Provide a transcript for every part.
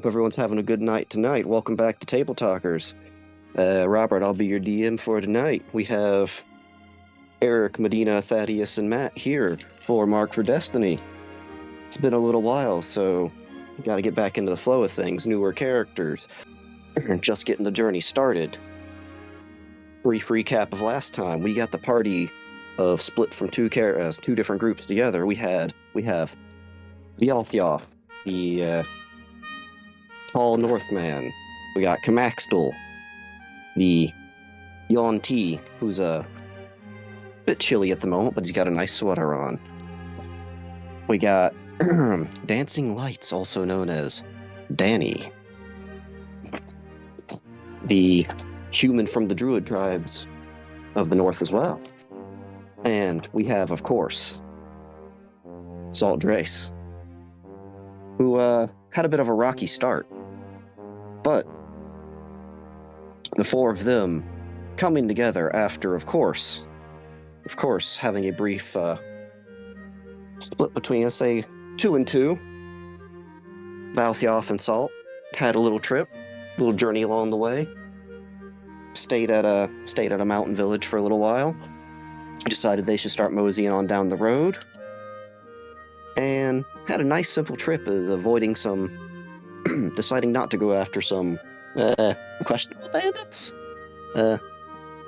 Hope everyone's having a good night tonight. Welcome back to Tabletalkers. Robert, I'll be your DM for tonight. We have Arik, Medina, Thaddeus, and Matt here for Mark for Destiny. It's been a little while, so we got to get back into the flow of things. Newer characters. Just getting the journey started. Brief recap of last time. We got the party of split from two different groups together. We have Yalthyoth, the tall Northman. We got Kamaxdal, the Yuan-Ti, who's a bit chilly at the moment, but he's got a nice sweater on. We got Dancing Lights, also known as Danny, the human from the Druid tribes of the north as well. And we have, of course, Salt Drace, who had a bit of a rocky start. But the four of them coming together after, of course, having a brief split between, let's say, 2 and 2. Valthioth and Salt had a little trip, little journey along the way. Stayed at a mountain village for a little while. Decided they should start moseying on down the road. And had a nice simple trip, avoiding some, deciding not to go after some questionable bandits.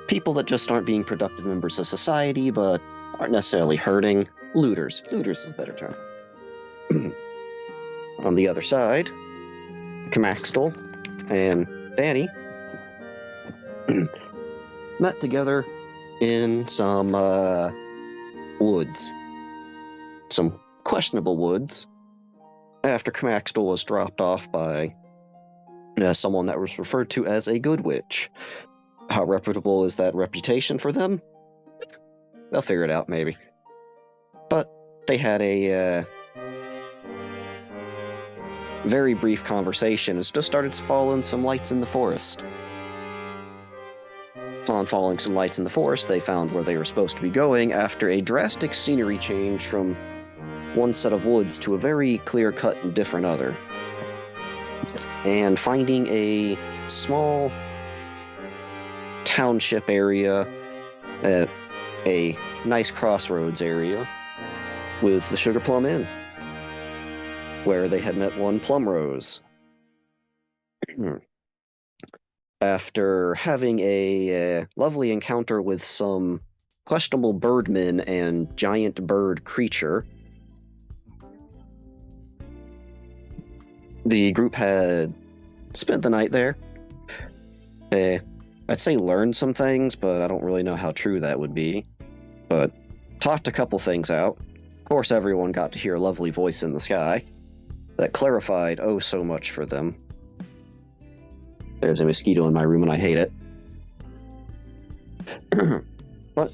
People that just aren't being productive members of society, but aren't necessarily hurting. Looters. Looters is a better term. On the other side, Kamaxdal and Danny met together in some woods. Some questionable woods, after Kamaxdal was dropped off by someone that was referred to as a good witch. How reputable is that reputation for them? They'll figure it out, maybe. But they had a very brief conversation and just started following some lights in the forest. Upon following some lights in the forest, they found where they were supposed to be going after a drastic scenery change from one set of woods to a very clear-cut and different other. And finding a small township area, a nice crossroads area, with the Sugar Plum Inn, where they had met one Plumrose. After having a lovely encounter with some questionable birdmen and giant bird creature, the group had spent the night there. I'd say learned some things, but I don't really know how true that would be. But talked a couple things out. Of course, everyone got to hear a lovely voice in the sky that clarified oh so much for them. There's a mosquito in my room and I hate it. But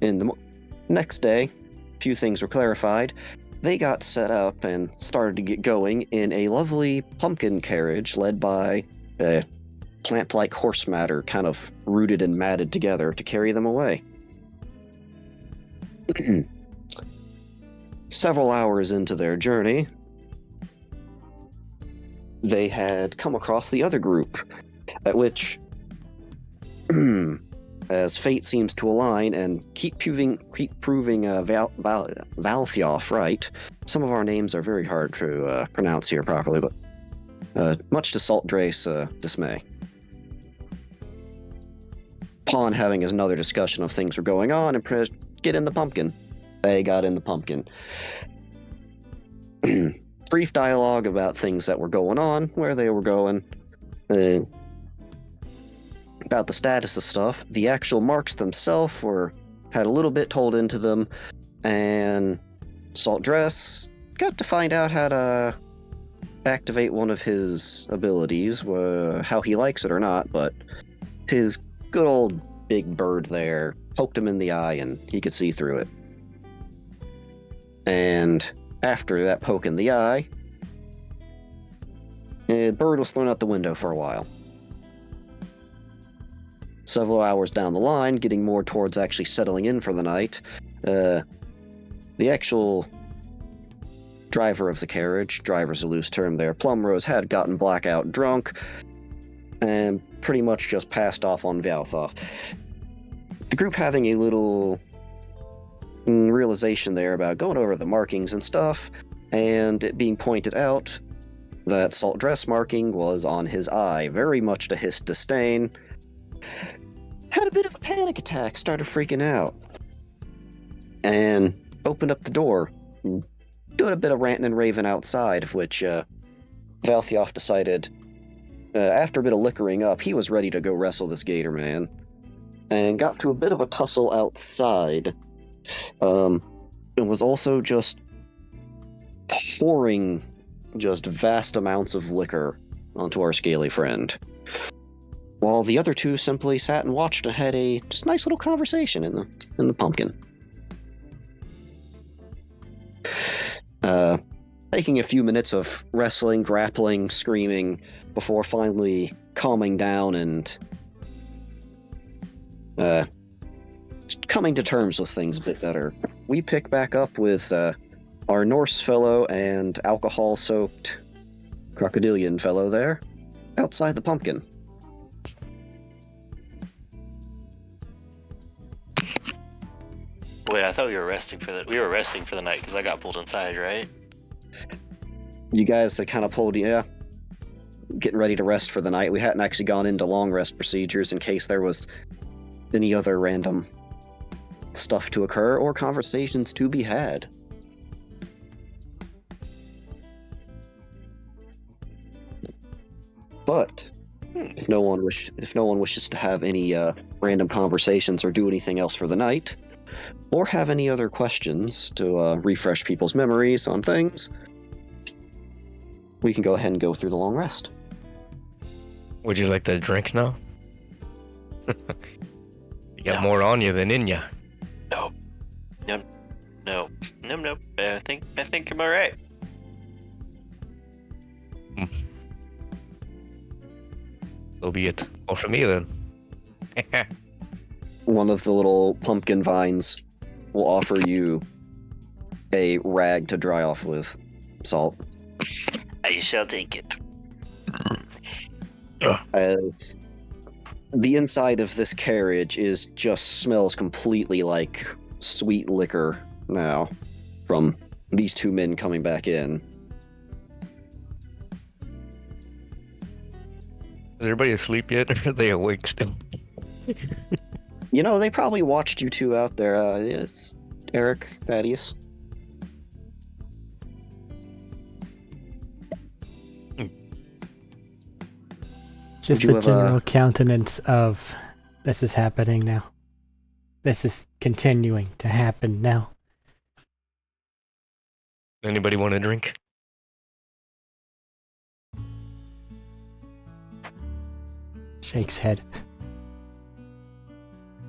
in the next day, a few things were clarified. They got set up and started to get going in a lovely pumpkin carriage led by a plant-like horse matter kind of rooted and matted together to carry them away. Several hours into their journey, they had come across the other group, at which, as fate seems to align and keep proving Valthioth right. Some of our names are very hard to pronounce here properly, but much to Salt Drace dismay. Upon having another discussion of things were going on, and get in the pumpkin. They got in the pumpkin. Brief dialogue about things that were going on, where they were going, about the status of stuff. The actual marks themselves had a little bit told into them, and Salt Dress got to find out how to activate one of his abilities, how he likes it or not, but his good old big bird there poked him in the eye and he could see through it. And after that poke in the eye, the bird was thrown out the window for a while. Several hours down the line, getting more towards actually settling in for the night, the actual driver of the carriage, driver's a loose term there, Plumrose had gotten blackout drunk and pretty much just passed off on Valthoff. The group having a little realization there about going over the markings and stuff, and it being pointed out that salt dress marking was on his eye, very much to his disdain. Had a bit of a panic attack, started freaking out, and opened up the door, doing a bit of ranting and raving outside, of which Valthioff decided, after a bit of liquoring up, he was ready to go wrestle this gator man, and got to a bit of a tussle outside, and was also just pouring just vast amounts of liquor onto our scaly friend, while the other two simply sat and watched and had a just nice little conversation in the pumpkin. Taking a few minutes of wrestling, grappling, screaming, before finally calming down and coming to terms with things a bit better, we pick back up with our Norse fellow and alcohol-soaked crocodilian fellow there, outside the pumpkin. Wait, I thought we were resting for the night because I got pulled inside, right? You guys kind of pulled, getting ready to rest for the night. We hadn't actually gone into long rest procedures in case there was any other random stuff to occur or conversations to be had. But if no one wishes to have any random conversations or do anything else for the night, or have any other questions to refresh people's memories on things, we can go ahead and go through the long rest. Would you like to drink now? You got more on you than in you. No. I think I'm alright. So be it. Or for me then. One of the little pumpkin vines will offer you a rag to dry off with, Salt. I shall take it. As the inside of this carriage just smells completely like sweet liquor now from these two men coming back in. Is everybody asleep yet, or are they awake still? They probably watched you two out there. It's Arik, Thaddeus. Just the general countenance of, this is happening now. This is continuing to happen now. Anybody want a drink? Shakes head.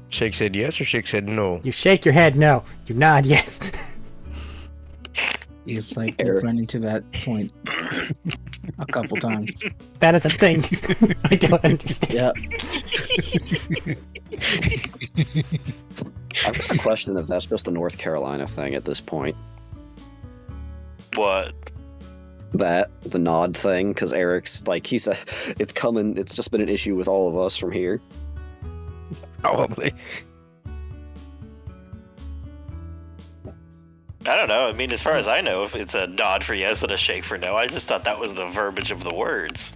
Shake said yes or Shake said no? You shake your head no. You nod yes. It's like you've run into that point a couple times. That is a thing. I don't understand. Yeah. I've got a question if that's just a North Carolina thing at this point. What? The nod thing, because Eric's like, he said it's coming, it's just been an issue with all of us from here. Probably. I don't know. I mean, as far as I know, if it's a nod for yes and a shake for no, I just thought that was the verbiage of the words.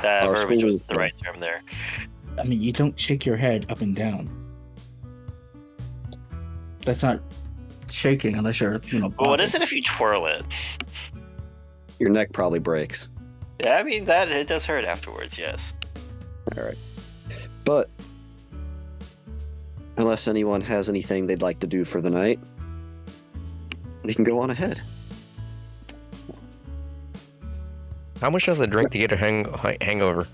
That verbiage was the right term there. I mean, you don't shake your head up and down. That's not shaking unless you're, Well, what is it if you twirl it? Your neck probably breaks. Yeah, I mean, it does hurt afterwards, yes. Alright. But unless anyone has anything they'd like to do for the night, we can go on ahead. How much does a drink to get a hangover?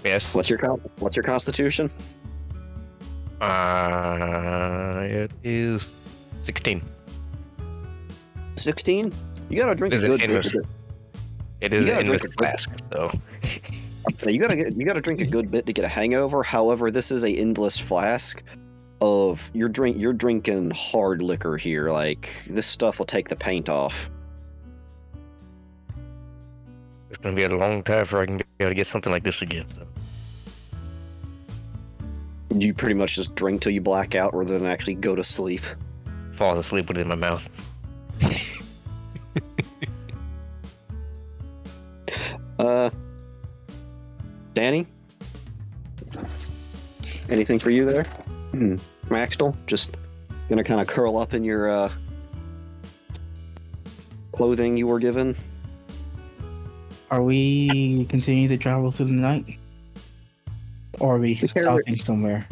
Yes. What's your constitution? It is 16. 16? You gotta drink Is a it good in bit. It is in this flask, so. So you gotta drink a good bit to get a hangover. However, this is a endless flask of you're drinking hard liquor here. Like this stuff will take the paint off. It's gonna be a long time before I can be able to get something like this again. So. You pretty much just drink till you black out rather than actually go to sleep. Falls asleep with it in my mouth. Danny? Anything for you there? Maxtel? Just gonna kind of curl up in your clothing you were given? Are we continuing to travel through the night? Or are we stopping somewhere?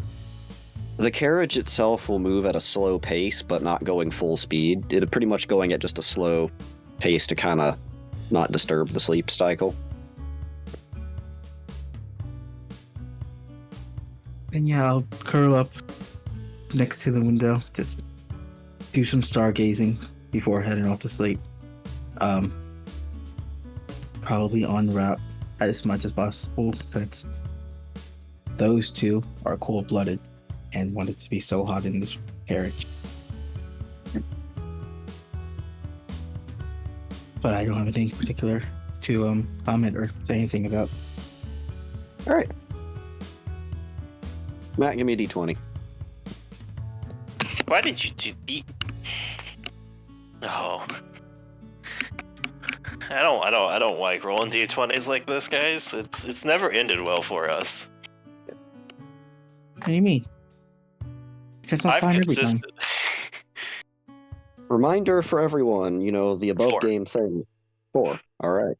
The carriage itself will move at a slow pace, but not going full speed. It's pretty much going at just a slow pace to kind of not disturb the sleep cycle. And yeah, I'll curl up next to the window, just do some stargazing before heading off to sleep. Probably en route as much as possible, since those two are cold-blooded and want it to be so hot in this carriage. But I don't have anything particular to comment or say anything about. All right. Matt, give me a d20. Why did you do the? Oh, I don't like rolling d20s like this, guys. It's never ended well for us. What do you mean? Because I'll I've find every time. consisted. Reminder for everyone, the above 4. game thing. 4. All right.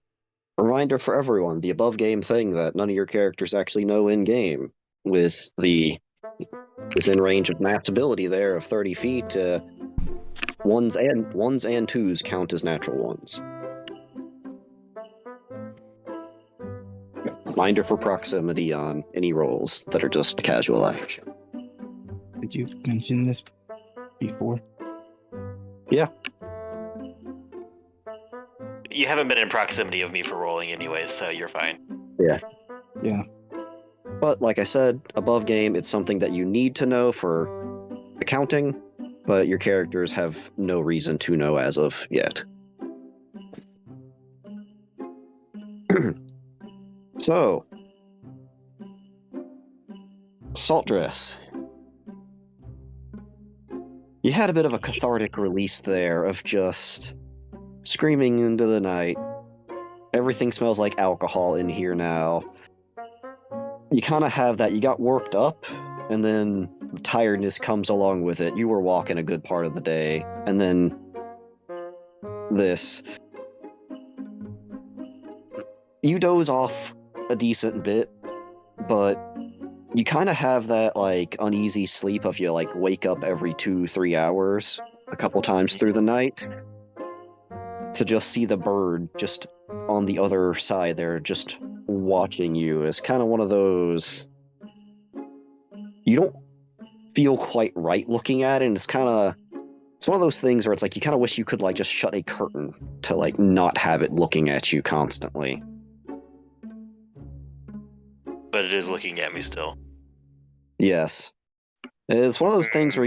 Reminder for everyone, the above game thing that none of your characters actually know in game, with the within range of Matt's ability there of 30 feet. Ones and twos count as natural ones. Reminder for proximity on any rolls that are just casual action. Did you mention this before? Yeah. You haven't been in proximity of me for rolling anyways, so you're fine. Yeah. But like I said, above game, it's something that you need to know for accounting, but your characters have no reason to know as of yet. So, Salt Dress. You had a bit of a cathartic release there of just screaming into the night. Everything smells like alcohol in here now. You kind of have that. You got worked up, and then tiredness comes along with it. You were walking a good part of the day, and then this. You doze off a decent bit, but you kind of have that uneasy sleep of you wake up every 2-3 hours a couple times through the night to just see the bird just on the other side there just watching you. Is kind of one of those, you don't feel quite right looking at it, and it's one of those things where it's you kind of wish you could just shut a curtain to not have it looking at you constantly. But it is looking at me still. Yes. It's one of those things where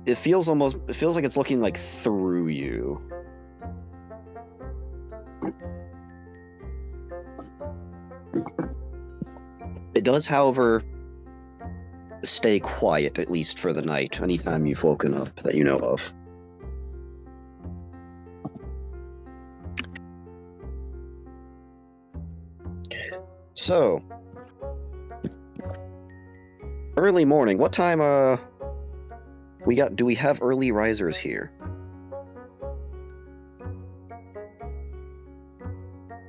it feels like it's looking through you. It does, however, stay quiet, at least for the night, anytime you've woken up that you know of. So, early morning. What time, do we have early risers here?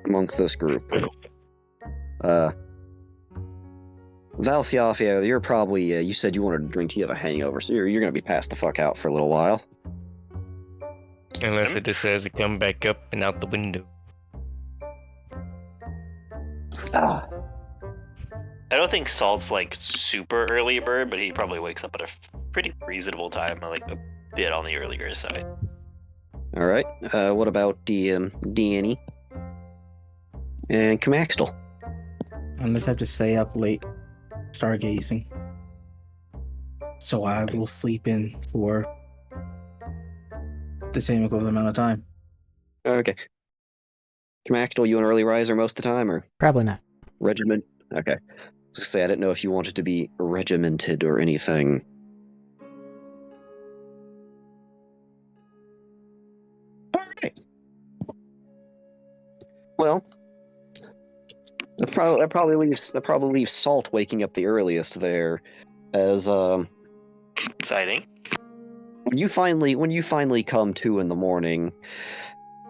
Amongst this group. Valfiafia, you're probably, you said you wanted to drink, you have a hangover, so you're gonna be passed the fuck out for a little while. Unless it just says to come back up and out the window. Ah. I don't think Salt's super early bird, but he probably wakes up at a pretty reasonable time, a bit on the earlier side. Alright, what about Danny? And Camaxtel? I'm the type to stay up late stargazing. So I will sleep in for the same equivalent amount of time. Okay. Macdal, you an early riser most of the time, or Probably not. regiment? Okay. I was gonna say, I didn't know if you wanted to be regimented or anything. Alright. Well, that probably leaves Salt waking up the earliest there, as Exciting. when you finally come to in the morning,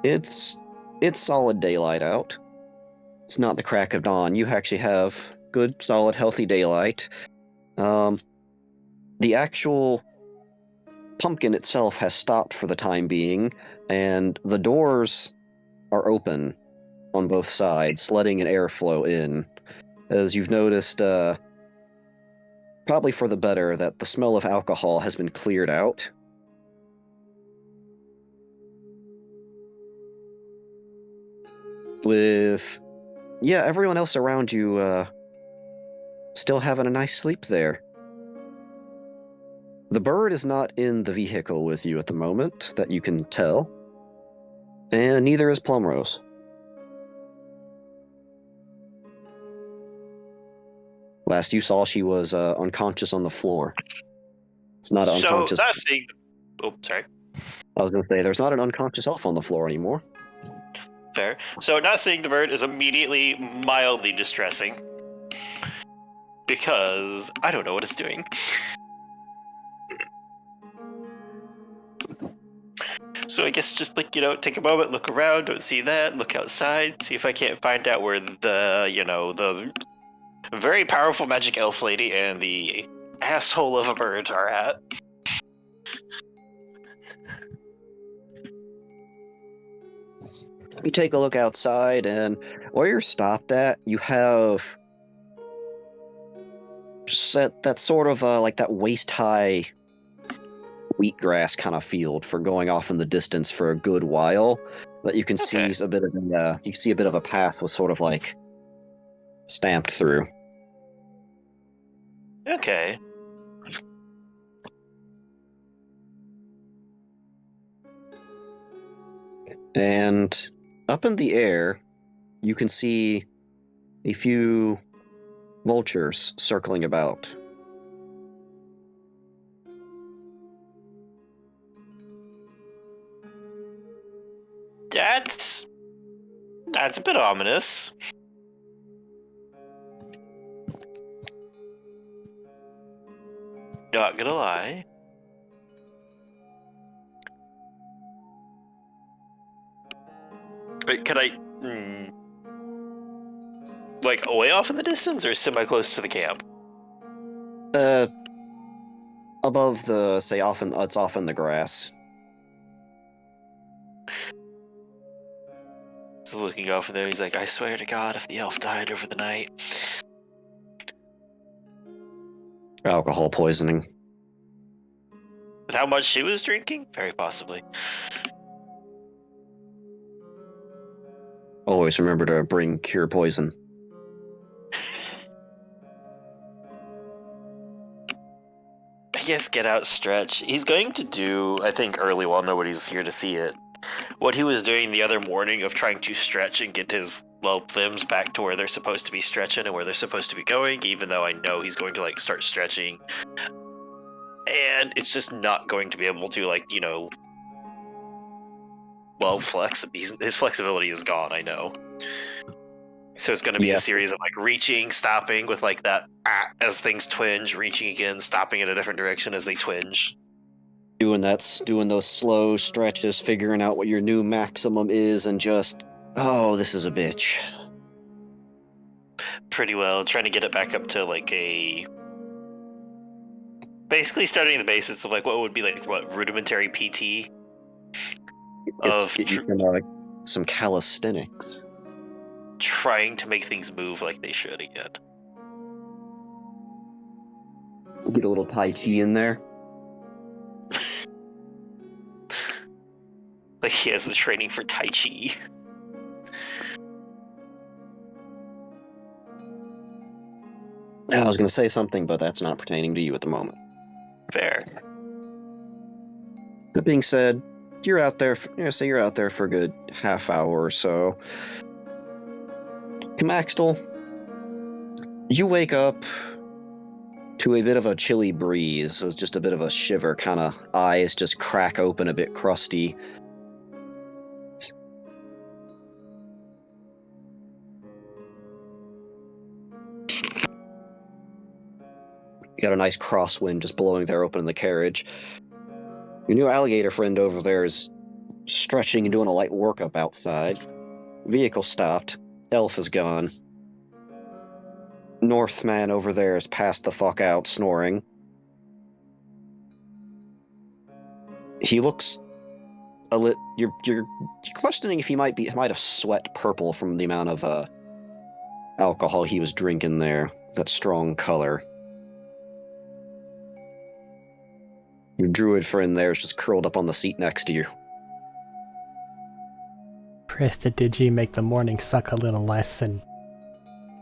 it's solid daylight out. It's not the crack of dawn. You actually have good, solid, healthy daylight. The actual pumpkin itself has stopped for the time being, and the doors are open on both sides, letting an airflow in. As you've noticed, probably for the better, that the smell of alcohol has been cleared out. With, yeah, everyone else around you still having a nice sleep there. The bird is not in the vehicle with you at the moment, that you can tell, and neither is Plumrose. Last you saw, she was unconscious on the floor. It's not an So, unconscious. not seeing. Oh, sorry. I was going to say, there's not an unconscious elf on the floor anymore. Fair. So, not seeing the bird is immediately mildly distressing. Because I don't know what it's doing. So I guess just like, take a moment, look around, don't see that, look outside, see if I can't find out where the very powerful magic elf lady and the asshole of a bird are at. You take a look outside, and where you're stopped at, you have set that sort of like that waist-high wheatgrass kind of field for going off in the distance for a good while. That you can Okay. see a bit of you can see a bit of a path was sort of like stamped through. Okay. And up in the air, you can see a few vultures circling about. That's a bit ominous. Not gonna lie. Wait, can I... like, way off in the distance, or semi-close to the camp? Above the, say, it's off in the grass. He's looking over there, he's like, I swear to God, if the elf died over the night. Alcohol poisoning. With how much she was drinking? Very possibly. Always remember to bring cure poison. I guess get out, stretch. He's going to do, I think, early while nobody's here to see it, what he was doing the other morning of trying to stretch and get his limbs back to where they're supposed to be stretching and where they're supposed to be going, even though I know he's going to, like, start stretching. And it's just not going to be able to, like, flex. His flexibility is gone, I know. So it's going to be a series of, like, reaching, stopping with, like, that as things twinge, reaching again, stopping in a different direction as they twinge. Doing those slow stretches, figuring out what your new maximum is, and just, oh, this is a bitch. Pretty well, trying to get it back up to, like, basically starting the basics of, like, what would be, like, rudimentary PT? Get you some calisthenics. Trying to make things move like they should again. Get a little Tai Chi in there. Like he has the training for Tai Chi. I was going to say something, but that's not pertaining to you at the moment. Fair. That being said, you're out there. Say you're out there for a good half hour or so. Kamaxtel, you wake up to a bit of a chilly breeze. It was just a bit of a shiver, kind of eyes just crack open, a bit crusty. You got a nice crosswind just blowing there open in the carriage. Your new alligator friend over there is stretching and doing a light workup outside. Vehicle stopped. Elf is gone. Northman over there is passed the fuck out, snoring. He looks a lit. You're questioning if he might have sweat purple from the amount of alcohol he was drinking there. That strong color. Your druid friend there is just curled up on the seat next to you. Prestidigi make the morning suck a little less and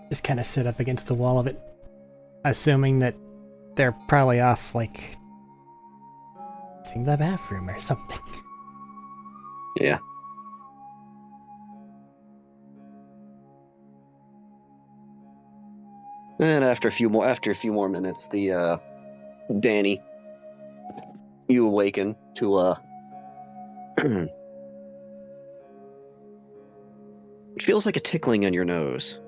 just kind of sit up against the wall of it, assuming that they're probably off, like, using the bathroom or something. Yeah. And after a few more minutes, the Danny, you awaken to it feels like a tickling in your nose.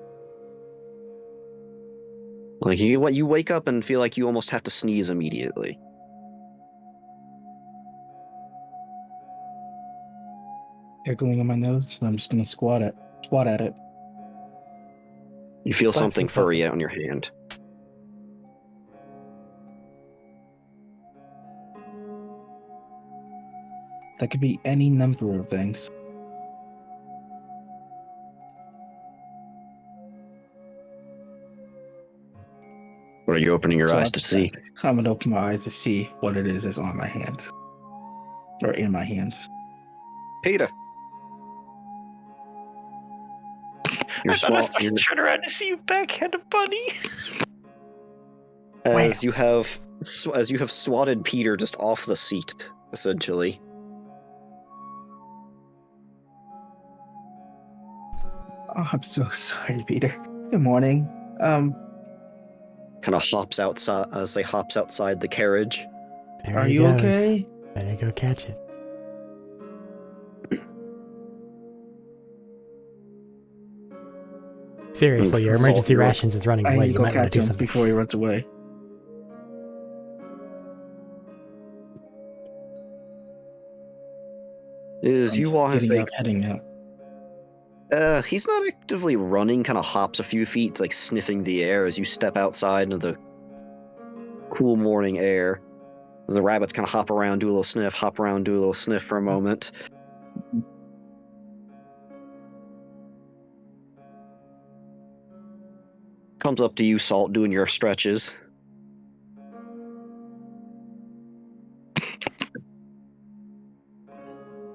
Like you wake up and feel like you almost have to sneeze immediately. Tickling on my nose, and I'm just gonna swat at it. You feel Slaps something himself. furry on your hand. That could be any number of things. What are you opening your So eyes to see? I'm gonna open my eyes to see what it is that's on my hand. Or in my hands. Peter. I thought I was supposed to turn around to see you backhand a bunny. As you have swatted Peter just off the seat, essentially. Oh, I'm so sorry, Peter. Good morning. Kind of hops outside the carriage. There Are he you goes. okay? Better go catch it. Seriously, your emergency rations is running I away. need to You go might want to catch do him something. before he runs away. You all have heading out. he's not actively running, kind of hops a few feet, like sniffing the air as you step outside into the cool morning air. As the rabbits kind of hop around, do a little sniff, hop around, do a little sniff for a moment. Comes up to you, Salt, doing your stretches.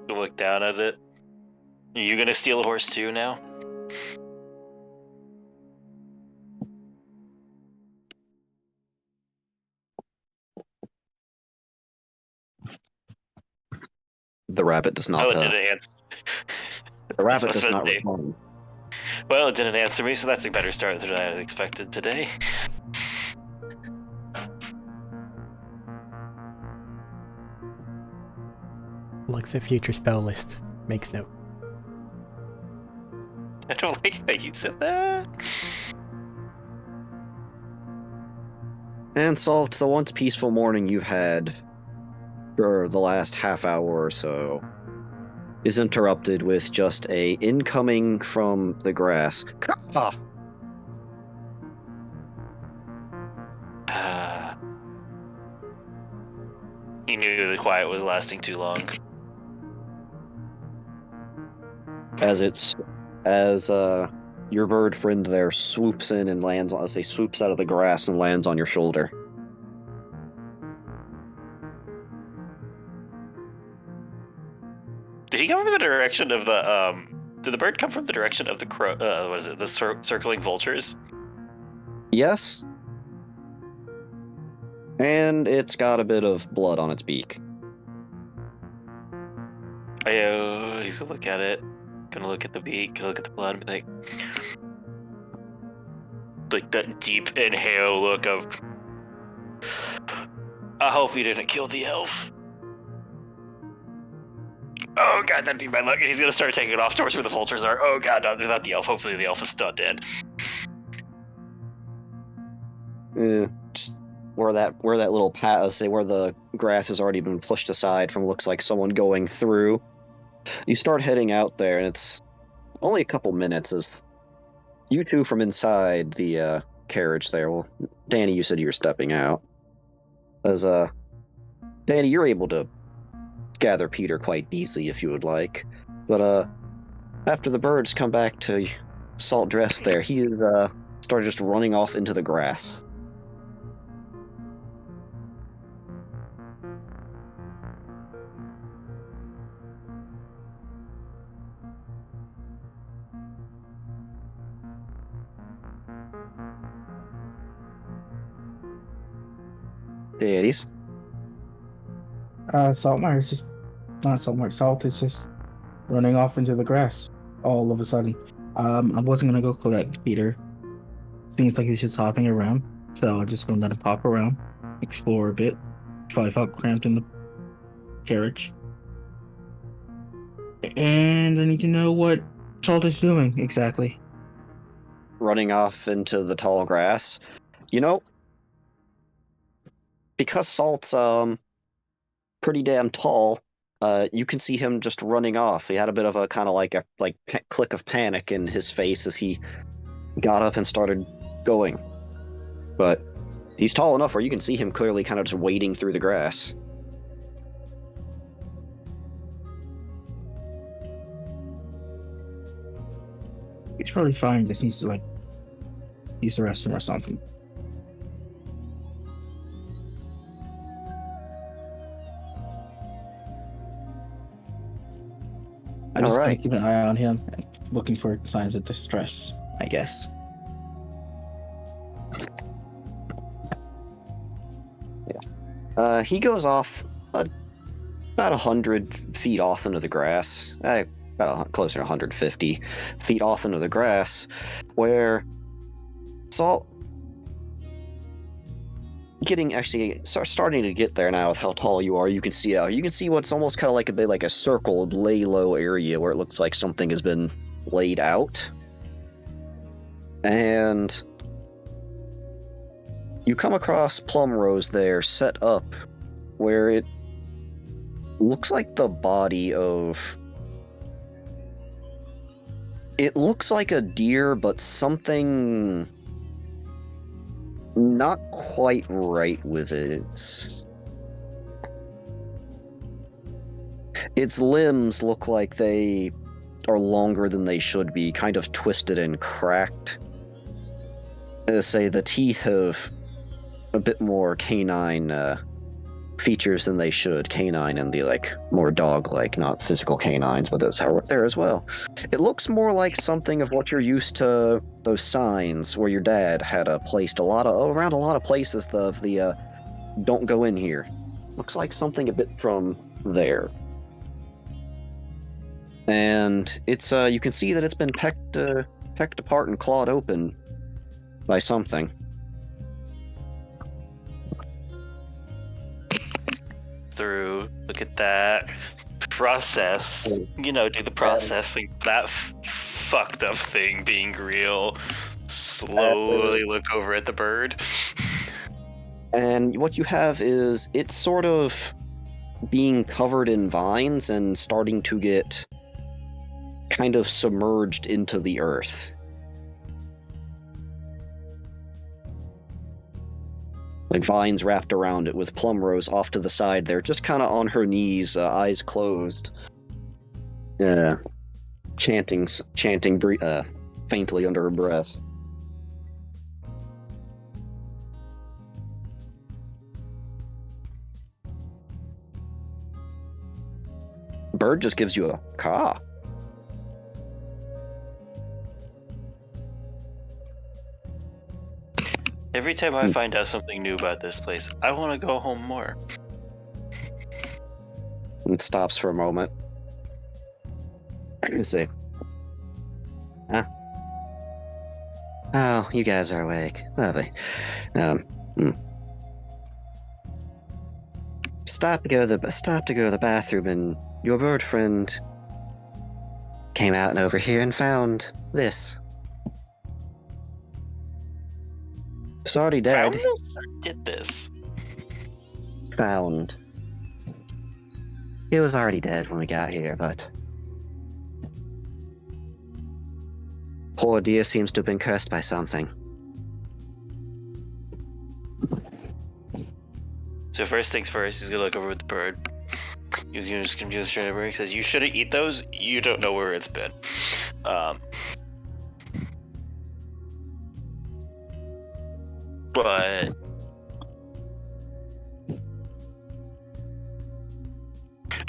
Look down at it. Are you gonna steal a horse too now? The rabbit does not. Oh, it didn't answer. The rabbit That's does what not I say. respond. Well, it didn't answer me, so that's a better start than I was expected today. Looks at future spell list. Makes note. I don't like how you said that. And Salt, the once peaceful morning you've had for the last half hour or so is interrupted with just a incoming from the grass. He knew the quiet was lasting too long. As your bird friend there swoops in and lands on, swoops out of the grass and lands on your shoulder. Did he come from the direction of the Did the bird come from the direction of the crow? What is it? The circling vultures? Yes, And it's got a bit of blood on its beak. He's gonna look at it. Gonna look at the beak. Gonna look at the blood and be like that deep inhale look of, I hope he didn't kill the elf. Oh god, that'd be my luck. And he's gonna start taking it off towards where the vultures are. Oh god, no, they're not the elf. Hopefully the elf is still dead. Just where that little path, say where the grass has already been pushed aside from looks like someone going through. You start heading out there, and it's only a couple minutes as you two from inside the carriage there. Well, Danny, you said you were stepping out. As Danny, you're able to gather Peter quite easily if you would like. But after the birds come back to Salt Dress there, he started just running off into the grass. Daddies. Saltmire is just not so much salt. It's just running off into the grass all of a sudden. I wasn't gonna go collect Peter. Seems like he's just hopping around, so I'm just gonna let him pop around, explore a bit. Probably felt cramped in the carriage, and I need to know what Salt is doing exactly. Running off into the tall grass. You know, because Salt's pretty damn tall, you can see him just running off. He had a bit of a kind of like a click of panic in his face as he got up and started going. But he's tall enough where you can see him clearly kind of just wading through the grass. He's probably fine. Just needs to like use the restroom or something. I'm just gonna keep an eye on him, and looking for signs of distress, I guess. Yeah. He goes off about 100 feet off into the grass. About closer to 150 feet off into the grass, where Salt starting to get there now with how tall you are. You can see what's almost kind of like a bit like a circled lay low area where it looks like something has been laid out, and you come across plum rows there set up where it looks like the body of, it looks like a deer, but something not quite right with it. Its limbs look like they are longer than they should be, kind of twisted and cracked. Say the teeth have a bit more canine features than they should. Canine and the more dog-like, not physical canines, but those are there as well. It looks more like something of what you're used to, those signs where your dad had placed around a lot of places, the don't go in here. Looks like something a bit from there. And it's you can see that it's been pecked apart and clawed open by something. Through, look at that process, do the processing, that fucked up thing being real, slowly look over at the bird. And what you have is it's sort of being covered in vines and starting to get kind of submerged into the earth. Like vines wrapped around it with plum rows off to the side there, just kind of on her knees, eyes closed. Chanting faintly under her breath. Bird just gives you a caw. Every time I find out something new about this place, I want to go home more. It stops for a moment. Let's see. Huh? Oh, you guys are awake. Lovely. Stop to go to the bathroom, and your bird friend came out and over here and found this. It's already dead. Found this or did this? Found. He was already dead when we got here, but poor dear seems to have been cursed by something. So first things first, he's gonna look over with the bird. You can just come to the straight over. He says, "You shouldn't eat those. You don't know where it's been." But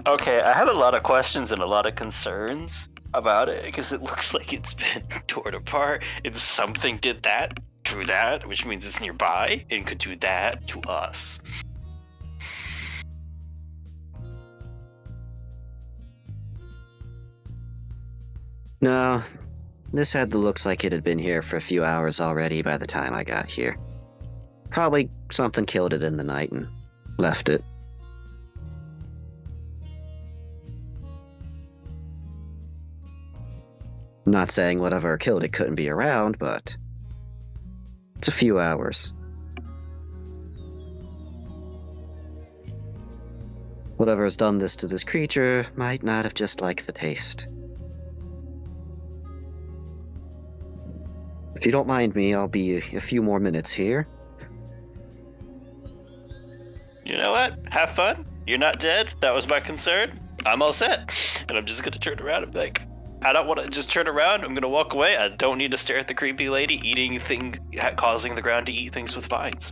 okay, I have a lot of questions and a lot of concerns about it because it looks like it's been torn apart and something did that to that, which means it's nearby and could do that to us. No, this had the looks like it had been here for a few hours already by the time I got here. Probably something killed it in the night and left it. I'm not saying whatever killed it couldn't be around, but it's a few hours. Whatever has done this to this creature might not have just liked the taste. If you don't mind me, I'll be a few more minutes here. You know what? Have fun. You're not dead. That was my concern. I'm all set. And I'm just gonna turn around and be like, I don't want to just turn around. I'm gonna walk away. I don't need to stare at the creepy lady eating things, causing the ground to eat things with vines.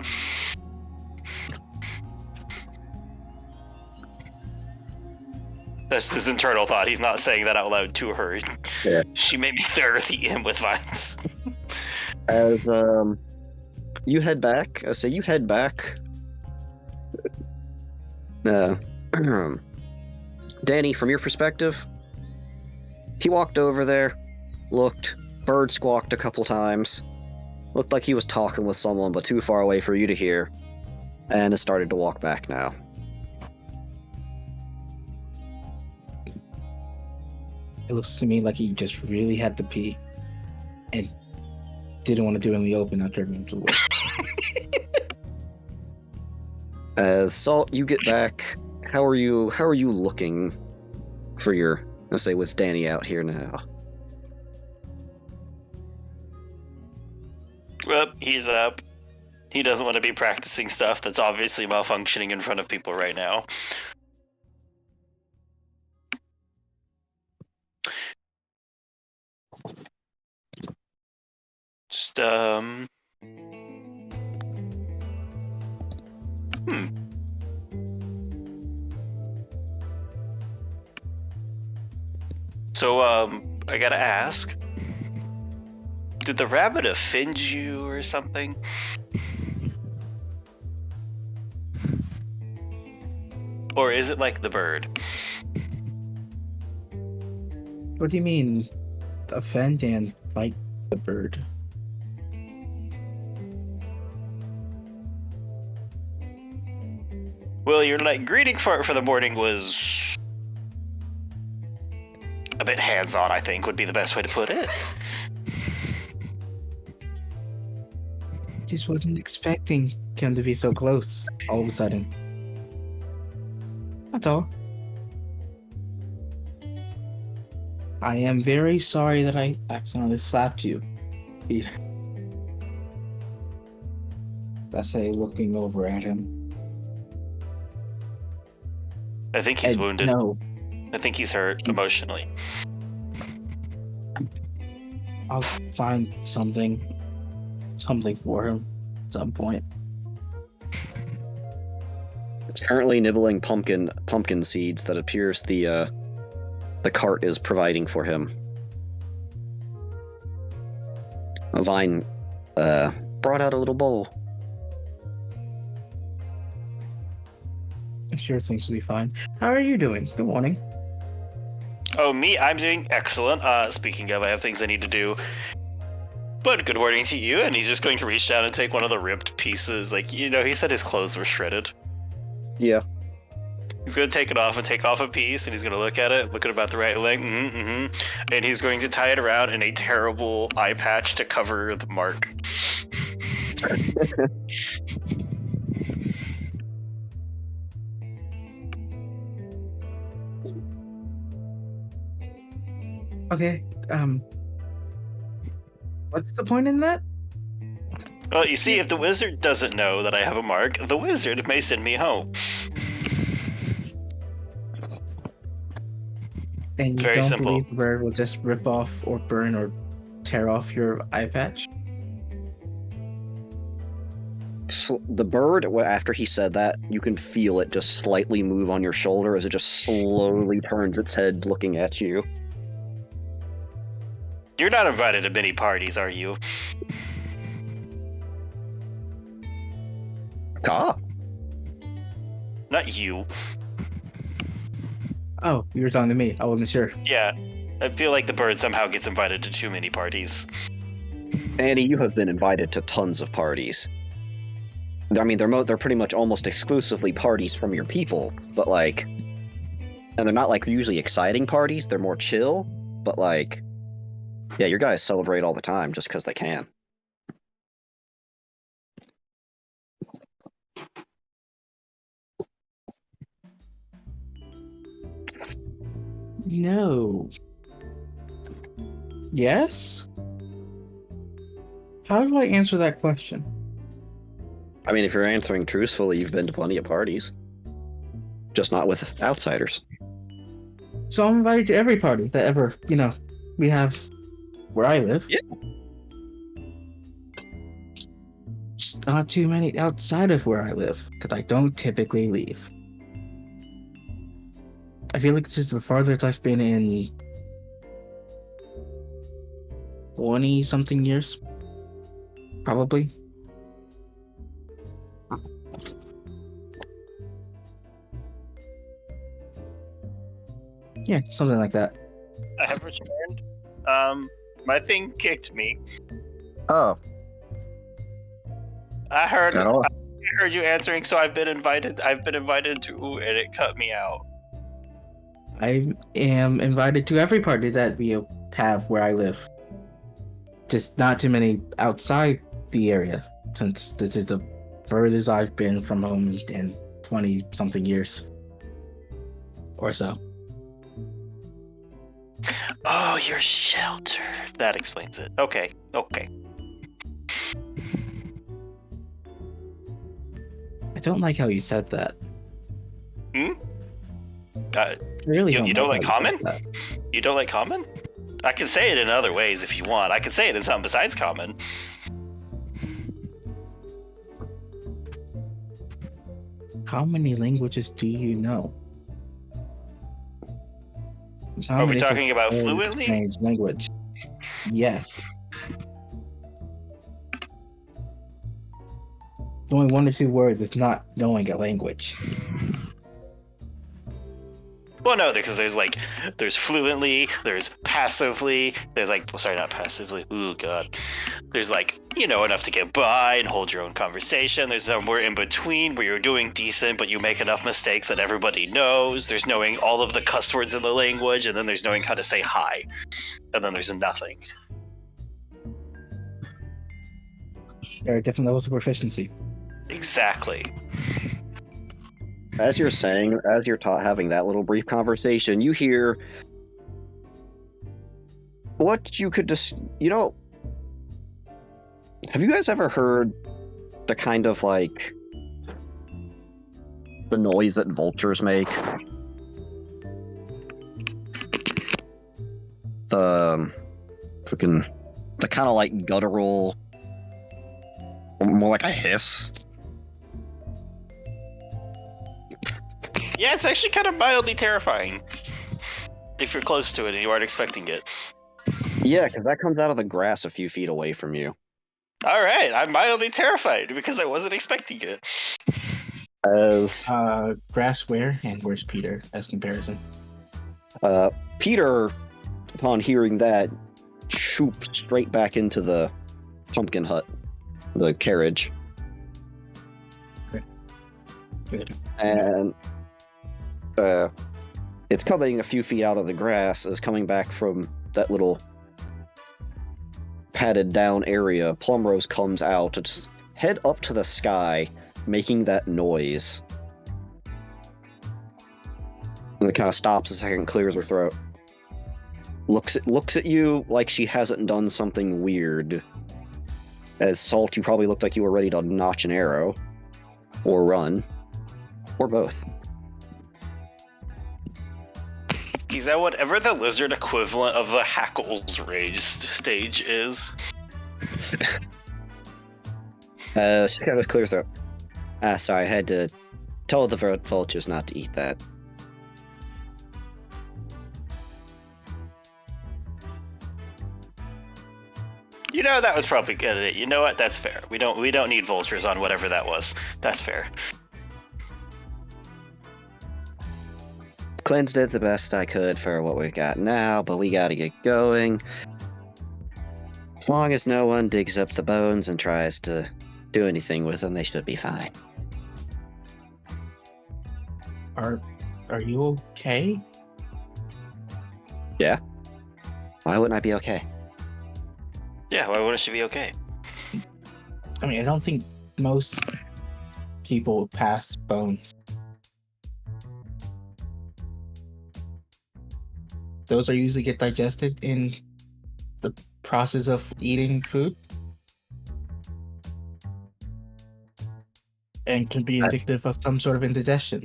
That's his internal thought. He's not saying that out loud to her. Yeah. She made me thirsty him with vines. As you head back, you head back. Danny, from your perspective, he walked over there, looked, bird squawked a couple times, looked like he was talking with someone but too far away for you to hear, and has started to walk back now. It looks to me like he just really had to pee and didn't want to do it in the open after everyone to work. As Salt, you get back. How are you looking for your, let's say, with Danny out here now? Well, he's up. He doesn't want to be practicing stuff that's obviously malfunctioning in front of people right now. Just, So, I gotta ask, did the rabbit offend you or something? Or is it like the bird? What do you mean, offend and like the bird? Well, your like greeting for the morning was a bit hands-on, I think, would be the best way to put it. Just wasn't expecting him to be so close all of a sudden. That's all. I am very sorry that I accidentally slapped you, Peter. That's a looking over at him. I think he's wounded. No, I think he's hurt emotionally. I'll find something for him at some point. It's currently nibbling pumpkin seeds that appears the cart is providing for him. A vine brought out a little bowl. I'm sure things will be fine. How are you doing? Good morning. Oh, me? I'm doing excellent. Speaking of, I have things I need to do. But good morning to you. And he's just going to reach down and take one of the ripped pieces. Like, he said his clothes were shredded. Yeah. He's going to take it off and take off a piece, and he's going to look at it, look at about the right length, and he's going to tie it around in a terrible eye patch to cover the mark. Okay. What's the point in that? Well, you see, if the wizard doesn't know that I have a mark, the wizard may send me home. And you Very don't simple. believe the bird will just rip off or burn or tear off your eye patch? The bird, after he said that, you can feel it just slightly move on your shoulder as it just slowly turns its head looking at you. You're not invited to many parties, are you? Ah, Not you. Oh, you were talking to me. I wasn't sure. Yeah. I feel like the bird somehow gets invited to too many parties. Annie, you have been invited to tons of parties. I mean, they're pretty much almost exclusively parties from your people, but like, and they're not like usually exciting parties. They're more chill, but like, yeah, your guys celebrate all the time just because they can. No. Yes? How do I answer that question? I mean, if you're answering truthfully, you've been to plenty of parties, just not with outsiders. So I'm invited to every party that ever, we have where I live. Yeah. Just not too many outside of where I live, because I don't typically leave. I feel like this is the farthest I've been in 20-something years. Probably. Yeah, something like that. I have returned. My thing kicked me. Oh, I heard at all. I heard you answering, so I've been invited to, and it cut me out. I am invited to every party that we have where I live. Just not too many outside the area, since this is the furthest I've been from home in 20-something years. Or so. Oh, you're sheltered. That explains it. Okay. I don't like how you said that. I really You don't like how you common? said that. You don't like common? I can say it in other ways if you want. I can say it in something besides common. How many languages do you know? Are we talking about fluently? Strange language. Yes. Knowing 1 or 2 words is not knowing a language. Well, no, because there's fluently, there's passively, there's not passively, ooh, God. There's enough to get by and hold your own conversation. There's somewhere in between where you're doing decent, but you make enough mistakes that everybody knows. There's knowing all of the cuss words in the language, and then there's knowing how to say hi. And then there's nothing. There are different levels of proficiency. Exactly. As you're having that little brief conversation, you hear what you could just, have you guys ever heard the kind of the noise that vultures make? The kind of guttural, more like a hiss. Yeah, it's actually kind of mildly terrifying. If you're close to it and you aren't expecting it. Yeah, because that comes out of the grass a few feet away from you. Alright, I'm mildly terrified because I wasn't expecting it. As Grass where and where's Peter as comparison? Peter, upon hearing that, shooped straight back into the pumpkin hut, the carriage. Good. And it's coming a few feet out of the grass, is coming back from that little padded down area. Plumrose comes out, its head up to the sky, making that noise. And it kind of stops a second, clears her throat. Looks at you like she hasn't done something weird. As Salt, you probably looked like you were ready to notch an arrow. Or run. Or both. Is that whatever the lizard equivalent of the Hackles raised stage is? She kind of clears throat. Sorry, I had to tell the vultures not to eat that. You know, that was probably good. You know what? That's fair. We don't need vultures on whatever that was. That's fair. Cleansed it the best I could for what we got now, but we gotta get going. As long as no one digs up the bones and tries to do anything with them, they should be fine. Are you okay? Yeah? Why wouldn't I be okay? Yeah, why wouldn't she be okay? I mean, I don't think most people pass bones. Those are usually get digested in the process of eating food. And can be indicative of some sort of indigestion.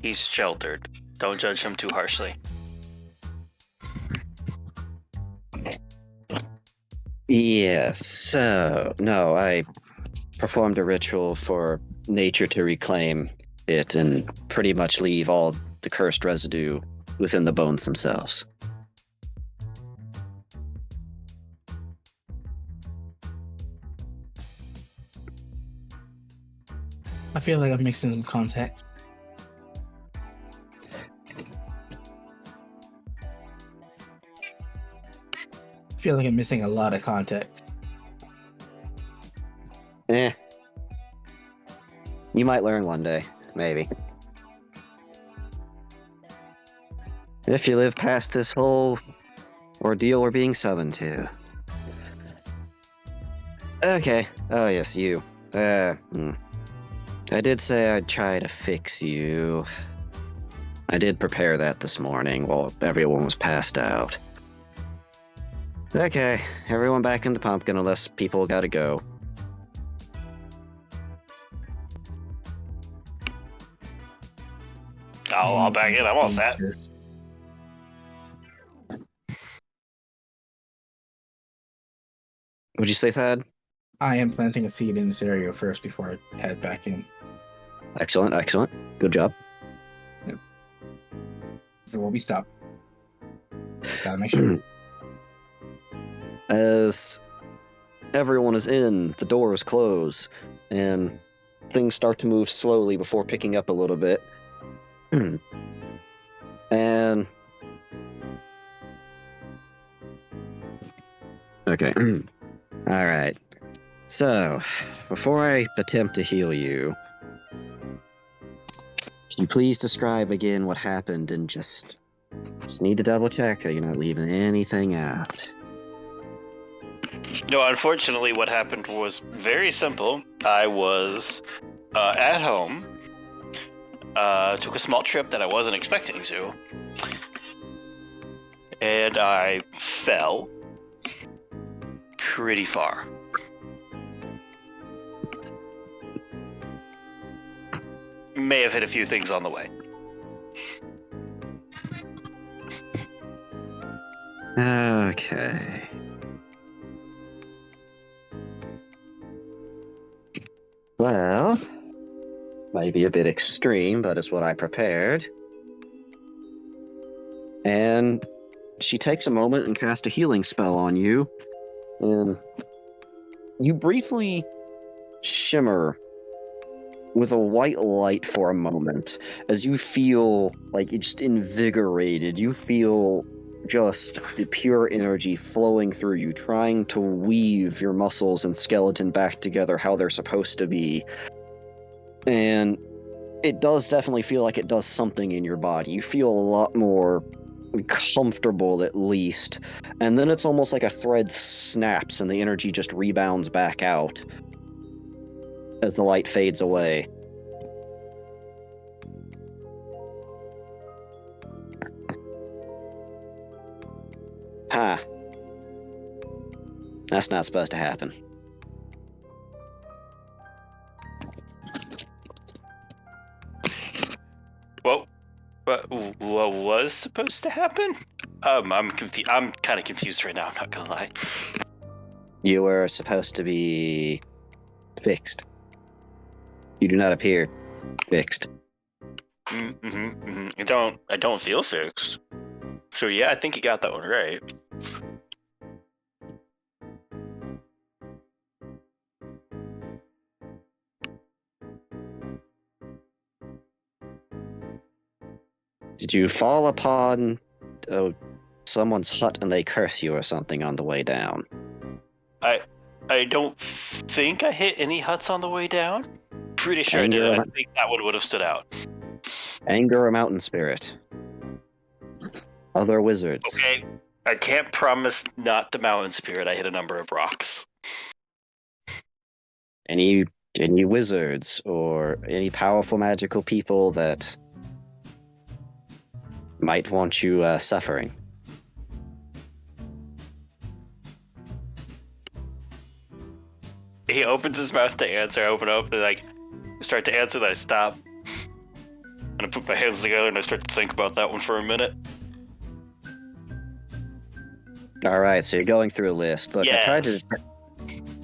He's sheltered. Don't judge him too harshly. Yes, so, no, I performed a ritual for nature to reclaim it and pretty much leave all the cursed residue within the bones themselves. I feel like I'm mixing some context. I feel like I'm missing a lot of context. Eh. You might learn one day, maybe. If you live past this whole ordeal we're being summoned to. Okay. Oh, yes, you. I did say I'd try to fix you. I did prepare that this morning while everyone was passed out. Okay, everyone back in the pumpkin unless people gotta go. I'll back in. I'm all set. What'd you say, Thad? I am planting a seed in this area first before I head back in. Excellent, excellent. Good job. There will be stopped. Gotta make sure. As everyone is in, the doors close, and things start to move slowly before picking up a little bit. And okay. All right. So, before I attempt to heal you, can you please describe again what happened and just need to double check that you're not leaving anything out. No, unfortunately, what happened was very simple. I was at home, took a small trip that I wasn't expecting to, and I fell pretty far. May have hit a few things on the way. Okay. Well, might be a bit extreme, but it's what I prepared. And she takes a moment and casts a healing spell on you. And you briefly shimmer with a white light for a moment, as you feel like it's just invigorated. You feel just the pure energy flowing through you, trying to weave your muscles and skeleton back together how they're supposed to be. And it does definitely feel like it does something in your body. You feel a lot more comfortable, at least. And then it's almost like a thread snaps and the energy just rebounds back out as the light fades away. Ha. That's not supposed to happen. What was supposed to happen? I'm confused. I'm kind of confused right now. I'm not gonna lie. You were supposed to be fixed. You do not appear fixed. I don't feel fixed. So yeah, I think you got that one right. Did you fall upon someone's hut and they curse you or something on the way down? I don't think I hit any huts on the way down. Pretty sure I did. I think that one would have stood out. Anger or mountain spirit? Other wizards? Okay, I can't promise not the mountain spirit. I hit a number of rocks. Any wizards or any powerful magical people that might want you suffering? He opens his mouth to answer. I open up and like start to answer. Then I stop and I put my hands together and I start to think about that one for a minute. All right, so you're going through a list. Look, yes,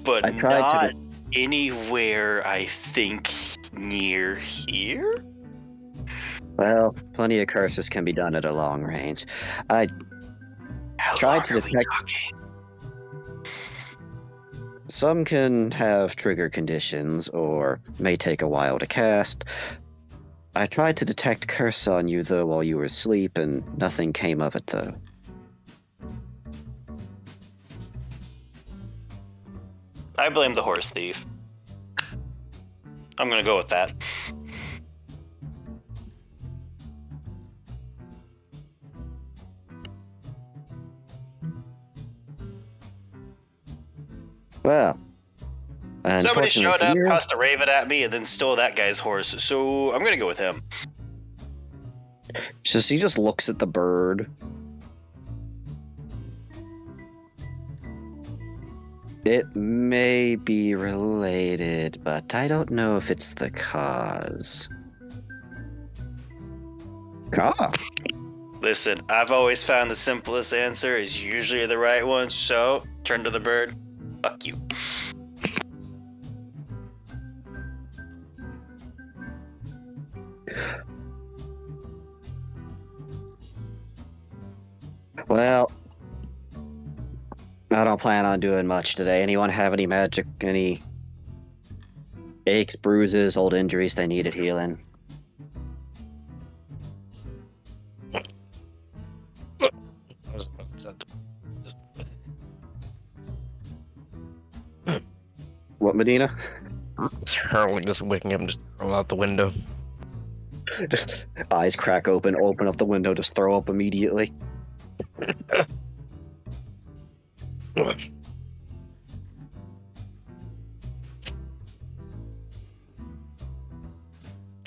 but not anywhere. I think near here. Well, plenty of curses can be done at a long range. I tried to detect. Some can have trigger conditions or may take a while to cast. I tried to detect curse on you though while you were asleep and nothing came of it though. I blame the horse thief. I'm gonna go with that. Well, somebody showed up, tossed a raven at me, and then stole that guy's horse, so I'm gonna go with him. So he just looks at the bird. It may be related, but I don't know if it's the cause. Listen, I've always found the simplest answer is usually the right one, so turn to the bird. Fuck you. Well, I don't plan on doing much today. Anyone have any magic, any aches, bruises, old injuries they needed healing? What, Medina? Hurling, just waking up and just throw out the window. Just eyes crack open up the window, just throw up immediately.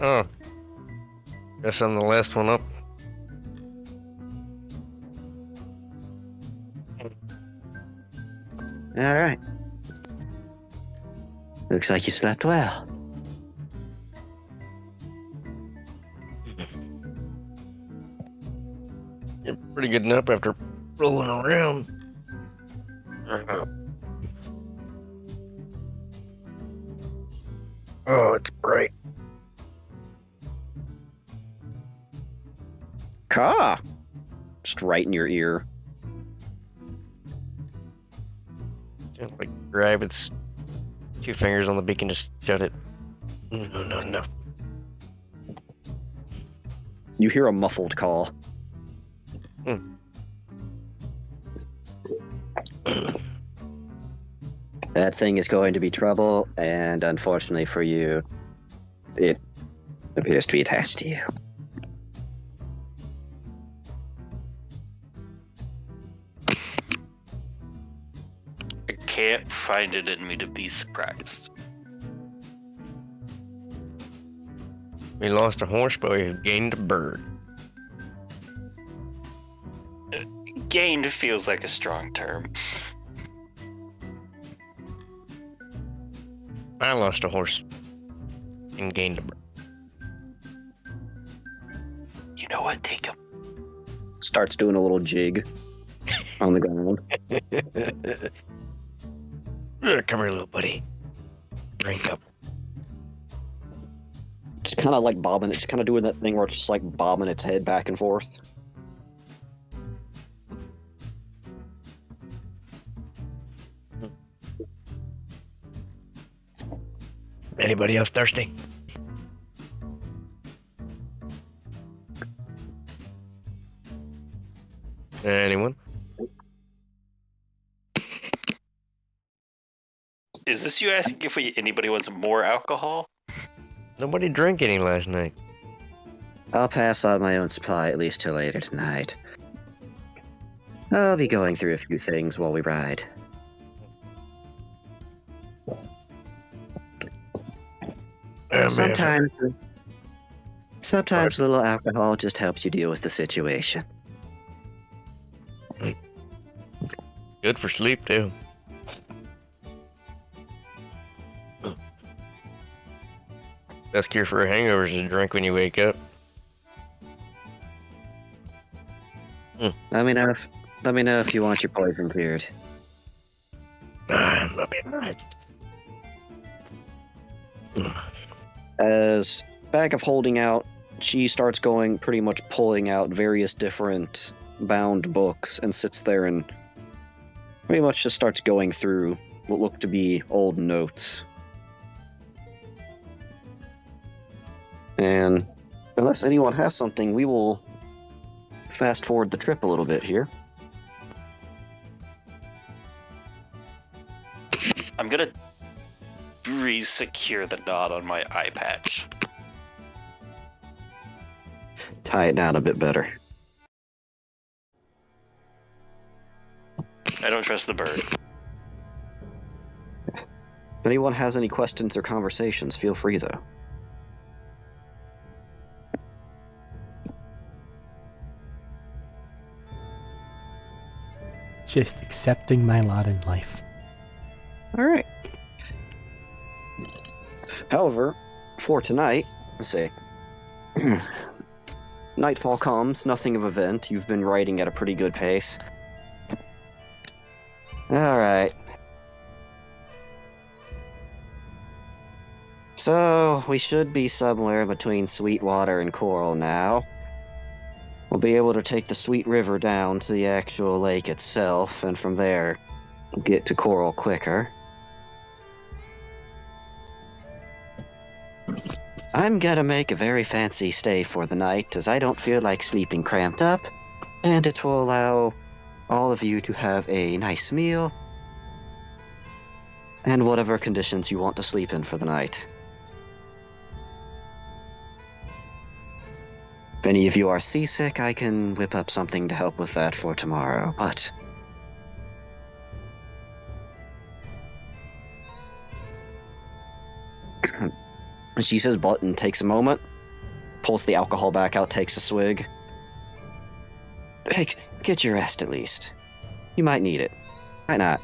Oh. Guess I'm the last one up. Alright. Looks like you slept well. You're pretty good nap after rolling around. Oh, it's bright. Caw! Just right in your ear. Just like grab its 2 fingers on the beak and just shut it. No. You hear a muffled call. That thing is going to be trouble, and unfortunately for you, it appears to be attached to you. I can't find it in me to be surprised. We lost a horse, but we gained a bird. Gained feels like a strong term. I lost a horse and gained a bird. You know what? Take him. Starts doing a little jig on the ground. Come here, little buddy. Drink up. Just kind of like bobbing. It's kind of doing that thing where it's just like bobbing its head back and forth. Anybody else thirsty? Anyone? Is this you asking if anybody wants more alcohol? Nobody drank any last night. I'll pass on my own supply at least till later tonight. I'll be going through a few things while we ride. Sometimes a little alcohol just helps you deal with the situation. Good for sleep too. Best cure for a hangover is to drink when you wake up. Let me know if you want your poison cleared. That'd be nice. As bag of holding out, she starts going, pretty much pulling out various different bound books and sits there and pretty much just starts going through what look to be old notes. And unless anyone has something, we will fast forward the trip a little bit here. I'm gonna re-secure the knot on my eye patch. Tie it down a bit better. I don't trust the bird. If anyone has any questions or conversations, feel free though. Just accepting my lot in life. All right. However, for tonight, let's see. Nightfall comes, nothing of event. You've been writing at a pretty good pace. All right. So, we should be somewhere between Sweetwater and Coral now. We'll be able to take the Sweet River down to the actual lake itself, and from there, get to Coral quicker. I'm gonna make a very fancy stay for the night, as I don't feel like sleeping cramped up, and it will allow all of you to have a nice meal, and whatever conditions you want to sleep in for the night. If any of you are seasick, I can whip up something to help with that for tomorrow, but... She says button, takes a moment, pulls the alcohol back out, takes a swig. Hey, get your rest at least. You might need it. Might not.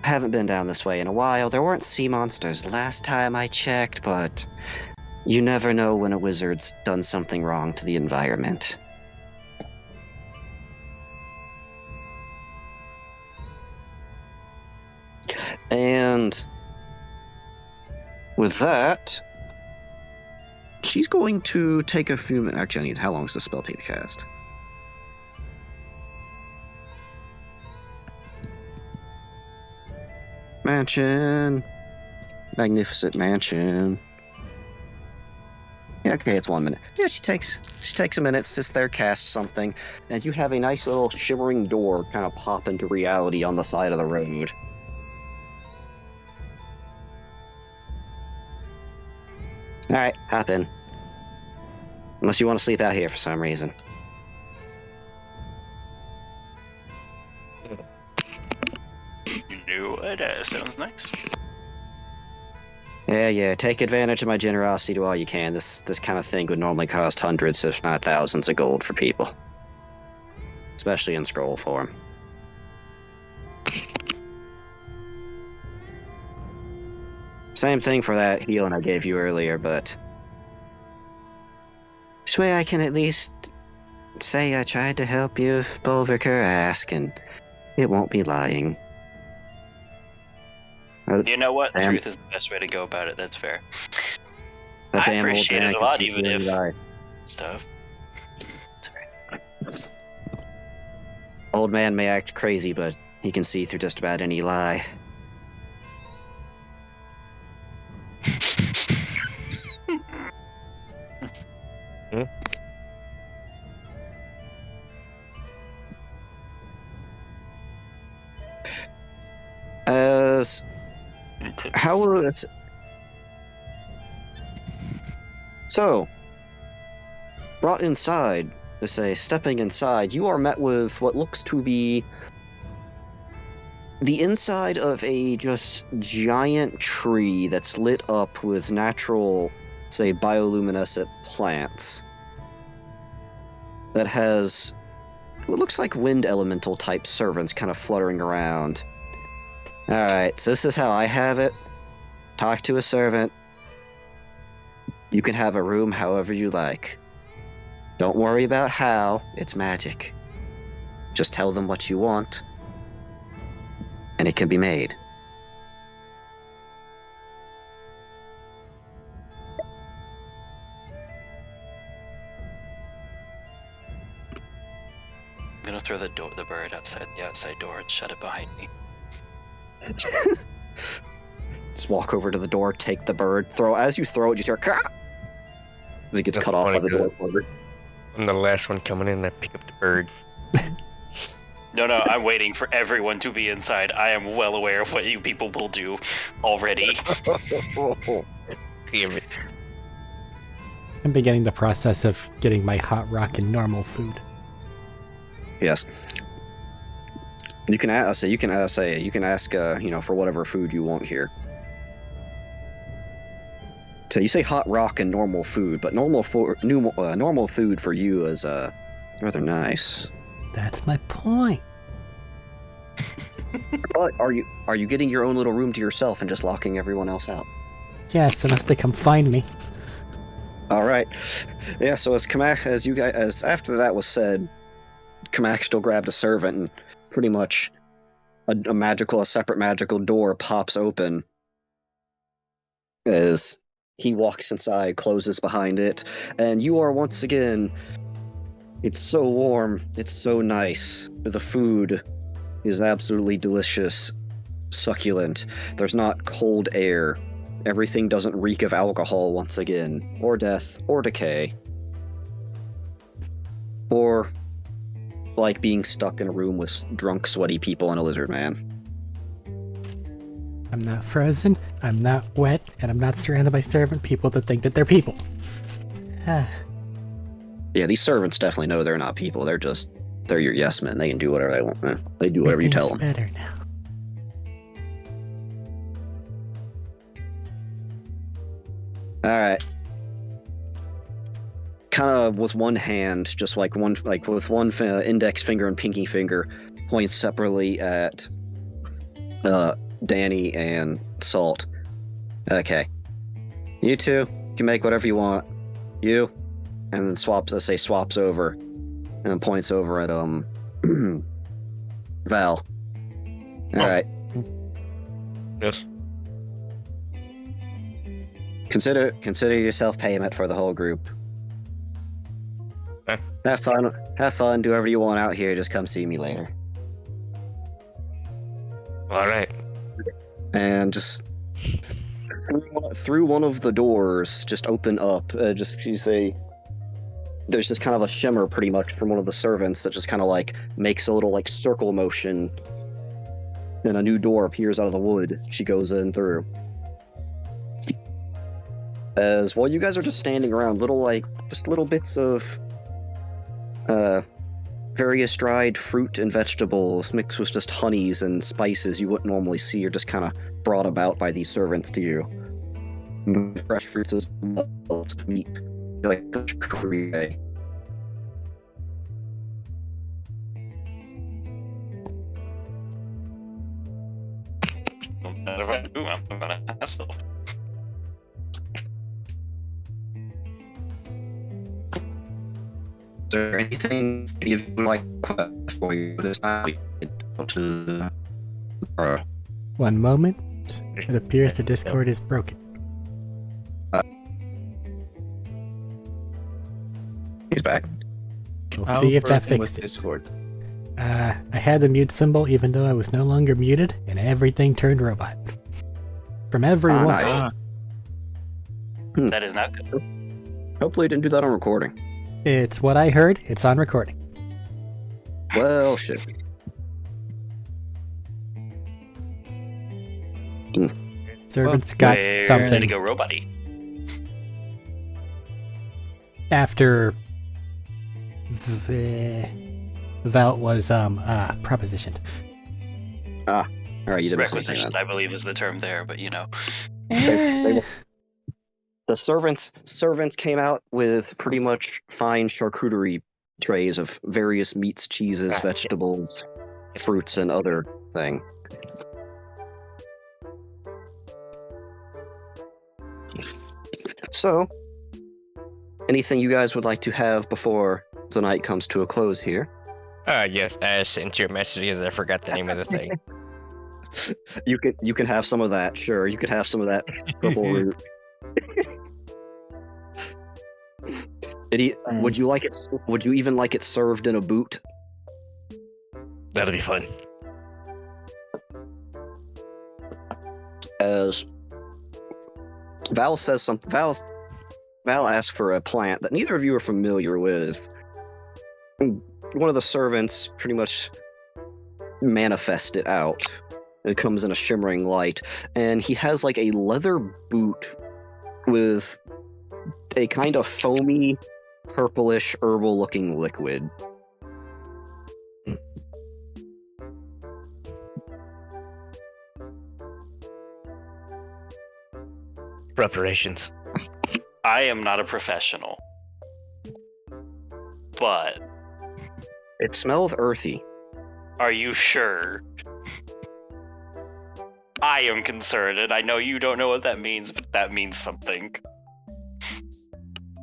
I haven't been down this way in a while. There weren't sea monsters last time I checked, but you never know when a wizard's done something wrong to the environment. And with that, she's going to take a few minutes. Actually, I need. How long does the spell take to cast? Mansion. magnificent mansion. Yeah, okay, it's 1 minute. Yeah, she takes a minute, sits there, casts something, and you have a nice little shimmering door kind of pop into reality on the side of the road. Alright, hop in. Unless you want to sleep out here for some reason. No, sounds nice. Yeah, take advantage of my generosity to all you can. This kind of thing would normally cost hundreds, if not thousands of gold for people. Especially in scroll form. Same thing for that healing I gave you earlier, but... This way I can at least say I tried to help you if Bolverker asked, and it won't be lying. You know what? Damn. Truth is the best way to go about it. That's fair. That I damn old appreciate man it a can lot, see even through any if lie. stuff. Old man may act crazy, but he can see through just about any lie. How will this... So, brought inside, to say, stepping inside, you are met with what looks to be the inside of a just giant tree that's lit up with natural, say, bioluminescent plants that has what looks like wind elemental type servants kind of fluttering around. Alright, so this is how I have it. Talk to a servant. You can have a room however you like. Don't worry about how, it's magic. Just tell them what you want, and it can be made. I'm gonna throw the bird outside the outside door and shut it behind me. Just walk over to the door, take the bird, throw. As you throw it, you hear "Caw!" as it gets That's cut off funny, by the door closer. I'm the last one coming in. I pick up the bird. No, I'm waiting for everyone to be inside. I am well aware of what you people will do already. Damn it. I'm beginning the process of getting my hot rock and normal food. Yes. You can ask. You can ask. For whatever food you want here. So you say hot rock and normal food, but normal food for you is rather nice. That's my point. But are you getting your own little room to yourself and just locking everyone else out? Yes, unless they come find me. All right. Yeah. So as after that was said, Kamak still grabbed a servant, and pretty much a separate magical door pops open as he walks inside, closes behind it, and you are once again. It's so warm. It's so nice. The food is absolutely delicious, succulent. There's not cold air. Everything doesn't reek of alcohol once again, or death, or decay, or like being stuck in a room with drunk, sweaty people and a lizard man. I'm not frozen, I'm not wet, and I'm not surrounded by servant people that think that they're people. Yeah, these servants definitely know they're not people. They're your yes men. They can do whatever they want. They do whatever you tell them. Better now. All right. Kind of with one hand, just with one index finger and pinky finger, points separately at Danny and Salt. Okay. You two can make whatever you want. You, and then swaps over, and then points over at Val. All right. Yes. Consider yourself payment for the whole group. Okay. Have fun. Do whatever you want out here. Just come see me later. All right. And just through one of the doors, just open up. Just you say, there's just kind of a shimmer, pretty much, from one of the servants that just kind of like makes a little like circle motion, and a new door appears out of the wood. She goes in through. As while you guys are just standing around, little bits of various dried fruit and vegetables mixed with just honeys and spices you wouldn't normally see are just kind of brought about by these servants to you. Fresh fruits as well as meat, like charcuterie. No matter what I do, I'm gonna hassle. Is there anything you would like for you this time? To One moment. It appears the Discord is broken. he's back. We'll How see if that broken was fixed it. Discord? I had the mute symbol even though I was no longer muted, and everything turned robot. From everyone. nice. Ah, That is not good. Hopefully, you didn't do that on recording. It's what I heard. It's on recording. Well, shit. Servants got We're something gonna go robot-y. after the Val was propositioned. All right, you did miss something Requisition, then. I believe, is the term there, but you know. The servants came out with pretty much fine charcuterie trays of various meats, cheeses, vegetables, fruits, and other thing. So, anything you guys would like to have before the night comes to a close here? Yes, I sent you a message because I forgot the name of the thing. You can have some of that. Sure, you could have some of that purple root. Would you like it? Would you even like it served in a boot? That'll be fun. As Val says something, Val asks for a plant that neither of you are familiar with. One of the servants pretty much manifests it out. It comes in a shimmering light, and he has like a leather boot with a kind of foamy, purplish, herbal-looking liquid. Preparations. I am not a professional. But It smells earthy. are you sure? I am concerned, and I know you don't know what that means, but that means something.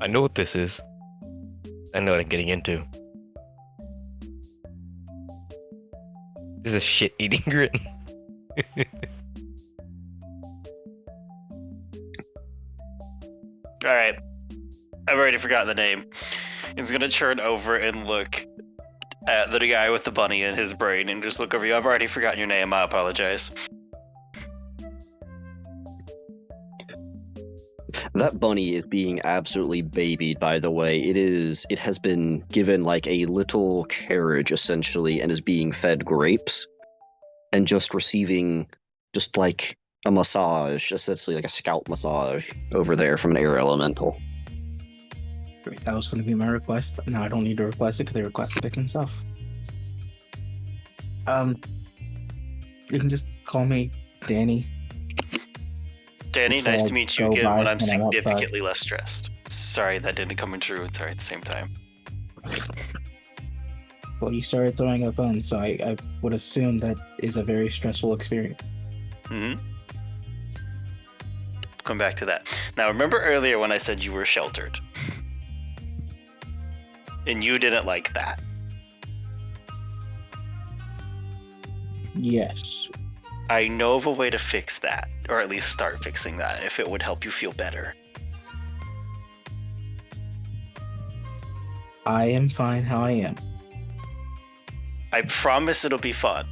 I know what this is. I know what I'm getting into. This is a shit-eating grit. Alright. I've already forgotten the name. He's gonna turn over and look at the guy with the bunny in his brain and just look over you. I've already forgotten your name, I apologize. That bunny is being absolutely babied, by the way. It has been given like a little carriage, essentially, and is being fed grapes and just receiving just like a massage, essentially like a scalp massage over there from an air elemental. great. That was going to be my request. No, I don't need to request it because they requested it themselves. You can just call me Danny. Danny, That's nice what to I meet you go again by when I'm when I'm outside. significantly less stressed. Sorry that didn't come in true. Sorry at the same time. Well, you started throwing up bones, so I would assume that is a very stressful experience. Mm-hmm. Come back to that. Now, remember earlier when I said you were sheltered? And you didn't like that. Yes. I know of a way to fix that, or at least start fixing that, if it would help you feel better. I am fine how I am. I promise it'll be fun.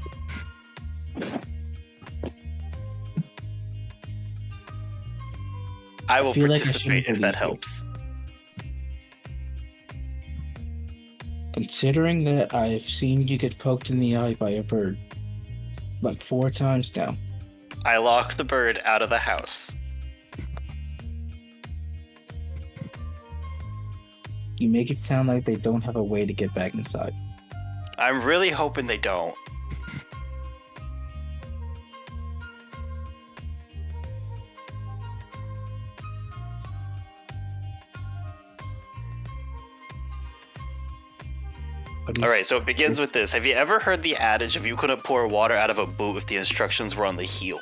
I will feel like I participate shouldn't if that believe you. helps. Considering that I've seen you get poked in the eye by a bird like 4 times now. I locked the bird out of the house. You make it sound like they don't have a way to get back inside. I'm really hoping they don't. All right, so it begins with this. Have you ever heard the adage of you couldn't pour water out of a boot if the instructions were on the heel?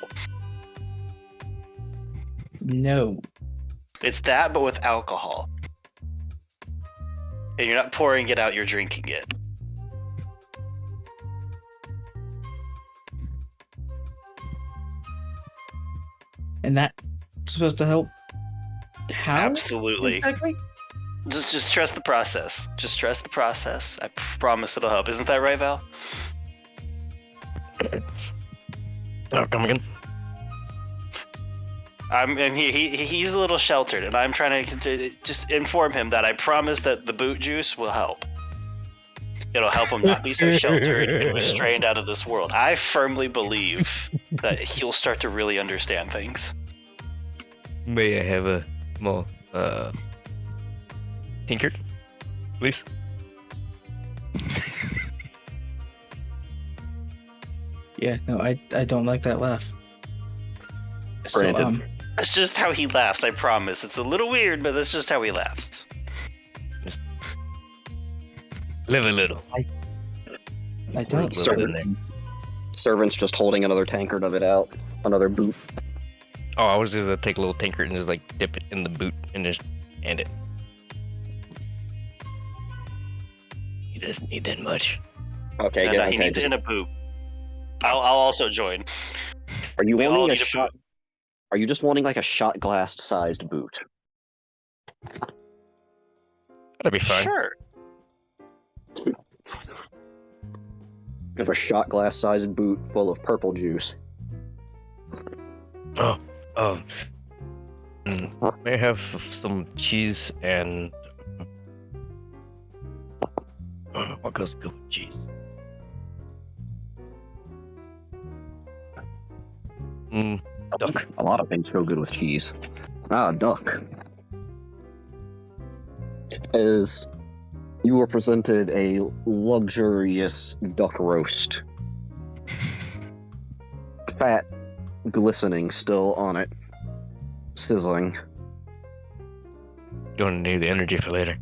No. It's that, but with alcohol. And you're not pouring it out, you're drinking it. And that's supposed to help? How? Absolutely. Exactly? Just trust the process. Just trust the process. I promise it'll help. Isn't that right, Val? Oh, come again. And he's a little sheltered, and I'm trying to just inform him that I promise that the boot juice will help. It'll help him not be so sheltered and restrained out of this world. I firmly believe that he'll start to really understand things. May I have a small tinker, please? Yeah, no, I don't like that laugh. Granted. That's just how he laughs, I promise. It's a little weird, but that's just how he laughs. Live a little. I don't. Live in there. Servant's just holding another tankard of it out, another boot. Oh, I was gonna take a little tinker and just like dip it in the boot and just hand it. He doesn't need that much. Okay, And yeah, he okay. needs it in a boot. I'll also join. Are you We all wanting a need a shot? Are you just wanting like a shot glass sized boot? That'd be fine. Sure. Of a shot glass sized boot full of purple juice. Oh, may I have some cheese and what goes good with cheese? Duck. A lot of things go good with cheese. Duck. As you were presented a luxurious duck roast. Fat glistening still on it. Sizzling. Gonna need the energy for later.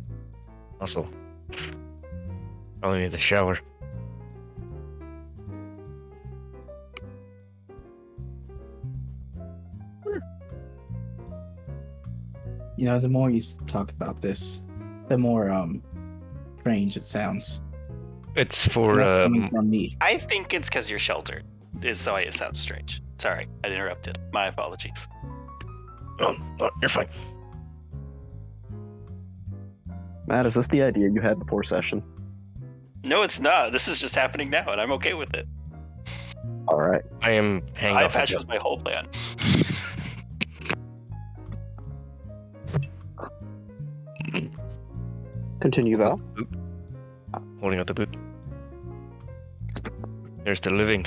Also, probably need the shower. You know, the more you talk about this, the more strange it sounds. It's for That's coming from me. I think it's because you're sheltered. Is why it sounds strange. Sorry, I interrupted. My apologies. oh, you're fine. Matt, is this the idea you had before session? No, it's not. This is just happening now, and I'm okay with it. Alright. I am hanging Eye off. patch was my whole plan. Continue, Val. Holding out the boot. There's the living.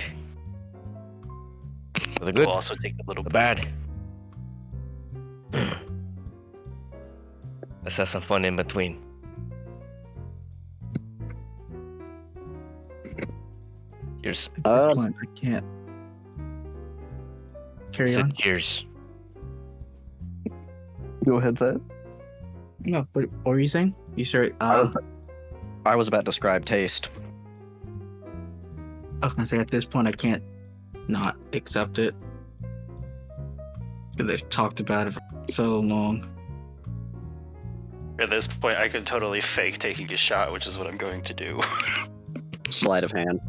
For the good, We'll also take a little the bit. bad. Let's have some fun in between. Cheers. At this point, I can't. Carry Said on. cheers. Go ahead, Thad. No, what were you saying? You sure? I was about to describe taste. I was gonna say at this point I can't not accept it because they've talked about it for so long. At this point, I could totally fake taking a shot, which is what I'm going to do. Sleight of hand.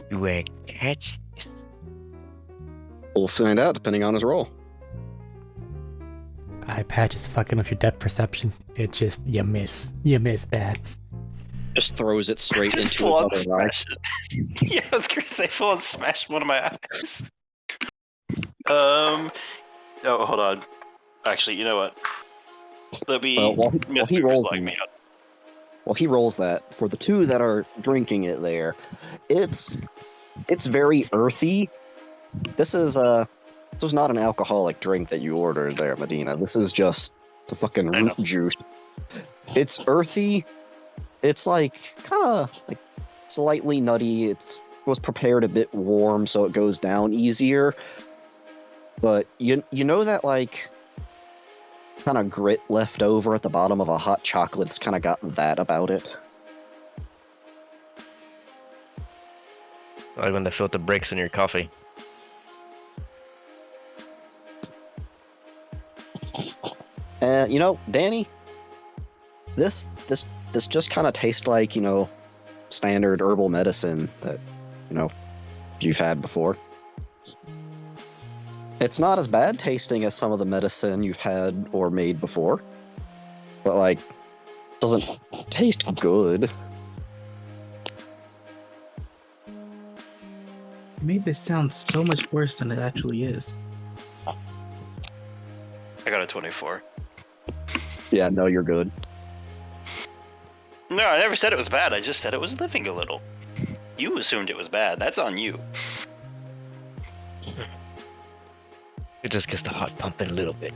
Do I catch this? We'll find out depending on his roll. Eye patch is fucking with your depth perception. It's just, you miss. You miss bad. Just throws it straight Just into full on his other eye. smash it. Yeah, I was gonna say full on smash one of my eyes. Oh, hold on. Actually, you know what? Let me. Well, while he rolls like me that, up. while he rolls that, for the two that are drinking it there, it's very earthy. This was not an alcoholic drink that you ordered there, Medina. This is just the fucking I know. root juice. It's earthy. It's like kind of like slightly nutty. Was prepared a bit warm, so it goes down easier. But you know that like kind of grit left over at the bottom of a hot chocolate. It's kind of got that about it. Like when the filter breaks in your coffee. You know, Danny, this just kind of tastes like, you know, standard herbal medicine that, you know, you've had before. It's not as bad tasting as some of the medicine you've had or made before, but like doesn't taste good. You made this sound so much worse than it actually is. I got a 24. Yeah, no, you're good. No, I never said it was bad. I just said it was living a little. You assumed it was bad. That's on you. It just gets the heart pumping a little bit.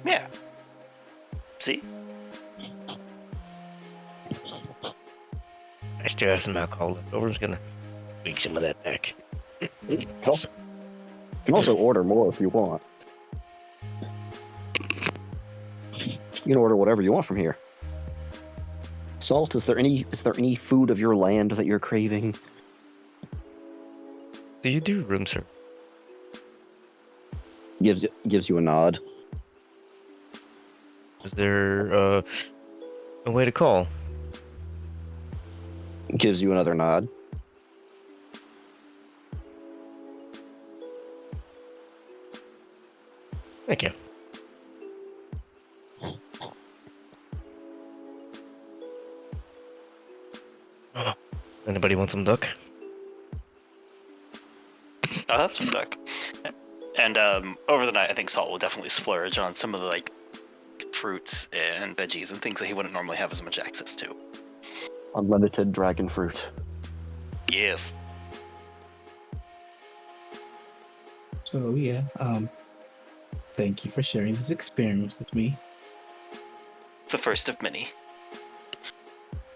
Yeah. See? I still have some alcohol left over. I'm just gonna tweak some of that back. You can also order more if you want. You can order whatever you want from here. Salt, is there any food of your land that you're craving? Do you do room service? Gives you a nod. Is there a way to call? Gives you another nod. Thank you. Oh, anybody want some duck? I'll have some duck. And over the night, I think Salt will definitely splurge on some of the like fruits and veggies and things that he wouldn't normally have as much access to. Unlimited dragon fruit. Yes. So yeah, thank you for sharing this experience with me. The first of many.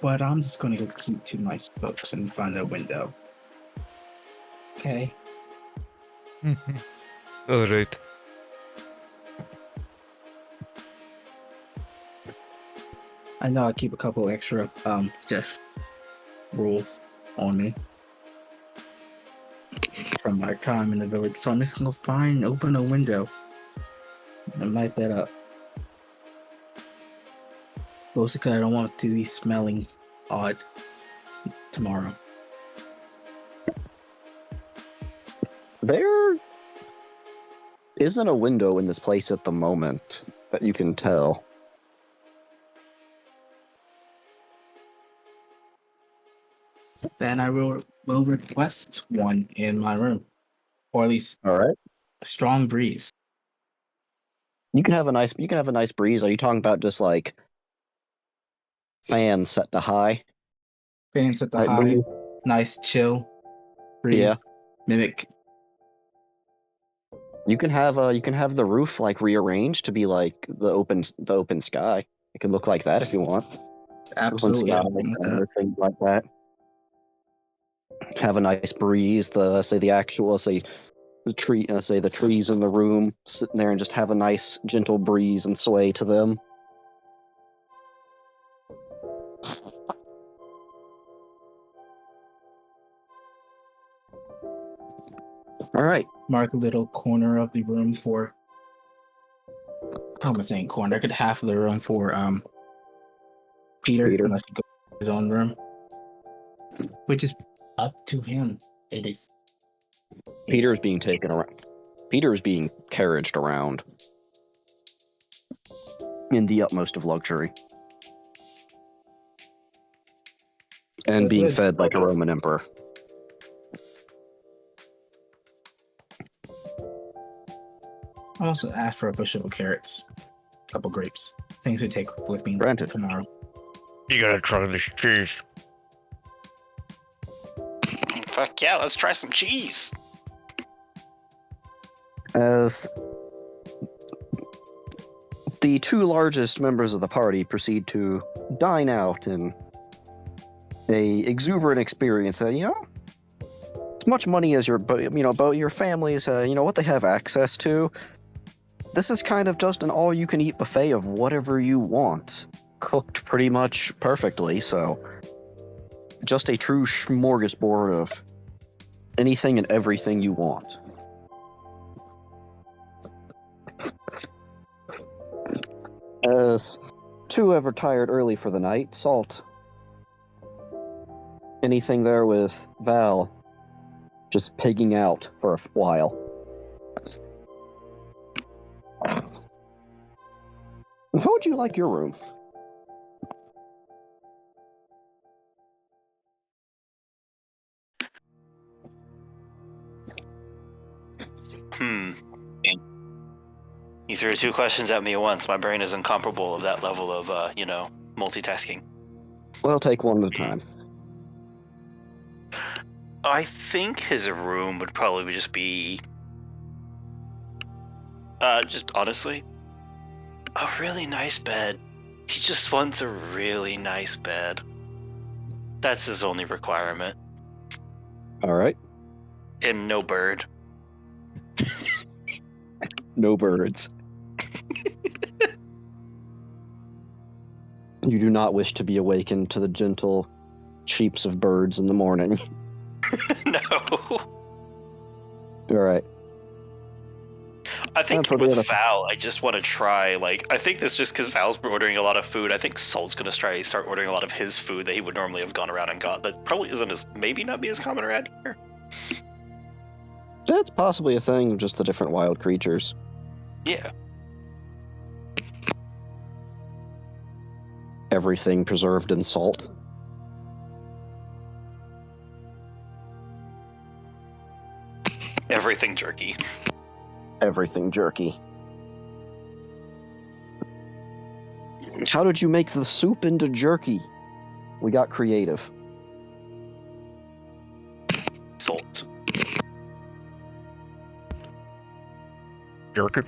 But I'm just gonna go keep to my books and find a window. Okay. All right. I know I keep a couple extra just rules on me from my time in the village, so I'm just gonna find open a window and light that up. Mostly because I don't want it to be smelling odd tomorrow. There isn't a window in this place at the moment that you can tell. Then I will request one in my room, or at least All right. a strong breeze. You can have a nice breeze. Are you talking about just like fans set to high? Fans at the Type high, breeze? nice chill breeze. Yeah. Mimic. You can have the roof like rearranged to be like the open sky. It can look like that if you want. Open Absolutely, sky, I want that. or things like that. Have a nice breeze. Say the trees in the room, sitting there and just have a nice gentle breeze and sway to them. All right. Mark a little corner of the room for. How am I saying corner? I could half of the room for Peter, Peter. unless he goes to his own room, which is up to him. It is. Peter's being taken around. Peter's being carriaged around in the utmost of luxury and being Good. fed like a Roman emperor. I also asked for a bushel of carrots, a couple grapes, things to take with me Granted. tomorrow. You gotta try this cheese. Fuck yeah, let's try some cheese. As the two largest members of the party proceed to dine out in a exuberant experience that, as much money as your families, what they have access to, this is kind of just an all-you-can-eat buffet of whatever you want, cooked pretty much perfectly, so just a true smorgasbord of anything and everything you want. As two have retired early for the night, Salt, anything there with Val just pigging out for a while. How would you like your room? You threw two questions at me at once. My brain is incomparable of that level of, multitasking. Well, take one at a time. I think his room would probably just be, just honestly, a really nice bed. He just wants a really nice bed. That's his only requirement. All right. And no bird. No birds. You do not wish to be awakened to the gentle cheeps of birds in the morning. No. All right. I think for the with other- Val, I just want to try, I think that's just because Val's ordering a lot of food. I think Salt's going to start ordering a lot of his food that he would normally have gone around and got. That probably maybe not be as common around here. That's possibly a thing, just the different wild creatures. Yeah. Everything preserved in salt. Everything jerky. Everything jerky. How did you make the soup into jerky? We got creative. Salt. Jerky.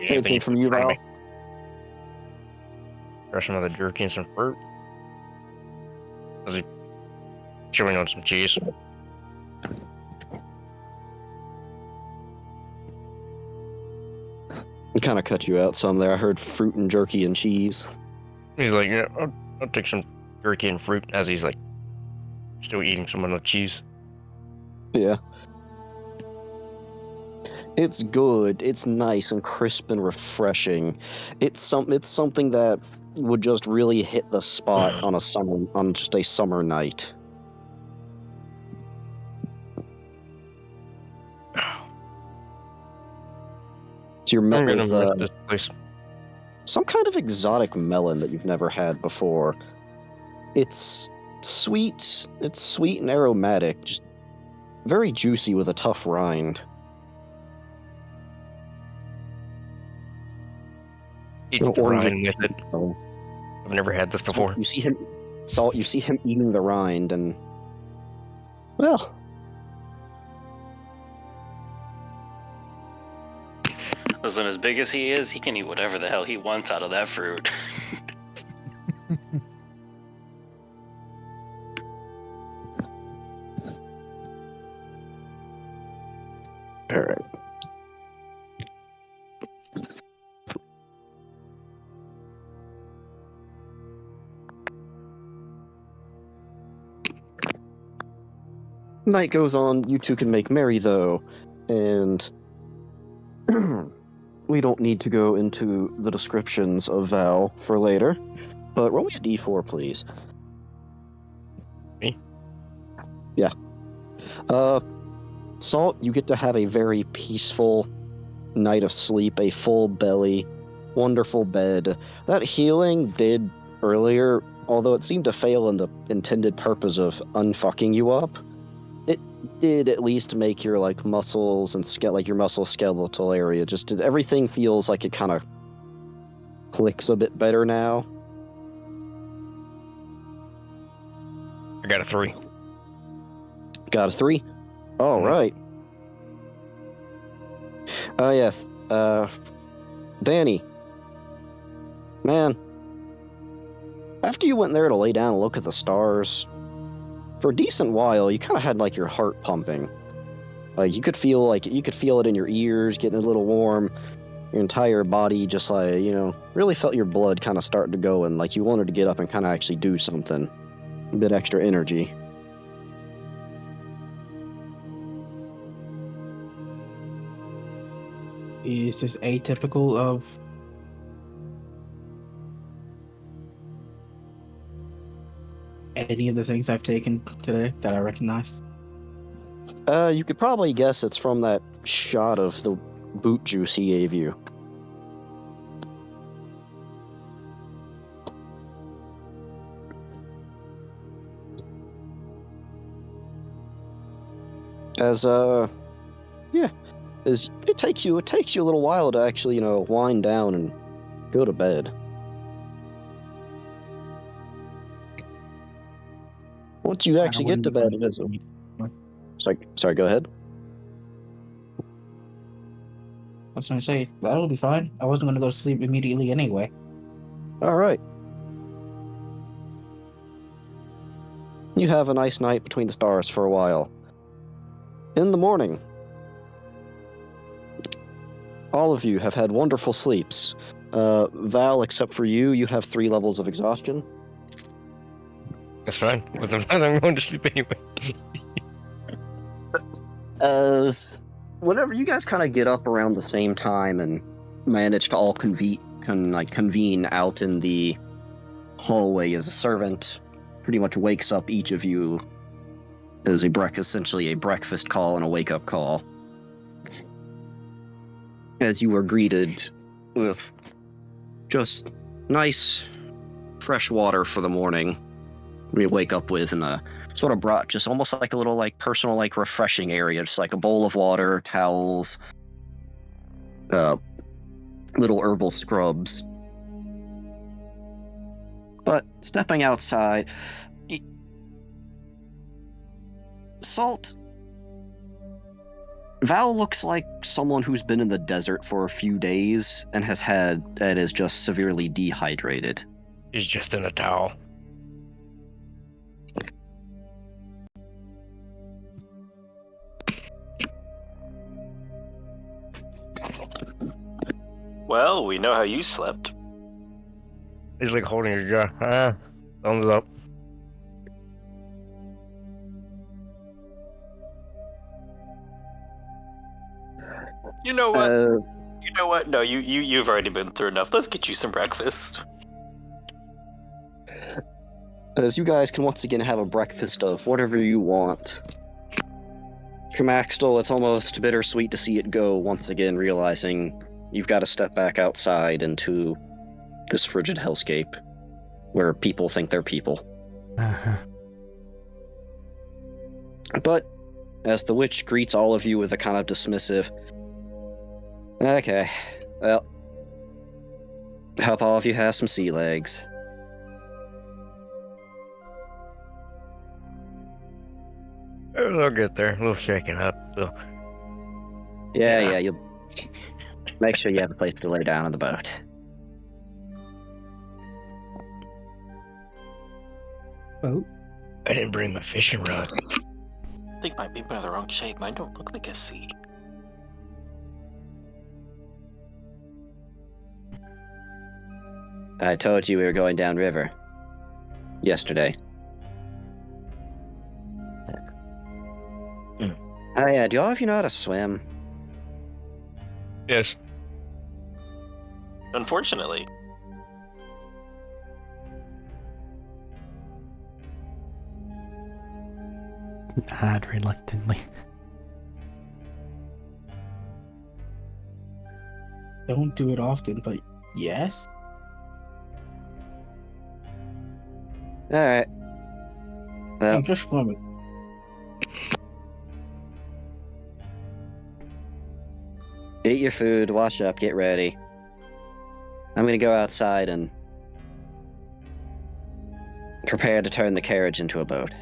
Anything from you, Val? Try some of the jerky and some fruit. Is he chewing on some cheese? I kind of cut you out some there. I heard fruit and jerky and cheese. He's like, yeah, I'll take some jerky and fruit as he's like still eating some of the cheese. Yeah. It's good. It's nice and crisp and refreshing. It's something that would just really hit the spot on just a summer night. So you're met I'm gonna with miss this place. some kind of exotic melon that you've never had before. It's sweet. It's sweet and aromatic, just very juicy with a tough rind. Eat the rind with it. I've never had this before. You see him eating the rind, and well, Listen, as big as he is, he can eat whatever the hell he wants out of that fruit. all right. Night goes on. You two can make merry, though, and we don't need to go into the descriptions of Val for later. But roll me a d4, please. Me? Yeah. Salt, you get to have a very peaceful night of sleep, a full belly, wonderful bed. That healing did earlier, although it seemed to fail in the intended purpose of unfucking you up, did at least make your like muscles and like your muscle skeletal area everything feels like it kind of clicks a bit better now. I got a 3. Got a 3. All Mhm. right. Oh yes. Danny. Man. After you went there to lay down and look at the stars, for a decent while, you kind of had like your heart pumping. Like you could feel it in your ears, getting a little warm. Your entire body just like, really felt your blood kind of starting to go, and like you wanted to get up and kind of actually do something. A bit extra energy. Is this atypical of any of the things I've taken today that I recognize? You could probably guess it's from that shot of the boot juice he gave you. As yeah, as it takes you a little while to actually, wind down and go to bed. Once you actually get to bed, it is. Sorry, go ahead. I was gonna say, that'll be fine. I wasn't gonna go to sleep immediately anyway. All right. You have a nice night between the stars for a while. In the morning, all of you have had wonderful sleeps. Val, except for you, you have 3 levels of exhaustion. That's fine. Wasn't fine. I'm going to sleep anyway. Whenever you guys kind of get up around the same time and manage to all convene out in the hallway, as a servant pretty much wakes up each of you as essentially a breakfast call and a wake-up call. As you are greeted with just nice, fresh water for the morning. We wake up with, and sort of brought just almost like a little like personal like refreshing area, just like a bowl of water, towels, little herbal scrubs. But stepping outside, Salt, Val looks like someone who's been in the desert for a few days and is just severely dehydrated. He's just in a towel. Well, we know how you slept. He's like holding a jaw. Thumbs up. You know what? You know what? No, you've already been through enough. Let's get you some breakfast. As you guys can once again have a breakfast of whatever you want. Tramaxtal, it's almost bittersweet to see it go once again, realizing you've got to step back outside into this frigid hellscape where people think they're people. Uh-huh. But as the witch greets all of you with a kind of dismissive, okay, well, hope all of you have some sea legs. They'll get there. A little shaken up. So. Yeah, you'll make sure you have a place to lay down on the boat. Boat? I didn't bring my fishing rod. I think my people are the wrong shape. Mine don't look like a sea. I told you we were going downriver yesterday. Oh yeah, do all of you know how to swim? Yes. Unfortunately. Nod reluctantly. Don't do it often, but yes. Alright. Well, I'm just swimming. Eat your food, wash up, get ready. I'm gonna go outside and prepare to turn the carriage into a boat.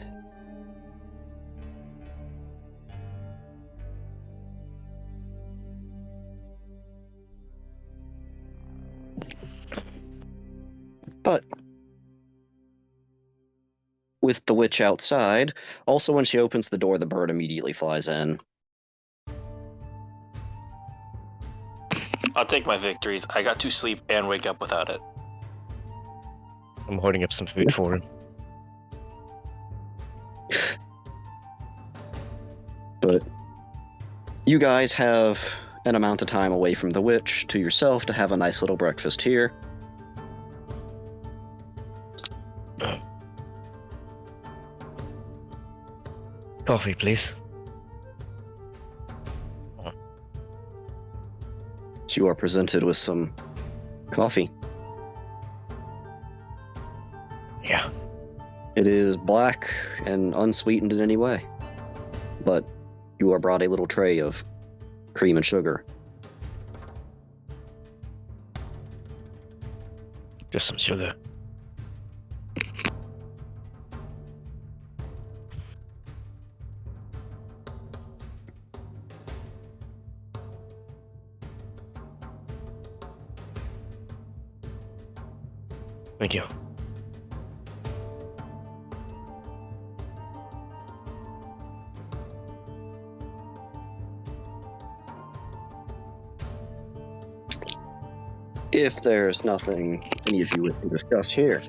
But with the witch outside, also when she opens the door, the bird immediately flies in. I'll take my victories. I got to sleep and wake up without it. I'm holding up some food for him. But you guys have an amount of time away from the witch to yourself to have a nice little breakfast here. Coffee, please. You are presented with some coffee. Yeah. It is black and unsweetened in any way, but you are brought a little tray of cream and sugar. Just some sugar. Thank you. If there's nothing any of you wish to discuss here,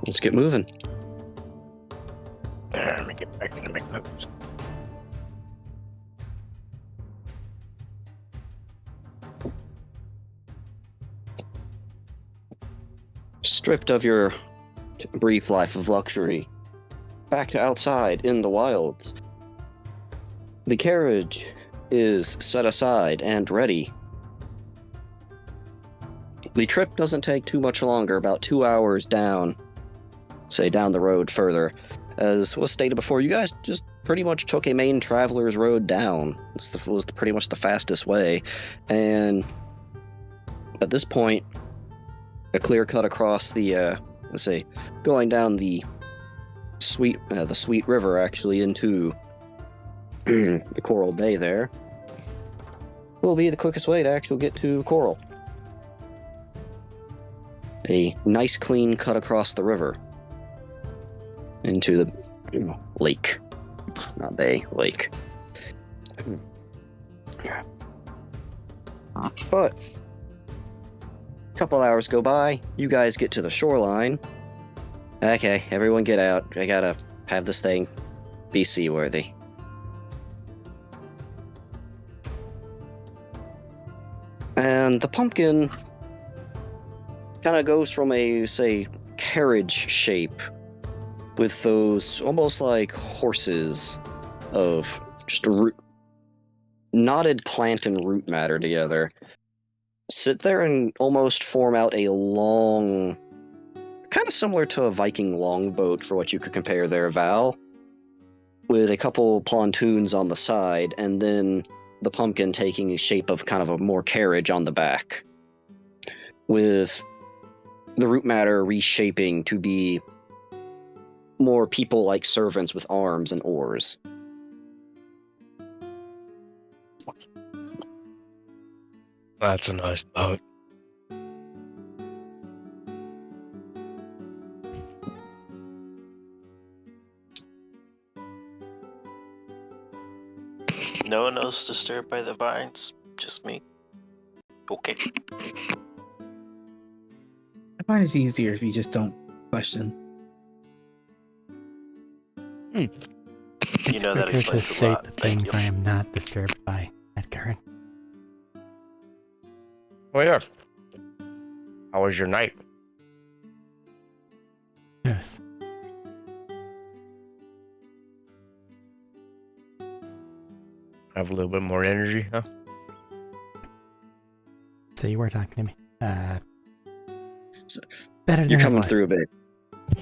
let's get moving. Let me get back to my notes. Stripped of your brief life of luxury, back to outside in the wilds. The carriage is set aside and ready. The trip doesn't take too much longer, about 2 hours down, say down the road further. As was stated before, you guys just pretty much took a main traveler's road down. This was pretty much the fastest way. And at this point, a clear cut across the, let's say, going down the Sweet River actually into the Coral Bay there, will be the quickest way to actually get to Coral. A nice clean cut across the river into the lake, not bay, lake. But a couple hours go by, you guys get to the shoreline. Okay, everyone get out. I gotta have this thing be seaworthy. And the pumpkin kind of goes from a, say, carriage shape with those almost like horses of just knotted plant and root matter together. Sit there and almost form out a long, kind of similar to a Viking longboat for what you could compare there, Val, with a couple pontoons on the side, and then the pumpkin taking the shape of kind of a more carriage on the back, with the root matter reshaping to be more people-like servants with arms and oars. That's a nice boat. No one else disturbed by the vines? Just me? Okay. I find it's easier if you just don't question. You It's know that quicker to explains a state lot. the Thank things you. I am not disturbed by, Edgar. Oh yeah. How was your night? Yes. Have a little bit more energy, huh? So you were talking to me. So, Better than You're it coming was. through a bit.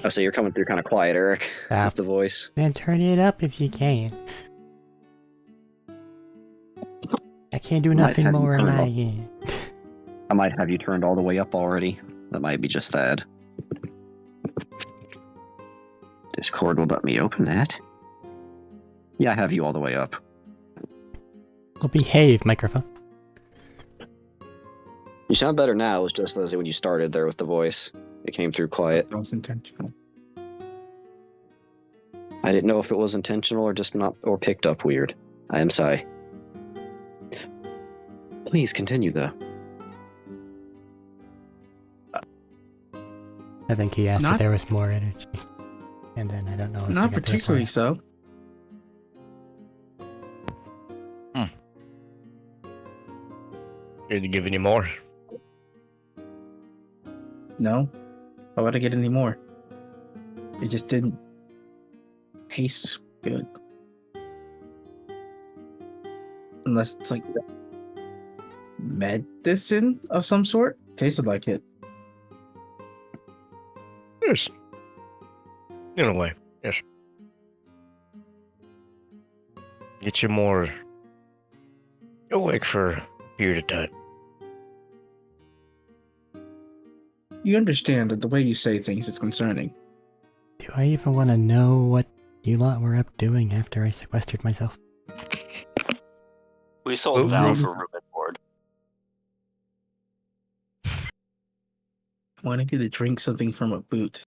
I say you're coming through kind of quiet, Eric, with the voice. Then turn it up if you can. can't do Might nothing have you more in turned my off. game. I might have you turned all the way up already. That might be just that. Discord will let me open that. Yeah, I have you all the way up. Well, behave, microphone. You sound better now. It was just as when you started there with the voice. It came through quiet. That was intentional. I didn't know if it was intentional or just not, or picked up weird. I am sorry. Please continue, though. I think he asked if Not- there was more energy. And then I don't know if I Not got the particularly reply. so. Did you give any more? No. Why would I get any more? It just didn't taste good. Unless it's like medicine of some sort. Tasted like it. Yes. In a way, yes. Get you more awake for a period of time. You understand that the way you say things is concerning. Do I even want to know what you lot were up doing after I sequestered myself? We sold Oh, Val room. for room and board. I wanted you to drink something from a boot.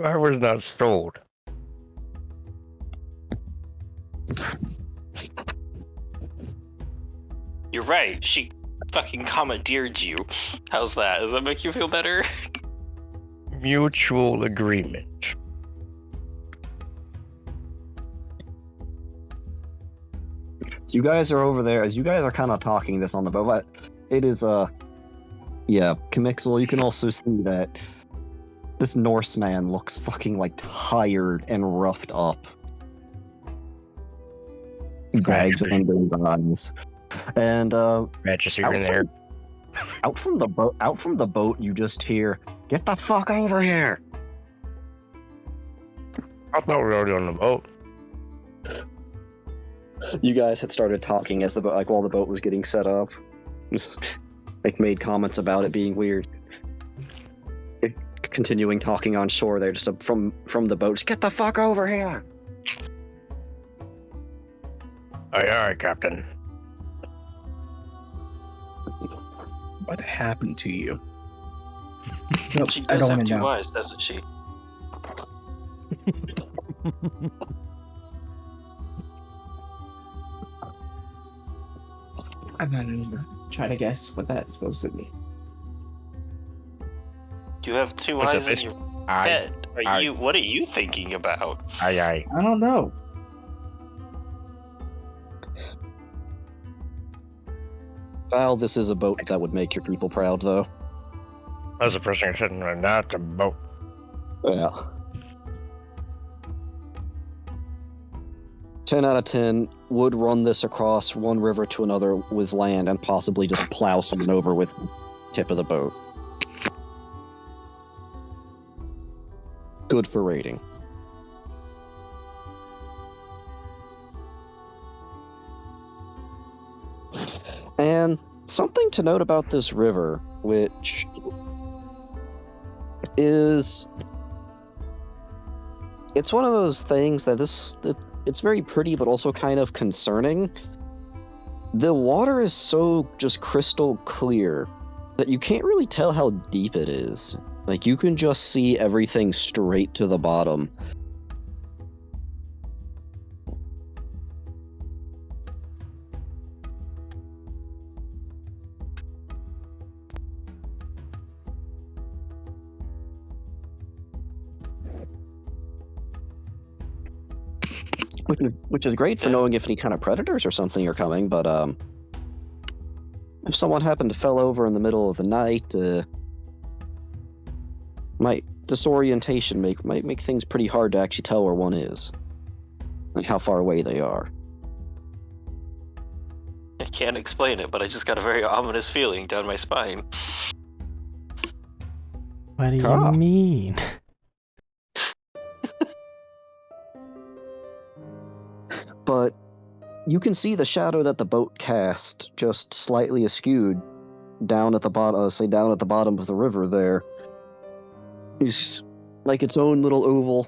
I was not sold. You're right. She fucking commandeered you. How's that? Does that make you feel better? Mutual agreement. So you guys are over there, as you guys are kind of talking this on the boat, but it is, yeah, Comixel, you can also see that this Norseman looks fucking, like, tired and roughed up. Bags under his eyes. And, Matches here out and there. from the boat, you just hear, "Get the fuck over here!" I thought we were already on the boat. You guys had started talking as the boat, like while the boat was getting set up. Just, like made comments about it being weird. Continuing talking on shore, they're just from the boat. Just get the fuck over here! Aye, aye, Captain. What happened to you? She I does don't have want to two know. eyes, doesn't she? I'm not even trying to guess what that's supposed to be. You have two What's eyes up, in bitch? your Aye, head. aye. What are you thinking about? aye, aye. I don't know. Val, this is a boat that would make your people proud, though. That's the first thing I said, not the boat. Yeah. 10 out of 10 would run this across one river to another with land and possibly just plow someone over with the tip of the boat. Good for rating. And something to note about this river, which is, it's one of those things that it's very pretty but also kind of concerning. The water is so just crystal clear that you can't really tell how deep it is. Like, you can just see everything straight to the bottom. Which is great for Yeah. knowing if any kind of predators or something are coming, but if someone happened to fell over in the middle of the night, disorientation might make things pretty hard to actually tell where one is, like how far away they are. I can't explain it, but I just got a very ominous feeling down my spine. What do you Ah. mean? But you can see the shadow that the boat cast just slightly askewed down at the bottom, down at the bottom of the river there. Is like its own little oval.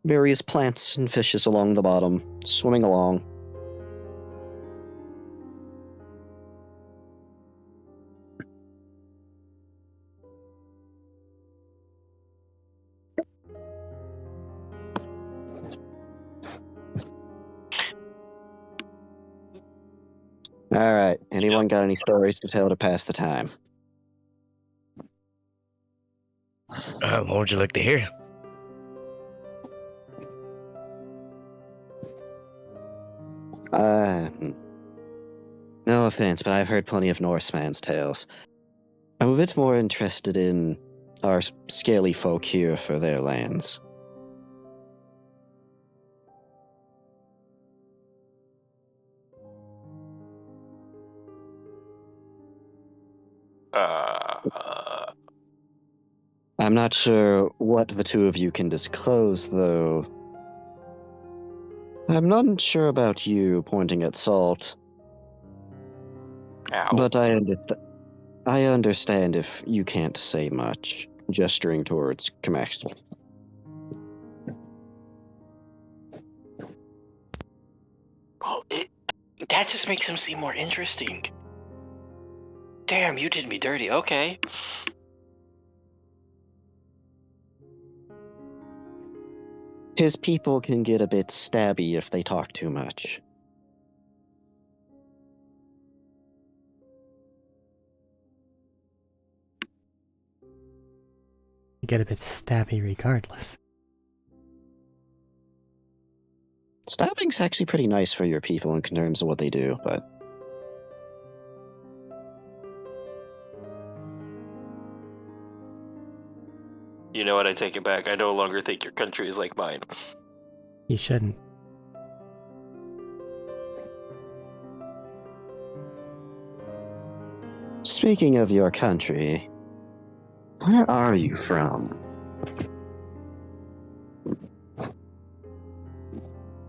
Various plants and fishes along the bottom, swimming along. All right. Anyone got any stories to tell to pass the time? What would you like to hear? No offense, but I've heard plenty of Norseman's tales. I'm a bit more interested in our scaly folk here for their lands. I'm not sure what the two of you can disclose, though. I'm not sure about you, pointing at Salt, Ow. but I understand if you can't say much, gesturing towards Comextal. Well, that just makes him seem more interesting. Damn, you did me dirty. Okay. His people can get a bit stabby if they talk too much. You get a bit stabby regardless. Stabbing's actually pretty nice for your people in terms of what they do, but... You know what? I take it back. I no longer think your country is like mine. You shouldn't. Speaking of your country, where are you from?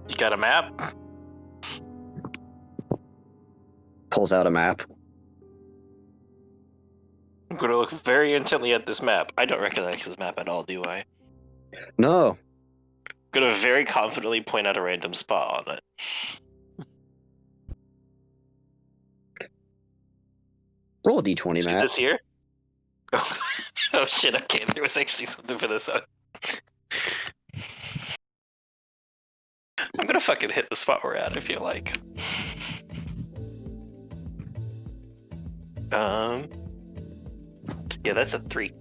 You got a map? Pulls out a map. I'm gonna look very intently at this map. I don't recognize this map at all, do I? No. Gonna very confidently point out a random spot on it. Roll a d20, See Matt. this here? Oh shit, okay, there was actually something for this one. I'm gonna fucking hit the spot we're at, I feel like. Yeah, that's a 3.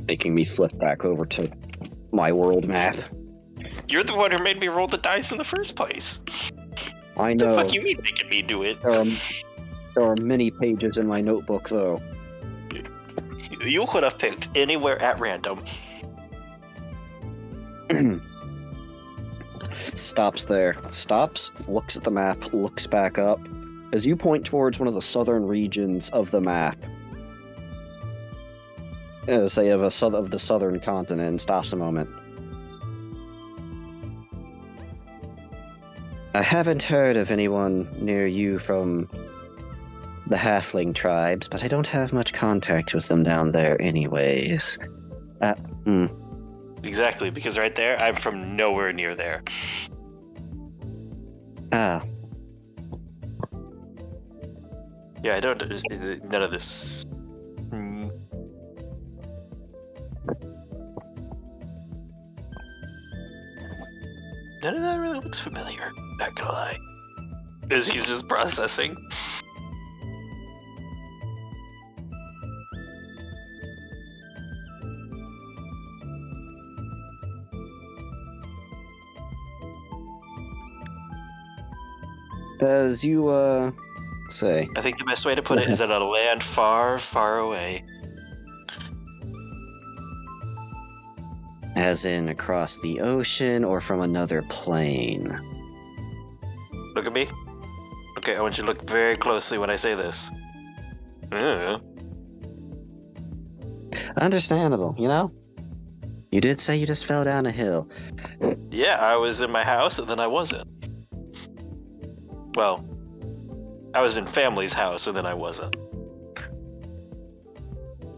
Making me flip back over to my world map. You're the one who made me roll the dice in the first place. I The know. fuck you mean making me do it? There are many pages in my notebook, though. You could have picked anywhere at random. Stops there. Stops, looks at the map, looks back up. As you point towards one of the southern regions of the map, say of the southern continent, and stops a moment. I haven't heard of anyone near you from the halfling tribes, but I don't have much contact with them down there anyways. Exactly, because right there, I'm from nowhere near there. Ah. Yeah, I don't understand none of this. None of that really looks familiar, not gonna lie. As he's just processing. As you, say. I think the best way to put it is at a land far, far away. As in across the ocean or from another plane? Look at me. Okay, I want you to look very closely when I say this. Understandable, you know? You did say you just fell down a hill. Yeah, I was in my house and then I wasn't. Well, I was in family's house and then I wasn't.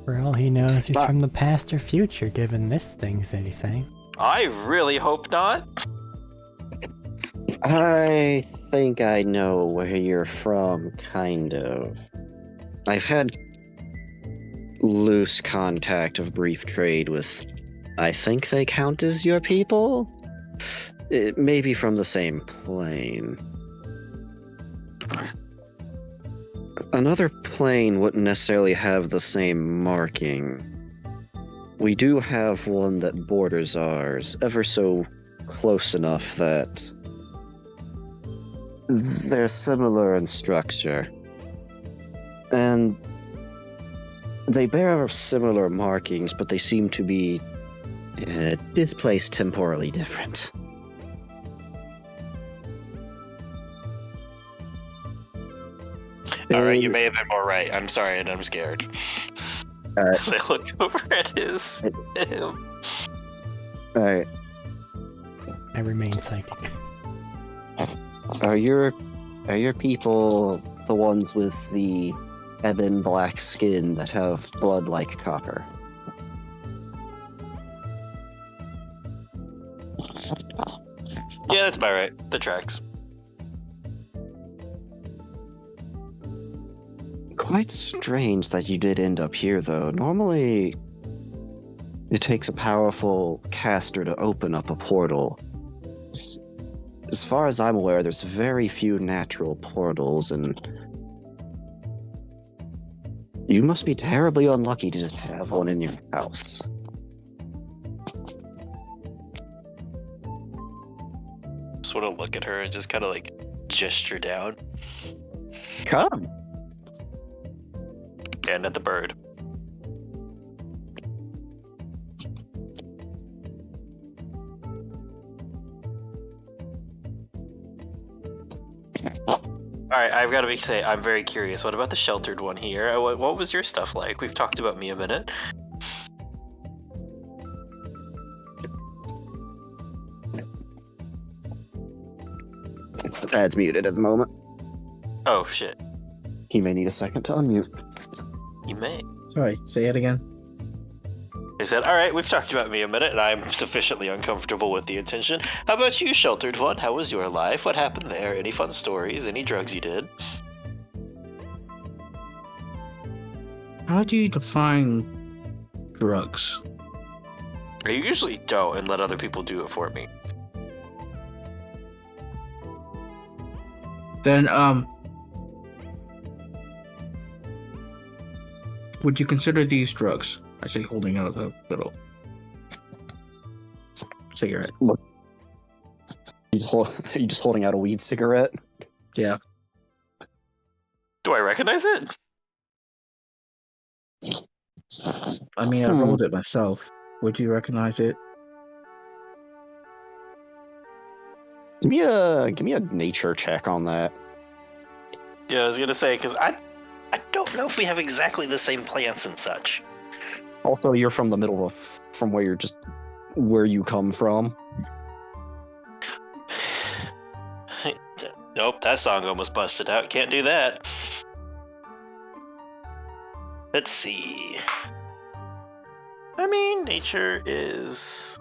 For all he knows, he's Stop. from the past or future, given this thing's anything. I really hope not. I think I know where you're from, kind of. I've had loose contact of brief trade with, I think they count as your people? It may be from the same plane. Another plane wouldn't necessarily have the same marking. We do have one that borders ours, ever so close enough that they're similar in structure. And they bear similar markings, but they seem to be displaced temporally different. Alright, you may have been more right. I'm sorry and I'm scared. As I look over at him. Alright. I remain psychic. Are your people the ones with the ebon black skin that have blood like copper? Yeah, that's about right. The tracks. Quite strange that you did end up here, though. Normally, it takes a powerful caster to open up a portal. As far as I'm aware, there's very few natural portals, and you must be terribly unlucky to just have one in your house. Sort of look at her and just kind of like gesture down. Come. And at the bird. Alright, I've got to say, I'm very curious. What about the sheltered one here? What was your stuff like? We've talked about me a minute. Tad's muted at the moment. Oh, shit. He may need a second to unmute. You may. Sorry, say it again. They said, alright, we've talked about me a minute, and I'm sufficiently uncomfortable with the attention. How about you, sheltered one? How was your life? What happened there? Any fun stories? Any drugs you did? How do you define drugs? I usually don't and let other people do it for me. Then, would you consider these drugs? I say holding out a little cigarette. Look. You just holding out a weed cigarette? Yeah. Do I recognize it? I mean, I rolled it myself. Would you recognize it? Give me a nature check on that. Yeah, I was gonna say, because I don't know if we have exactly the same plants and such. Also, you're from the middle of from where you come from. Nope, that song almost busted out. Can't do that. Let's see. I mean, nature is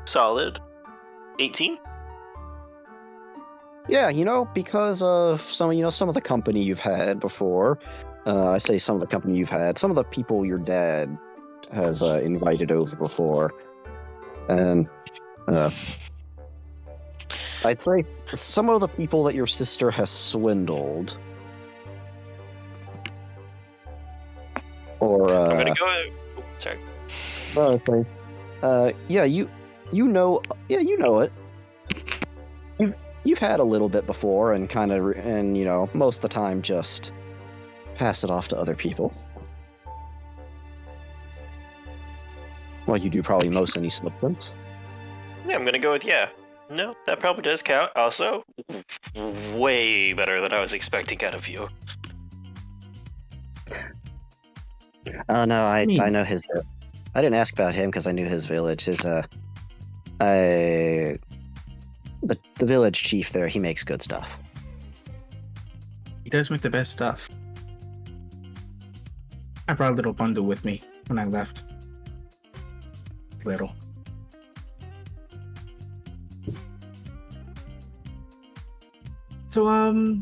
solid. 18? Yeah, because of some of the company you've had before. I say some of the company you've had. Some of the people your dad has invited over before, and I'd say some of the people that your sister has swindled, or I'm gonna go. Oh, sorry. okay. Yeah, you know it. You've had a little bit before, and most of the time just pass it off to other people. Well, you do probably most any symptoms. Yeah, I'm gonna go with yeah. No, that probably does count. Also, way better than I was expecting out of you. Oh no, I know his I didn't ask about him because I knew his village. The village chief there, he makes good stuff. He does make the best stuff. I brought a little bundle with me when I left. Little. So,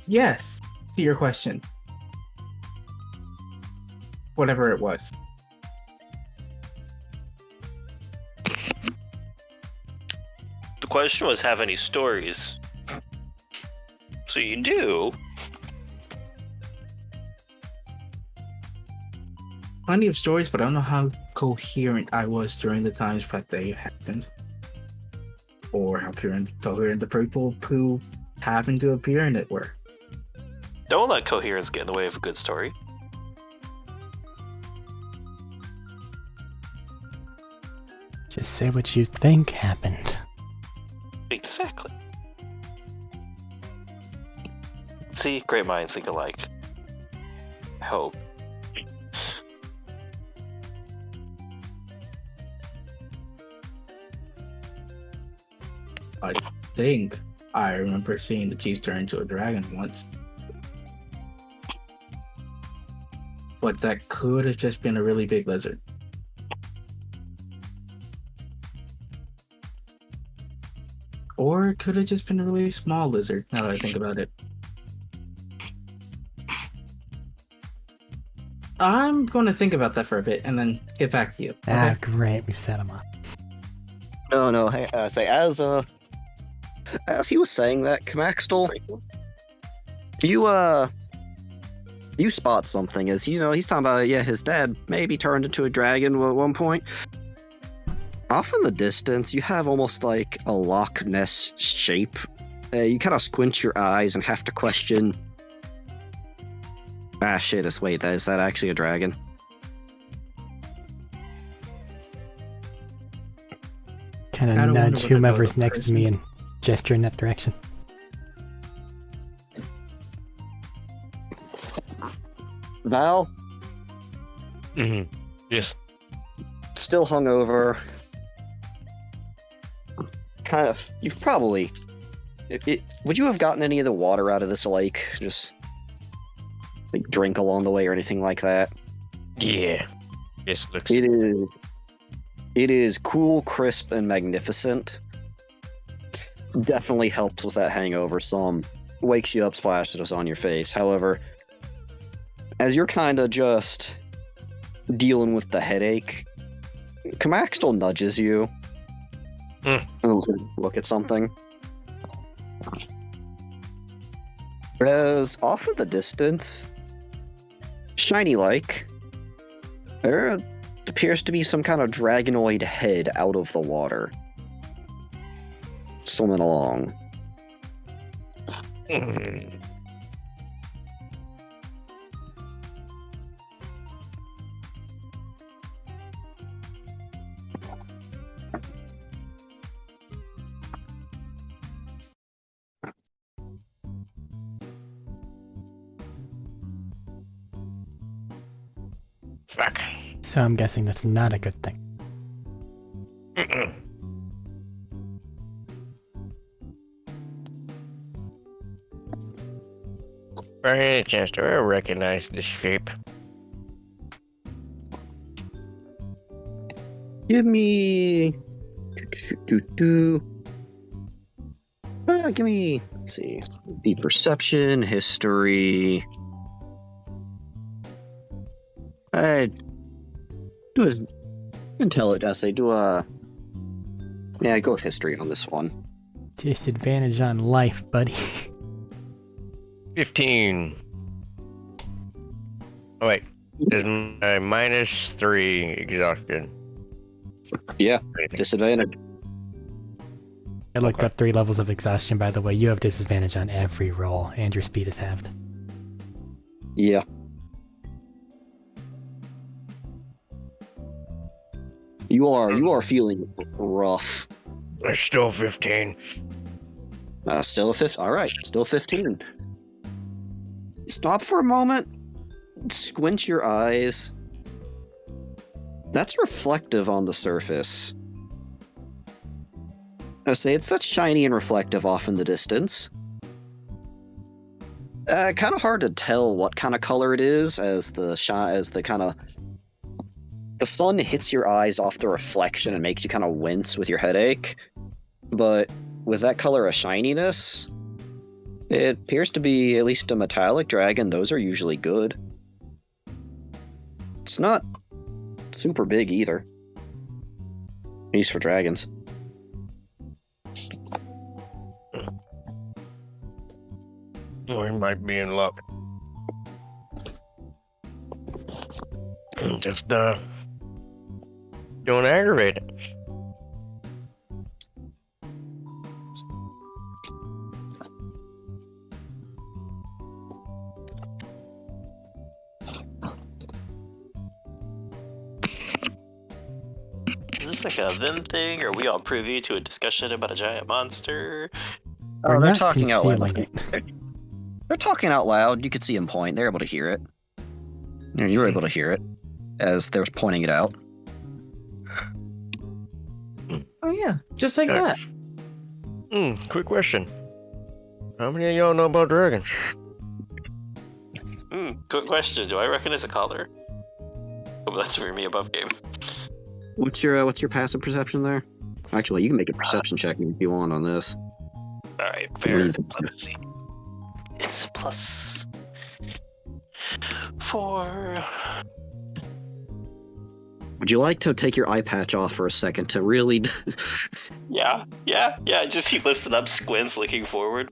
yes, to your question. Whatever it was. The question was, have any stories? So you do. Plenty of stories, but I don't know how coherent I was during the times that they happened. Or how coherent the people who happened to appear in it were. Don't let coherence get in the way of a good story. Just say what you think happened. Exactly. See, great minds think alike. I hope. I think I remember seeing the chief turn into a dragon once. But that could have just been a really big lizard. Or it could have just been a really small lizard, now that I think about it. I'm going to think about that for a bit and then get back to you. Okay? Ah, great. We set him up. No. Hey, as he was saying that, Kamaxtel, you spot something. As he's talking about, his dad maybe turned into a dragon at one point. Off in the distance, you have almost like a Loch Ness shape. You kind of squint your eyes and have to question. Ah, shit! Wait, is that actually a dragon? Kind I of don't wonder nudge what the whomever's other next to me and gesture in that direction. Val, Mm-hmm. Yes. still hungover. Kind of. You've probably. Would you have gotten any of the water out of this lake? Just like drink along the way or anything like that? Yeah. Yes, looks. It is cool, crisp, and magnificent. Definitely helps with that hangover some. Wakes you up, splashes on your face. However, as you're kind of just dealing with the headache, Kamaxtel nudges you. Look at something. Whereas off in the distance, shiny-like, there appears to be some kind of dragonoid head out of the water. Swimming along. Fuck. So I'm guessing that's not a good thing. Mm-mm. By any chance, do I recognize this shape? Give me. Give me. Let's see. The perception, history. Do a intelligence essay. Go with history on this one. Disadvantage on life, buddy. 15. Oh wait, is my -3 exhaustion? Yeah, Anything? disadvantage. I looked Okay. up 3 levels of exhaustion, by the way. You have disadvantage on every roll, and your speed is halved. Yeah. You are feeling rough. There's still 15. Still a 15. All right, still 15. Stop for a moment. Squint your eyes. That's reflective on the surface. I say it's such shiny and reflective off in the distance. Kind of hard to tell what kind of color it is as the sun hits your eyes off the reflection and makes you kind of wince with your headache. But with that color of shininess, it appears to be at least a metallic dragon. Those are usually good. It's not super big either. At least for dragons. We might be in luck. Just, don't aggravate it. Is this like a them thing? Or are we all privy to a discussion about a giant monster? We're they're not talking out loud. concealing it. They're talking out loud. You could see them point. They're able to hear it. You were able to hear it as they're pointing it out. Oh yeah, just like that. Quick question. How many of y'all know about dragons? Quick question. Do I recognize a collar? Oh, that's for me above game. What's your passive perception there? Actually, you can make a perception check if you want on this. Alright, fair. Leave it. Let's see. It's plus 4. Would you like to take your eye patch off for a second to really? Yeah. Just he lifts it up, squints, looking forward.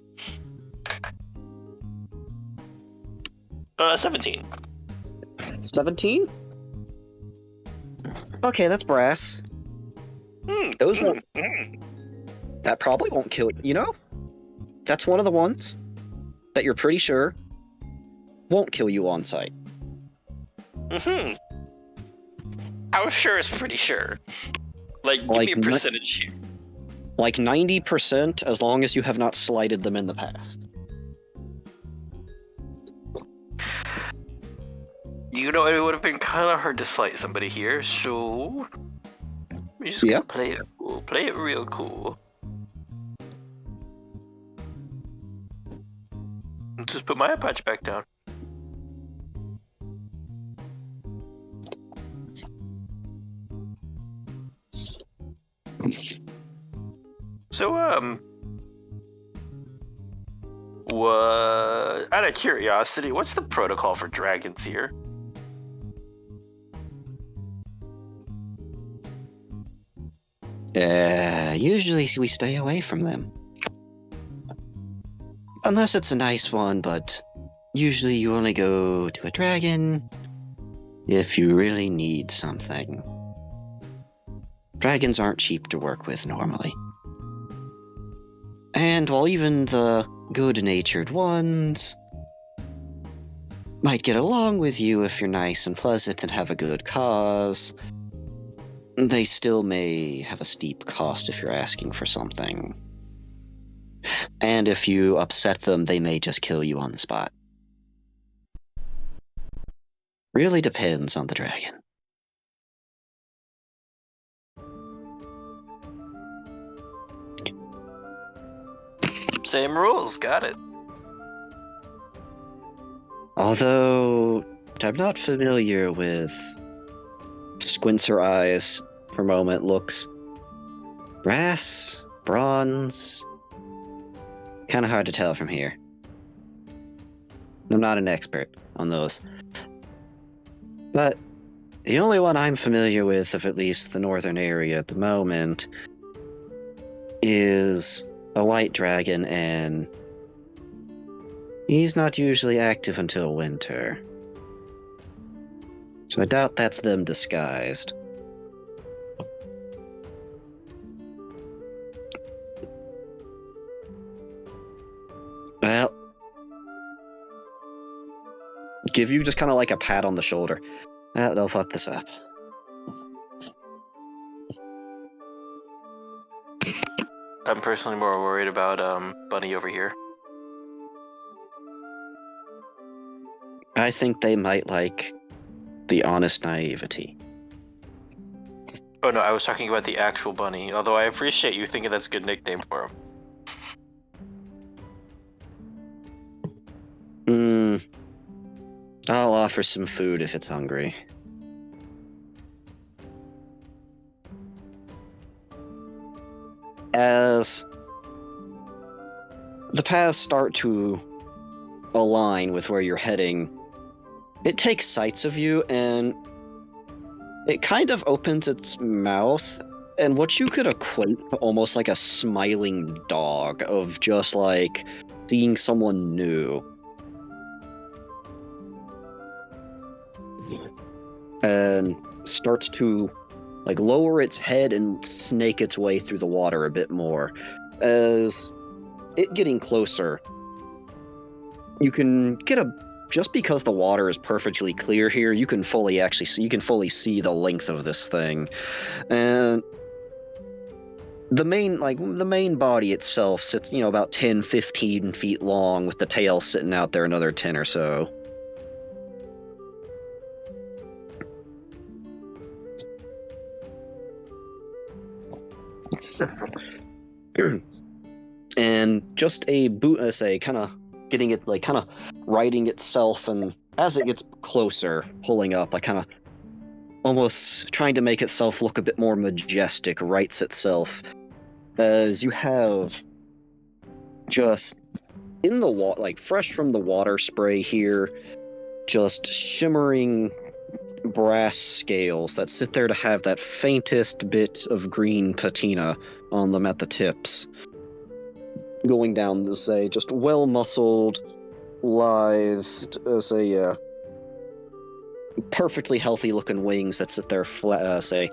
17. 17? Okay, that's brass. Those won't. That probably won't kill you. You know, that's one of the ones that you're pretty sure won't kill you on sight. How sure is pretty sure? Like, give Like me a percentage here. Like 90%, as long as you have not slighted them in the past. You know, it would have been kind of hard to slight somebody here, so we just Yeah. gonna play it cool. Play it real cool. Just put my patch back down. So, out of curiosity, what's the protocol for dragons here? Usually we stay away from them. Unless it's a nice one, but usually you only go to a dragon if you really need something. Dragons aren't cheap to work with normally. And while even the good-natured ones might get along with you if you're nice and pleasant and have a good cause, they still may have a steep cost if you're asking for something. And if you upset them, they may just kill you on the spot. Really depends on the dragon. Same rules, got it. Although I'm not familiar with squints her eyes for a moment, looks brass, bronze, kind of hard to tell from here. I'm not an expert on those. But the only one I'm familiar with of at least the northern area at the moment is a white dragon, and he's not usually active until winter. So I doubt that's them disguised. Well, give you just kind of like a pat on the shoulder. They'll fuck this up. I'm personally more worried about Bunny over here. I think they might like the honest naivety. Oh no, I was talking about the actual bunny, although I appreciate you thinking that's a good nickname for him. I'll offer some food if it's hungry. As the paths start to align with where you're heading, it takes sights of you and it kind of opens its mouth, and what you could equate to almost like a smiling dog of just like seeing someone new. And starts to like lower its head and snake its way through the water a bit more. As it getting closer, you can get a just because the water is perfectly clear here, you can fully see the length of this thing. And the main body itself sits, about 10-15 feet long, with the tail sitting out there another 10 or so. And just a boot, say, kind of getting it, like, kind of righting itself, and as it gets closer, pulling up, like, kind of almost trying to make itself look a bit more majestic, rights itself, as you have just in the water, like fresh from the water spray here, just shimmering brass scales that sit there to have that faintest bit of green patina on them at the tips. Going down, say, just well-muscled, lithed, say, perfectly healthy-looking wings that sit there, say,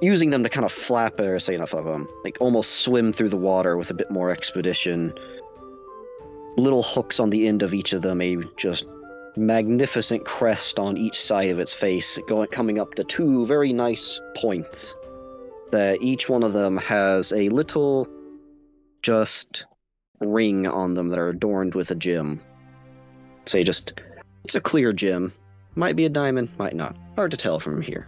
using them to kind of flap, or say enough of them, like almost swim through the water with a bit more expedition. Little hooks on the end of each of them, a just magnificent crest on each side of its face, coming up to two very nice points. That each one of them has a little, just ring on them that are adorned with a gem. Say, just it's a clear gem. Might be a diamond, might not. Hard to tell from here.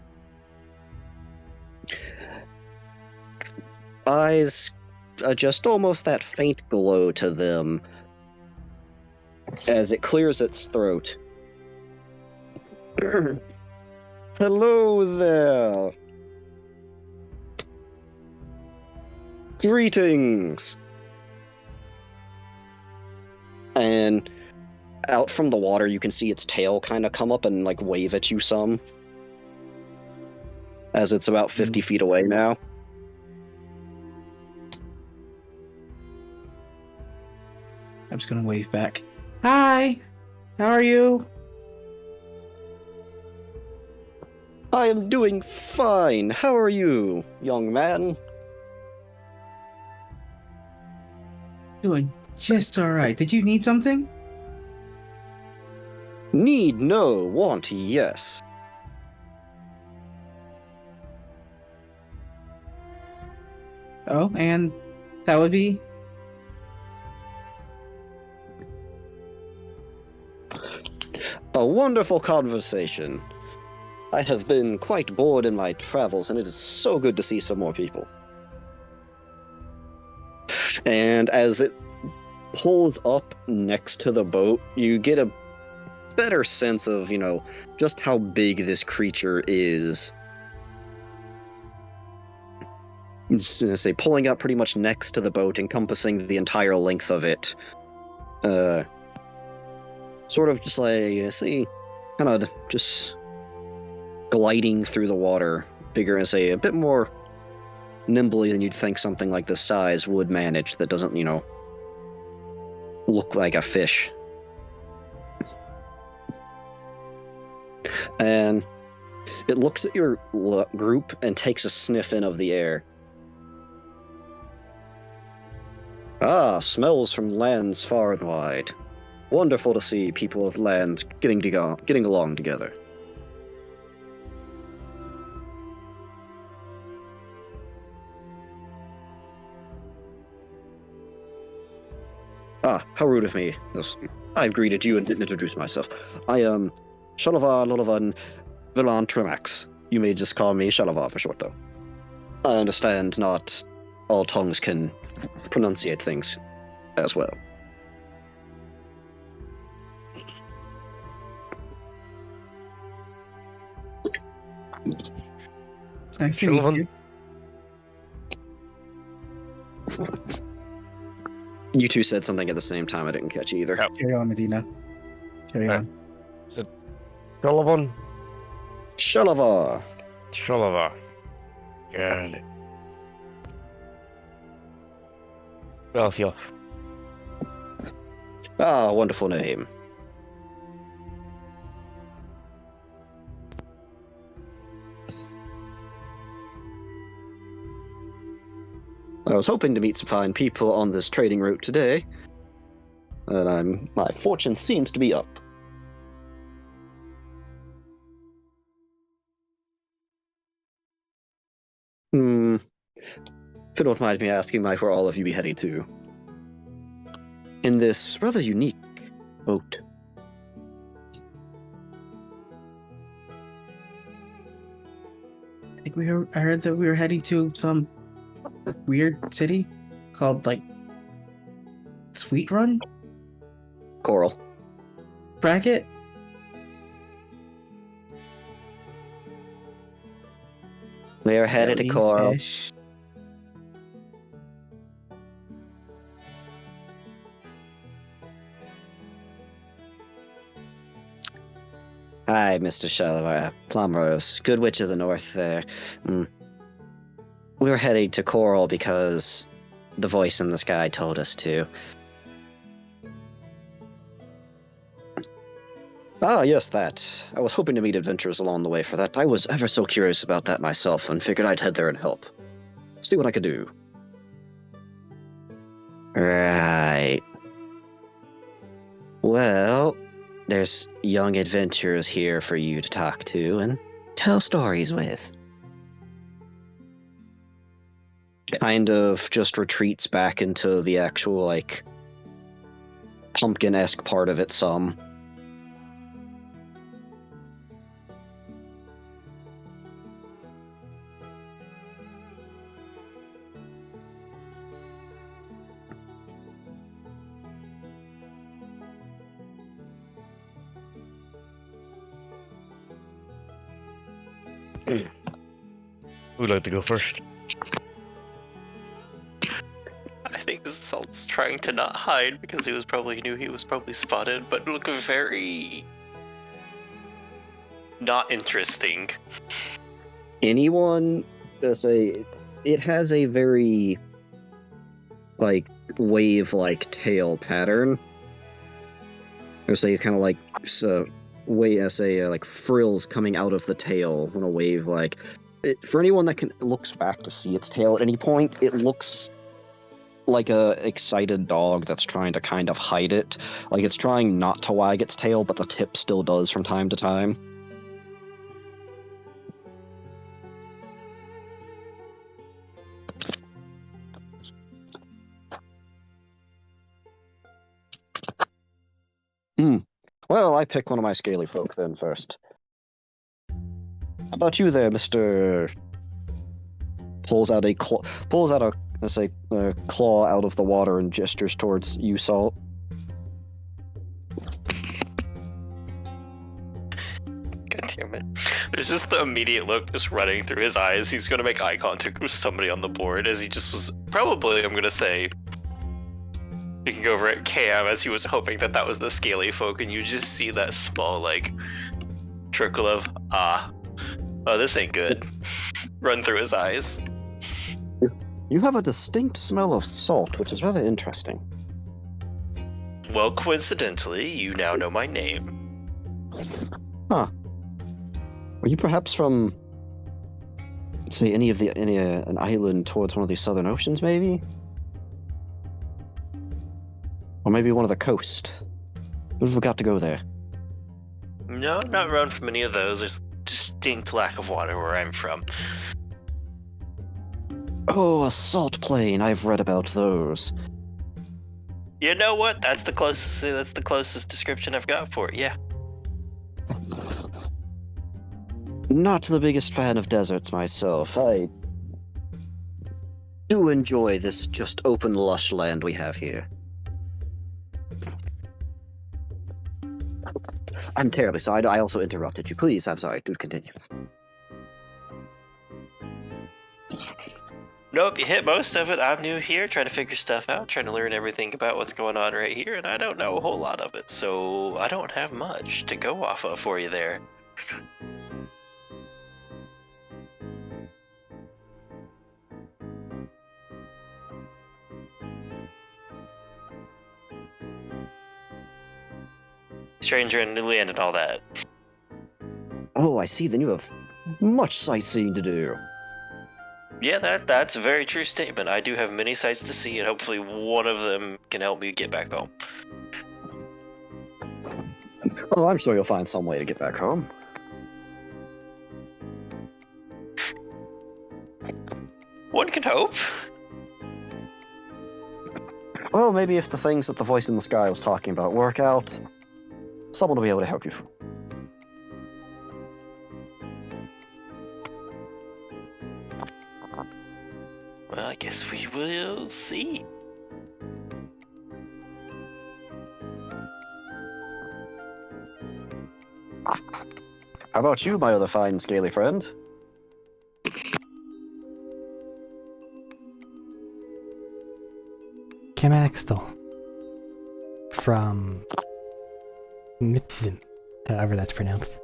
Eyes, just almost that faint glow to them as it clears its throat. Hello there. Greetings. And out from the water, you can see its tail kind of come up and like wave at you some, as it's about 50 feet away now. I'm just gonna wave back. Hi, how are you? I am doing fine. How are you, young man? Doing just all right. Did you need something? Need no, want yes. Oh, and that would be? A wonderful conversation. I have been quite bored in my travels, and it is so good to see some more people. And as it pulls up next to the boat, you get a better sense of, just how big this creature is. It's gonna say, pulling up pretty much next to the boat, encompassing the entire length of it. Sort of just like, see, kind of just gliding through the water, bigger and say a bit more nimbly than you'd think something like this size would manage, that doesn't, look like a fish. And it looks at your group and takes a sniff in of the air. Ah, smells from lands far and wide. Wonderful to see people of land getting along together. Ah, how rude of me. I've greeted you and didn't introduce myself. I am Sholovar Lolovan Vilan Tremax. You may just call me Shalava for short, though. I understand not all tongues can pronunciate things as well. Nice to meet Shalom. you. You two said something at the same time. I didn't catch either. Oh. Carry on, Medina. Carry Right. on. Sullivan. Shalava. Shalava. Got it. Belfio. Ah, wonderful name. I was hoping to meet some fine people on this trading route today, and my fortune seems to be up. If you don't mind me asking, where all of you be heading to? In this rather unique boat. I heard that we were heading to some weird city called like Sweet Run Coral. Bracket. We are headed to Coral. Jellyfish. Hi, Mr. Shalava. Plumrose. Good Witch of the North there. We were heading to Coral because the voice in the sky told us to. Ah, yes, that. I was hoping to meet adventurers along the way for that. I was ever so curious about that myself and figured I'd head there and help. See what I could do. Right. Well, there's young adventurers here for you to talk to and tell stories with. Kind of just retreats back into the actual, like, pumpkin-esque part of it some. Who'd like to go first? I think Salt's trying to not hide because he knew he was probably spotted, but look very not interesting. Anyone, it has a very, like, wave-like tail pattern. There's a kind of like like frills coming out of the tail in a wave. Like for anyone that looks back to see its tail at any point, it looks like a excited dog that's trying to kind of hide it. Like it's trying not to wag its tail, but the tip still does from time to time. Well, I pick one of my scaly folk then first. How about you there, Mr. Pulls out a claw out of the water and gestures towards you, Salt. God damn it. There's just the immediate look just running through his eyes. He's gonna make eye contact with somebody on the board as he just was probably, I'm gonna say, looking over at Cam as he was hoping that was the scaly folk, and you just see that small, like, trickle of, oh, this ain't good, run through his eyes. You have a distinct smell of salt, which is rather interesting. Well, coincidentally, you now know my name. Huh. Were you perhaps from, say, an island towards one of these southern oceans, maybe? Or maybe one of the coast? Would have got to go there. No, not run from any of those. There's distinct lack of water where I'm from. Oh, a salt plain. I've read about those. You know what? That's the closest description I've got for it, yeah. Not the biggest fan of deserts myself. I do enjoy this just open, lush land we have here. I'm terribly sorry. I also interrupted you. Please, I'm sorry. Do continue. Nope, you hit most of it. I'm new here, trying to figure stuff out, trying to learn everything about what's going on right here, and I don't know a whole lot of it, so I don't have much to go off of for you there. Stranger in New Land and all that. Oh, I see. Then you have much sightseeing to do. Yeah, that's a very true statement. I do have many sights to see, and hopefully one of them can help me get back home. Oh, I'm sure you'll find some way to get back home. One can hope. Well, maybe if the things that the voice in the sky was talking about work out, someone will be able to help you. Well, I guess we will see. How about you, my other fine, scaly friend? Kim Axtell from Mitzin, however that's pronounced.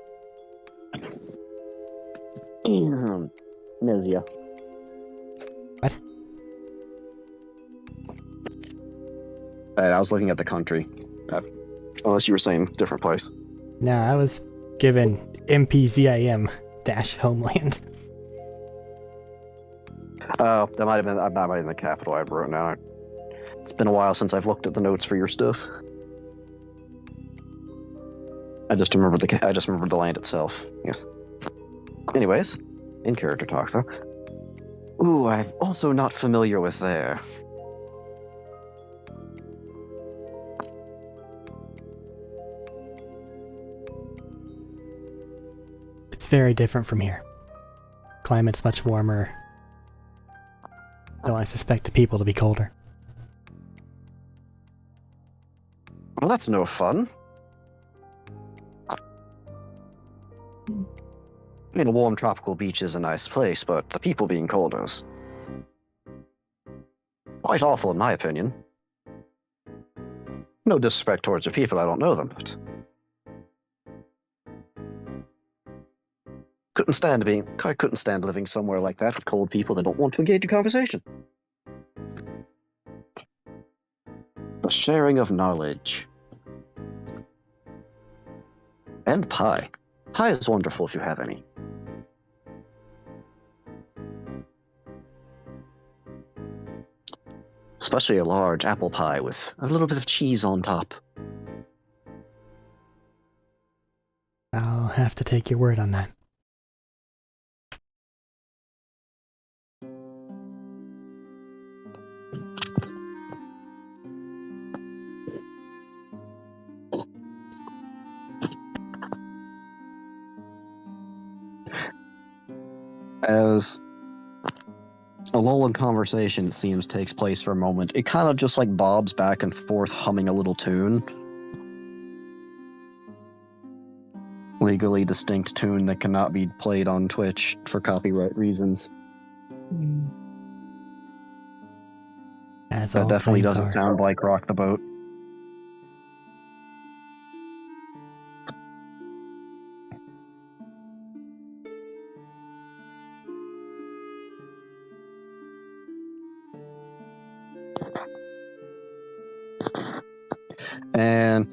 Nezia. What? I was looking at the country. Unless you were saying different place. No, I was given MPZIM-Homeland. Oh, that might have been the capital I wrote down. It's been a while since I've looked at the notes for your stuff. I just remember the land itself. Yes. Anyways, in character talk though. Ooh, I'm also not familiar with there. It's very different from here. Climate's much warmer. Though I suspect the people to be colder. Well, that's no fun. I mean, a warm tropical beach is a nice place, but the people being cold is quite awful in my opinion. No disrespect towards the people, I don't know them, but I couldn't stand living somewhere like that with cold people that don't want to engage in conversation. The sharing of knowledge. And pie. Pie is wonderful if you have any. Especially a large apple pie with a little bit of cheese on top. I'll have to take your word on that. As a lull in conversation, it seems, takes place for a moment, it kind of just like bobs back and forth humming a little tune. Legally distinct tune that cannot be played on Twitch for copyright reasons. As That all definitely things doesn't are. sound like Rock the Boat. And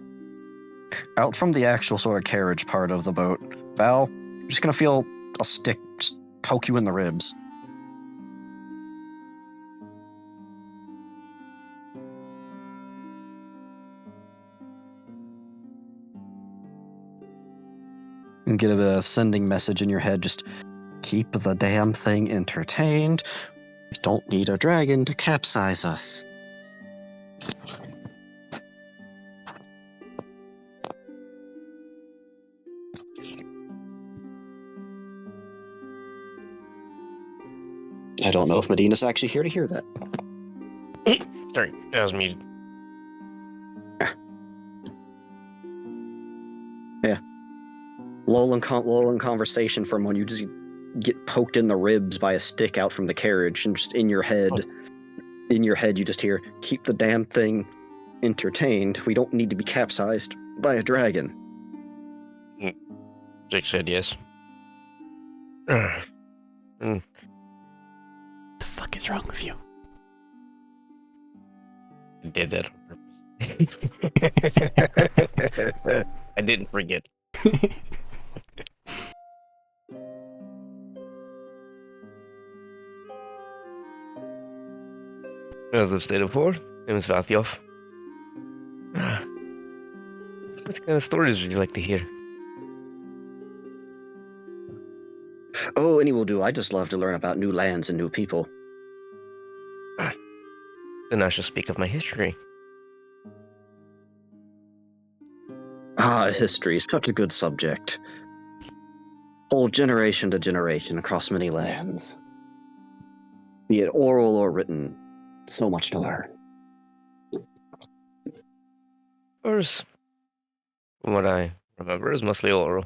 out from the actual sort of carriage part of the boat, Val, you're just gonna feel a stick just poke you in the ribs. And get a sending message in your head, just keep the damn thing entertained. We don't need a dragon to capsize us. I don't know if Medina's actually here to hear that. Sorry, that was me. Yeah. Lulling conversation from when you just get poked in the ribs by a stick out from the carriage, and just in your head, you just hear, "Keep the damn thing entertained. We don't need to be capsized by a dragon." Jake said yes. The fuck is wrong with you? I did that on purpose. I didn't forget. As I've stated before, my name is Vatyoff. What kind of stories would you like to hear? Oh, any will do. I just love to learn about new lands and new people. Then I shall speak of my history. Ah, history is such a good subject. Whole generation to generation across many lands. Be it oral or written, so much to learn. First, from what I remember, is mostly oral.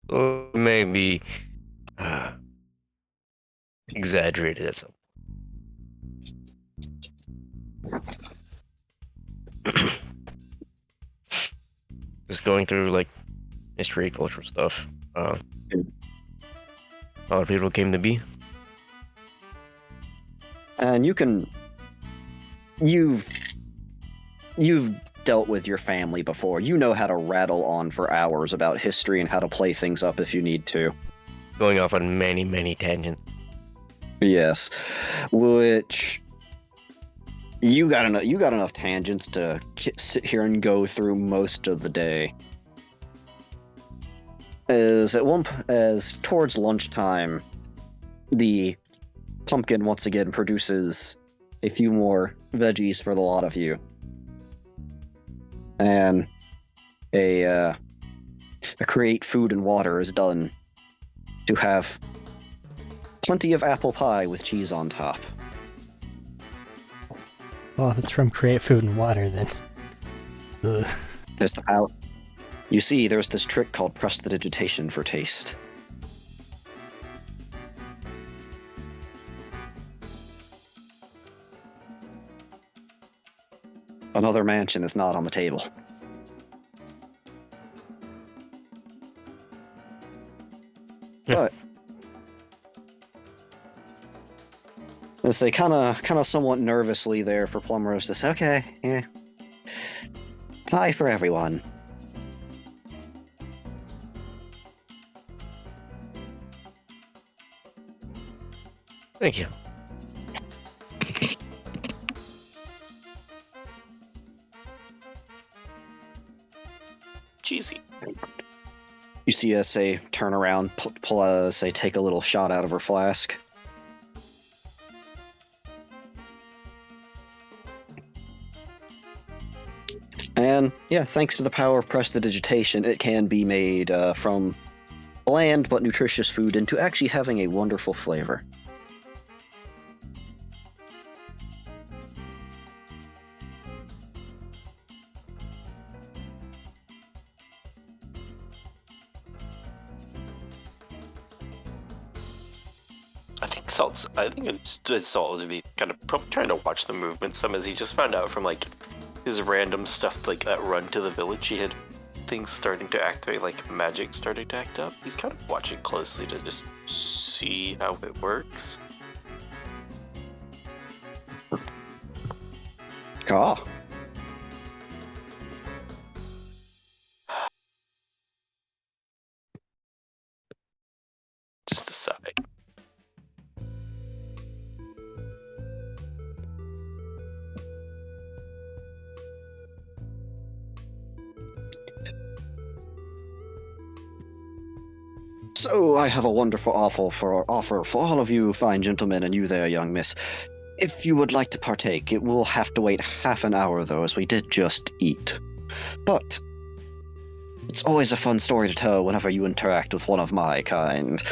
So maybe exaggerated at some. Just going through like history, cultural stuff. How people came to be. And you've dealt with your family before. You know how to rattle on for hours about history and how to play things up if you need to. Going off on many, many tangents. Yes, which you got enough tangents to sit here and go through most of the day. As towards lunchtime, the pumpkin once again produces a few more veggies for the lot of you, and a create food and water is done to have plenty of apple pie with cheese on top. Well, if it's from Create Food and Water, then... Ugh. There's the power. You see, there's this trick called prestidigitation for taste. Another mansion is not on the table. But as they kind of somewhat nervously there for Plum Roast to say, "Okay, yeah, pie for everyone." Thank you. Cheesy. You see us say turn around, say take a little shot out of her flask. And yeah, thanks to the power of prestidigitation, it can be made from bland but nutritious food into actually having a wonderful flavor. I think Salt would be kind of probably trying to watch the movement some, as he just found out from like his random stuff like that run to the village. He had things starting to activate, like magic starting to act up. He's kind of watching closely to just see how it works. Ah. Just a sigh. So I have a wonderful offer for all of you fine gentlemen, and you there, young miss. If you would like to partake, it will have to wait half an hour, though, as we did just eat. But it's always a fun story to tell whenever you interact with one of my kind.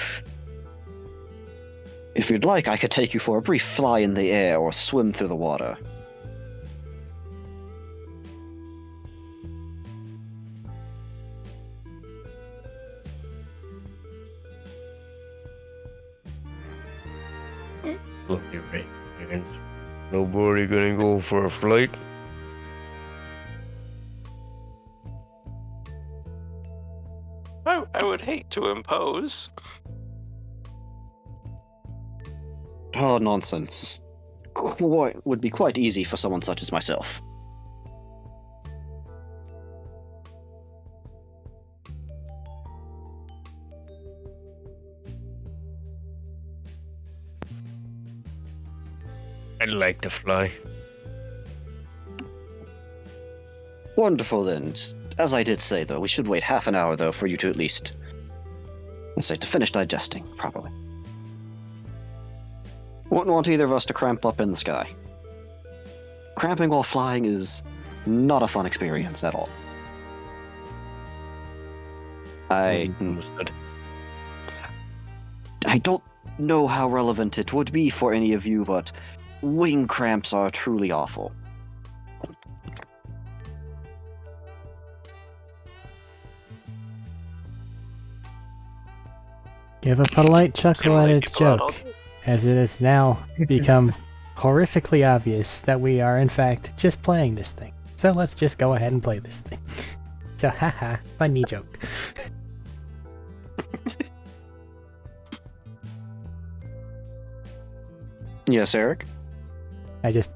If you'd like, I could take you for a brief fly in the air or swim through the water. Look at me. And nobody gonna go for a flight? I would hate to impose. Oh, nonsense. Would be quite easy for someone such as myself. I'd like to fly. Wonderful then. As I did say, though, we should wait half an hour, though, for you to at least, let's say, to finish digesting properly. Wouldn't want either of us to cramp up in the sky. Cramping while flying is not a fun experience at all. Understood. I don't know how relevant it would be for any of you, but wing cramps are truly awful. Give a polite chuckle Seem at like its people out all joke, as it has now become horrifically obvious that we are in fact just playing this thing. So let's just go ahead and play this thing. So haha, funny joke. Yes, Eric? I just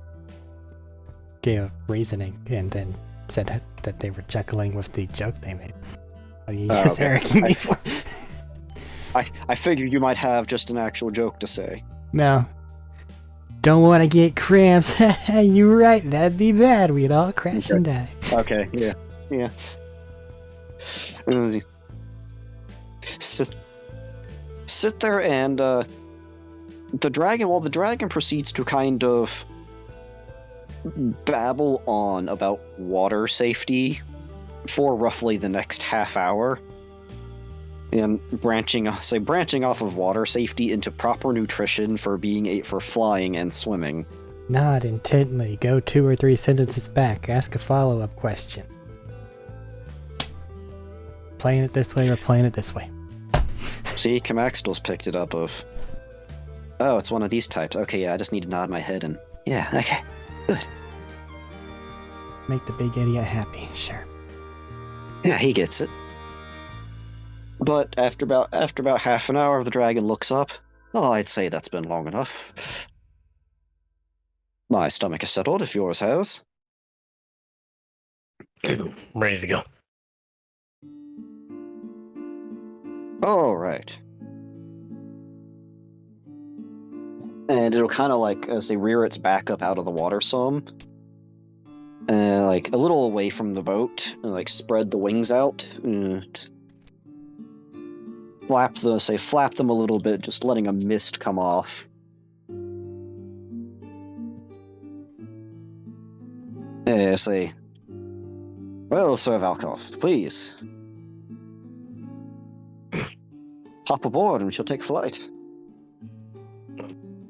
gave reasoning and then said that they were chuckling with the joke they made. What are you just okay. Ericing me for? I figured you might have just an actual joke to say. No. Don't want to get cramps. You're right, that'd be bad. We'd all crash and die. Okay, yeah. Sit there and, while the dragon proceeds to kind of babble on about water safety for roughly the next half hour, and branching off of water safety into proper nutrition for for flying and swimming. Nod intently. Go 2 or 3 sentences back. Ask a follow-up question. Playing it this way or playing it this way. See, Kamaxtel's picked it up of, oh, it's one of these types. Okay, yeah, I just need to nod my head and, yeah, okay, good. Make the big idiot happy. Sure. Yeah, he gets it. But after about half an hour, the dragon looks up. Oh, I'd say that's been long enough. My stomach is settled, if yours has. Ready to go. All right. And it'll kind of like, as they rear its back up out of the water some, like a little away from the boat, and like spread the wings out, and flap them a little bit, just letting a mist come off. Say, well, Sir Valkov, please. Hop aboard and we shall take flight.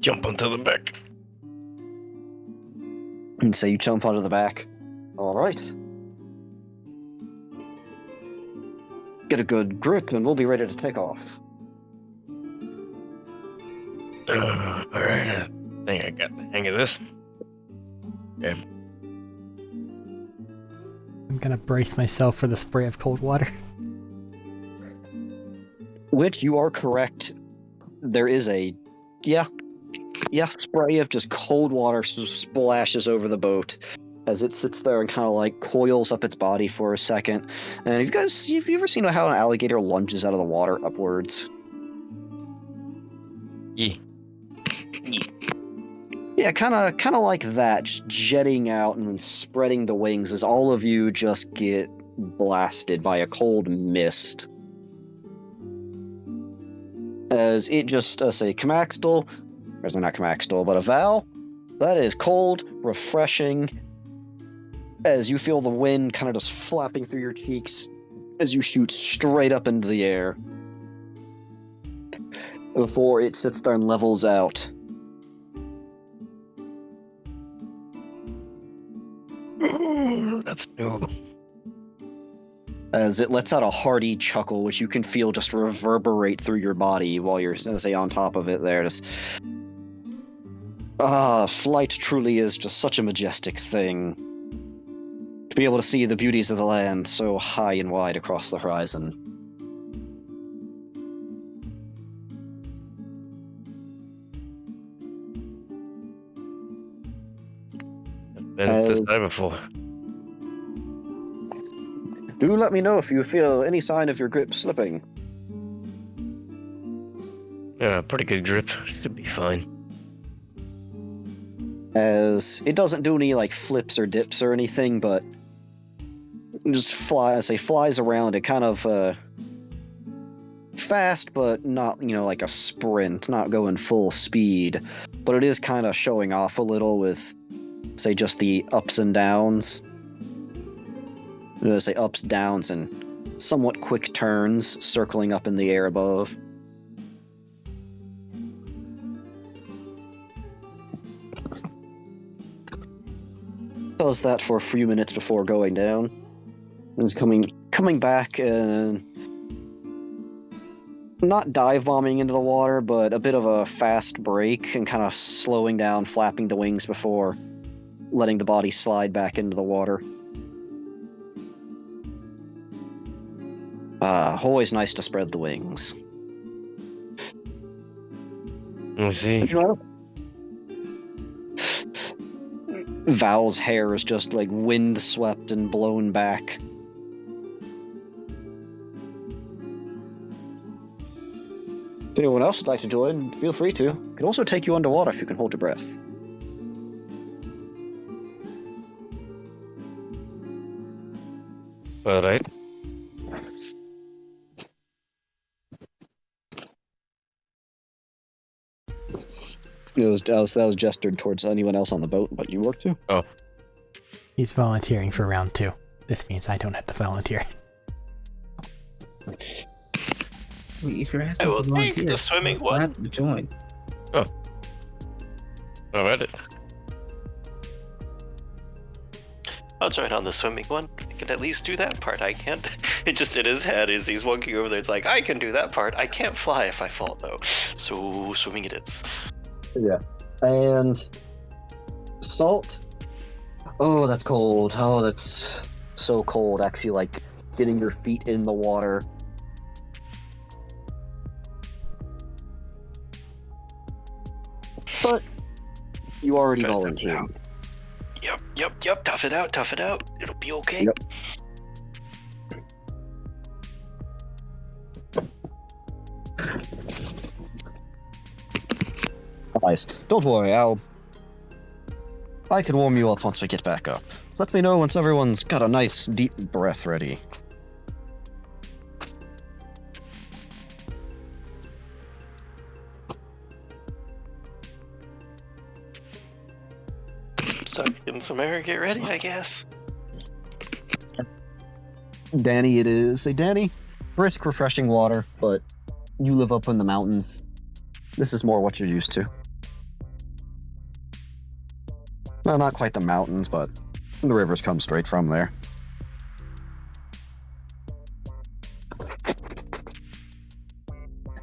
Jump onto the back. And so you jump onto the back. Alright. Get a good grip and we'll be ready to take off. Alright, I think I got the hang of this. Okay. I'm gonna brace myself for the spray of cold water. Which, you are correct. There is a, spray of just cold water splashes over the boat as it sits there and kind of like coils up its body for a second. And have you ever seen how an alligator lunges out of the water upwards? Yeah. Yeah, kind of like that, just jetting out and then spreading the wings as all of you just get blasted by a cold mist. As it just, say, Kamaxtel, or not Kamaxtel, but a Val, that is cold, refreshing, as you feel the wind kind of just flapping through your cheeks as you shoot straight up into the air. before it sits there and levels out. That's doable. As it lets out a hearty chuckle, which you can feel just reverberate through your body while you're, say, on top of it there. Just, flight truly is just such a majestic thing. To be able to see the beauties of the land so high and wide across the horizon. Been at this time before. Do let me know if you feel any sign of your grip slipping. Yeah, pretty good grip. Should be fine. As it doesn't do any like flips or dips or anything, but just flies around. It kind of fast, but not like a sprint, not going full speed. But it is kind of showing off a little with, say, just the ups and downs. Say ups, downs, and somewhat quick turns, circling up in the air above. Does that for a few minutes before going down. And is coming back and not dive bombing into the water, but a bit of a fast break and kind of slowing down, flapping the wings before letting the body slide back into the water. Always nice to spread the wings. Let me see. Val's hair is just like wind swept and blown back. If anyone else would like to join, feel free to. Can also take you underwater if you can hold your breath. Alright. That was gestured towards anyone else on the boat, but you work too. Oh. He's volunteering for round 2. This means I don't have to volunteer. Wait, if you're asking I will for take volunteers, the swimming why one. not to join? Alright. I'll join on the swimming one. I can at least do that part. I can't. It just in his head as he's walking over there. It's like, I can do that part. I can't fly if I fall, though. So swimming it is. Yeah. And salt. Oh, that's cold. Oh, that's so cold. Actually, like getting your feet in the water. But you already Cut it volunteered. out. Yep. Tough it out. It'll be okay. Yep. Nice. Don't worry, I can warm you up once we get back up. Let me know once everyone's got a nice deep breath ready. Suck in some air, get ready, I guess. Danny it is. Hey Danny, brisk refreshing water, but you live up in the mountains. This is more what you're used to. Well, not quite the mountains, but the rivers come straight from there.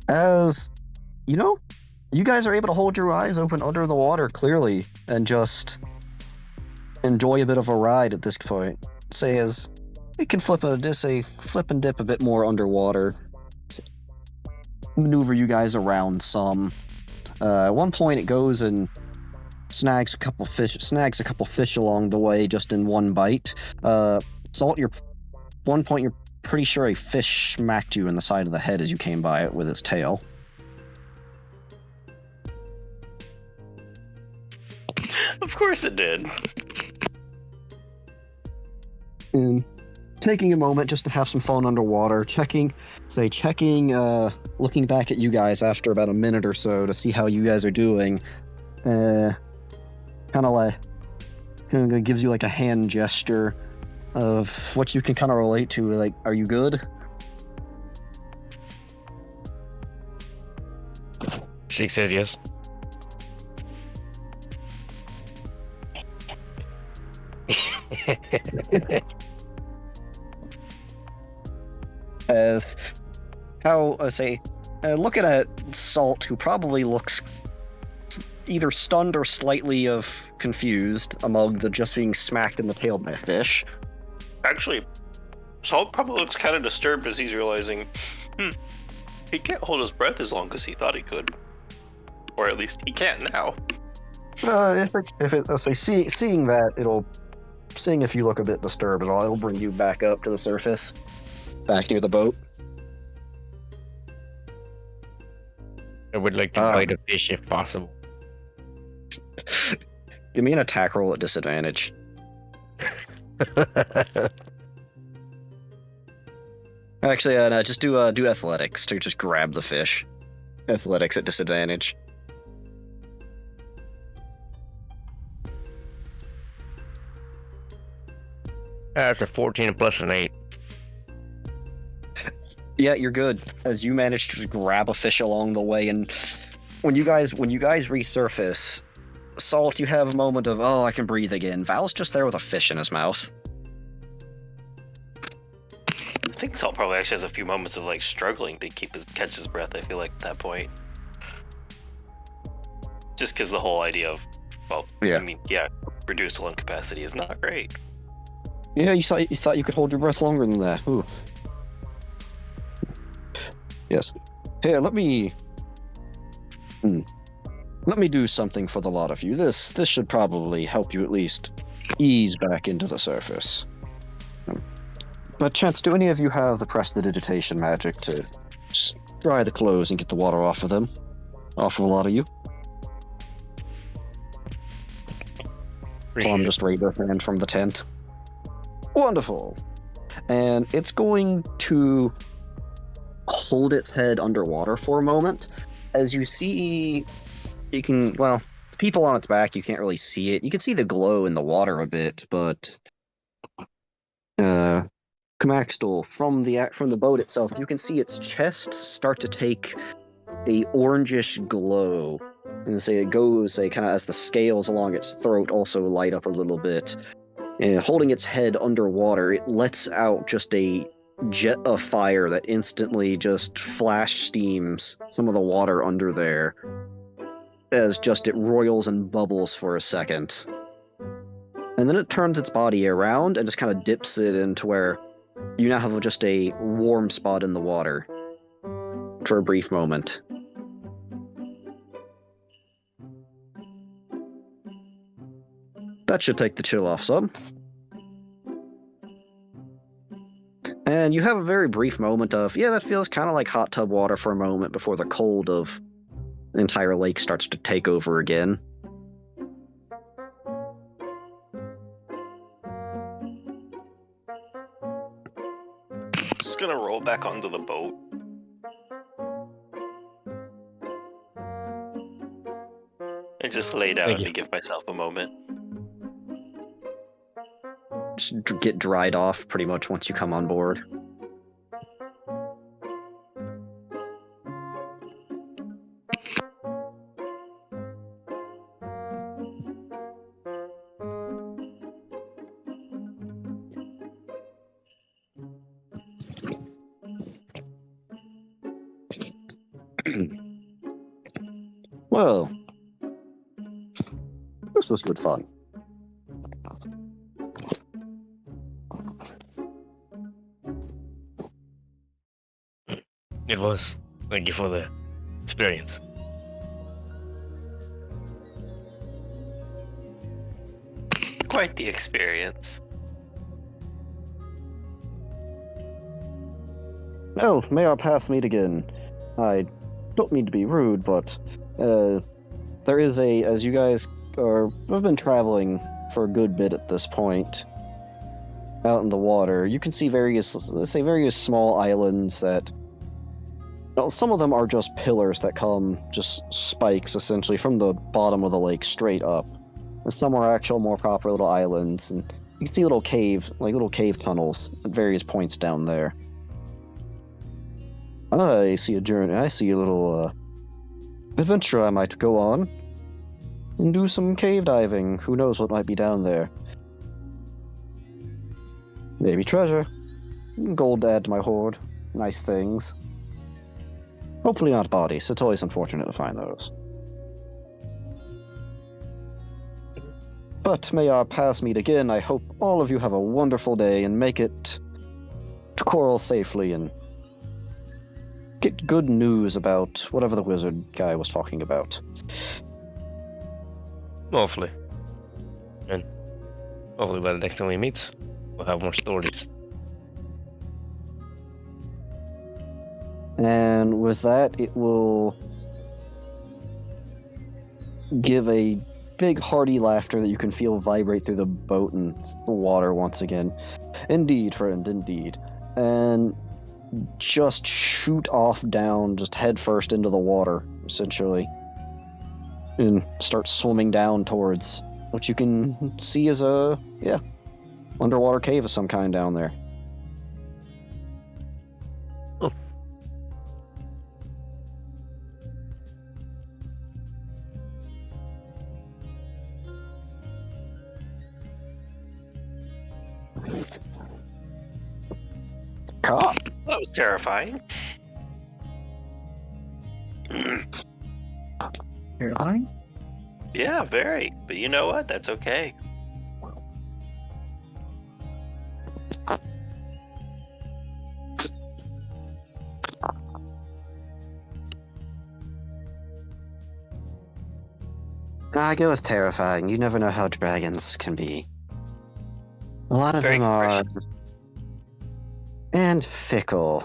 As you guys are able to hold your eyes open under the water clearly and just enjoy a bit of a ride at this point. Say as it can flip and dip a bit more underwater. Maneuver you guys around some. At one point it goes and snags a couple fish along the way just in one bite. Salt, one point you're pretty sure a fish smacked you in the side of the head as you came by it with its tail. Of course it did. And taking a moment just to have some fun underwater, looking back at you guys after about a minute or so to see how you guys are doing. Kind of gives you like a hand gesture of what you can kind of relate to. Like, are you good? She said yes. As how I say, looking at Salt, who probably looks either stunned or slightly of confused among the just being smacked in the tail by a fish. Actually, Salt probably looks kind of disturbed as he's realizing, he can't hold his breath as long as he thought he could. Or at least he can't now. Seeing that, seeing if you look a bit disturbed at all, it'll bring you back up to the surface, back near the boat. I would like to bite a fish if possible. Give me an attack roll at disadvantage. Actually, no, just do athletics to just grab the fish. Athletics at disadvantage. After 14 plus an 8. Yeah, you're good. As you manage to grab a fish along the way, and when you guys resurface, Salt, you have a moment of, oh, I can breathe again. Val's just there with a fish in his mouth. I think Salt probably actually has a few moments of like struggling to catch his breath. I feel like at that point, just because the whole idea of, well, yeah. I mean, yeah, reduced lung capacity is not great. Yeah, you thought you could hold your breath longer than that. Ooh. Yes. Here, let me do something for the lot of you. This should probably help you at least ease back into the surface. But chance, do any of you have the prestidigitation magic to just dry the clothes and get the water off of them? Off of a lot of you? Plum just raised her hand from the tent. Wonderful. And it's going to hold its head underwater for a moment. As you see, the people on its back, you can't really see it. You can see the glow in the water a bit, but Kamaxdal, from the boat itself, you can see its chest start to take a orangish glow. And it goes kind of as the scales along its throat also light up a little bit. And holding its head underwater, it lets out just a jet of fire that instantly just flash steams some of the water under there as just it roils and bubbles for a second. And then it turns its body around and just kind of dips it into where you now have just a warm spot in the water for a brief moment. That should take the chill off some. And you have a very brief moment of, yeah, that feels kind of like hot tub water for a moment before the cold of the entire lake starts to take over again. Just gonna roll back onto the boat. And just lay down to give myself a moment. Just get dried off pretty much once you come on board. Well, this was good fun. It was. Thank you for the experience. Quite the experience. Oh, may our paths meet again. I don't mean to be rude, but there is as you guys have been traveling for a good bit at this point, out in the water, you can see various small islands that, well, some of them are just pillars that come, just spikes essentially from the bottom of the lake straight up. And some are actual more proper little islands, and you can see little cave tunnels at various points down there. I see a little adventure I might go on and do some cave diving. Who knows what might be down there? Maybe treasure, gold to add to my hoard, nice things. Hopefully not bodies. It's always unfortunate to find those. But may our paths meet again. I hope all of you have a wonderful day and make it to Coral safely and get good news about whatever the wizard guy was talking about. Hopefully. And hopefully by the next time we meet, we'll have more stories. And with that, it will give a big hearty laughter that you can feel vibrate through the boat and the water once again. Indeed, friend, indeed. And just shoot off down, just head first into the water, essentially. And start swimming down towards what you can see as a, underwater cave of some kind down there. Oh. Caught. That was terrifying. Terrifying? Yeah, very. But you know what? That's okay. I go with terrifying. You never know how dragons can be. A lot of Very them are. precious. And fickle.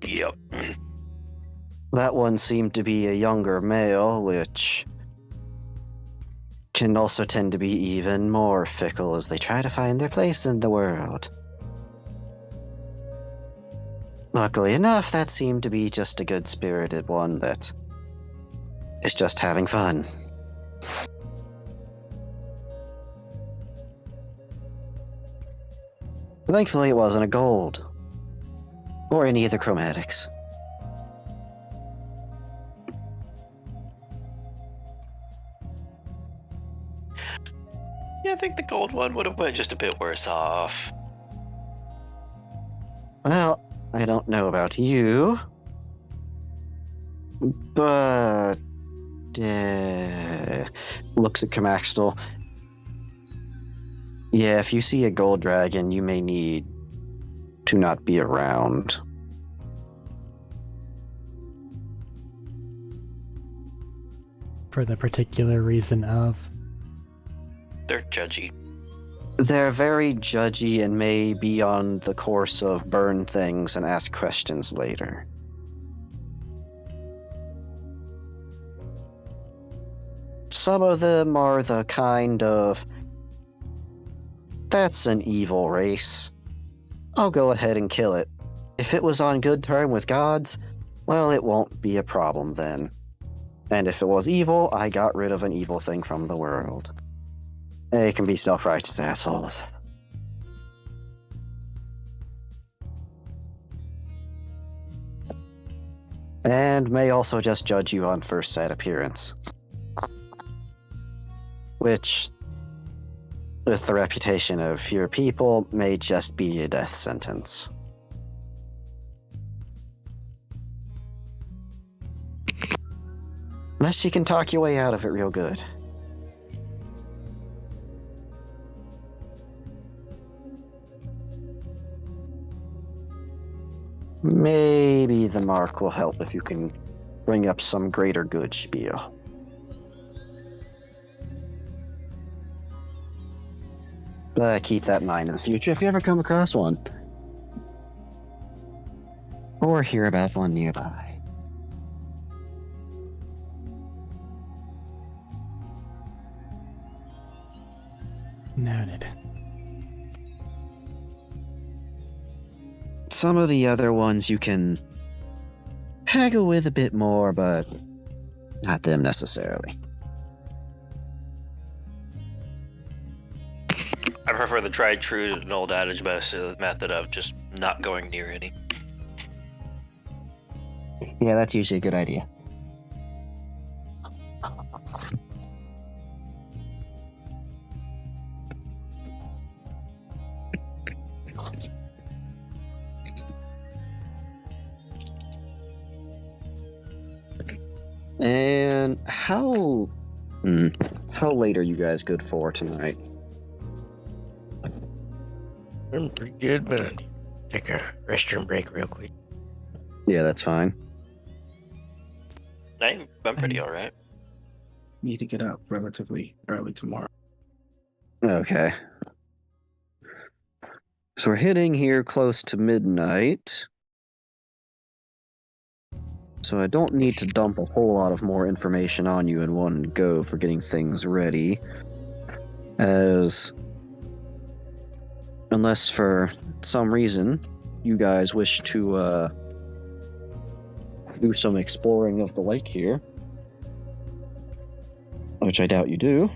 Yep. That one seemed to be a younger male, which can also tend to be even more fickle as they try to find their place in the world. Luckily enough, that seemed to be just a good-spirited one that is just having fun. Thankfully, it wasn't a gold. Or any of the chromatics. Yeah, I think the gold one would have went just a bit worse off. Well, I don't know about you, but looks at Camaxtel. Yeah, if you see a gold dragon, you may need to not be around. For the particular reason of. They're judgy. They're very judgy and may be on the course of burn things and ask questions later. Some of them are the kind of, that's an evil race. I'll go ahead and kill it. If it was on good term with gods, well, it won't be a problem then. And if it was evil, I got rid of an evil thing from the world. They can be self-righteous assholes. And may also just judge you on first sight appearance. Which, with the reputation of your people, may just be a death sentence. Unless you can talk your way out of it real good. Maybe the mark will help if you can bring up some greater good spiel. But keep that in mind in the future if you ever come across one. Or hear about one nearby. Noted. Some of the other ones you can haggle with a bit more, but not them necessarily. I prefer the tried true and old adage method of just not going near any. Yeah, that's usually a good idea. And how late are you guys good for tonight? I'm pretty good, but I need to take a restroom break real quick. Yeah, that's fine. I'm pretty alright. Need to get up relatively early tomorrow. Okay. So we're hitting here close to midnight. So I don't need to dump a whole lot of more information on you in one go for getting things ready. Unless for some reason you guys wish to do some exploring of the lake here. Which I doubt you do.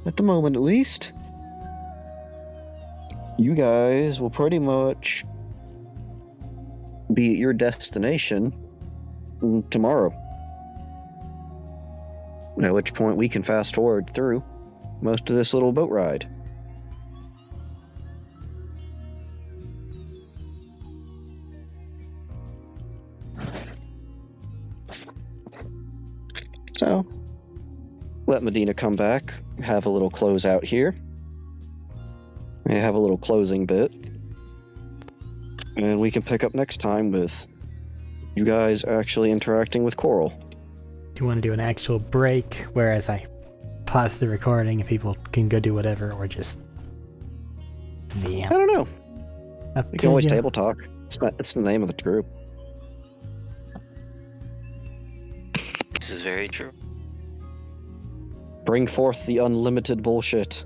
At the moment, at least. You guys will pretty much be at your destination tomorrow. At which point we can fast forward through most of this little boat ride. So, let Medina come back, have a little close out here. We have a little closing bit. And we can pick up next time with you guys actually interacting with Coral. Do you want to do an actual break, whereas I pause the recording and people can go do whatever, or just I don't know. We can always table talk. It's the name of the group. This is very true. Bring forth the unlimited bullshit.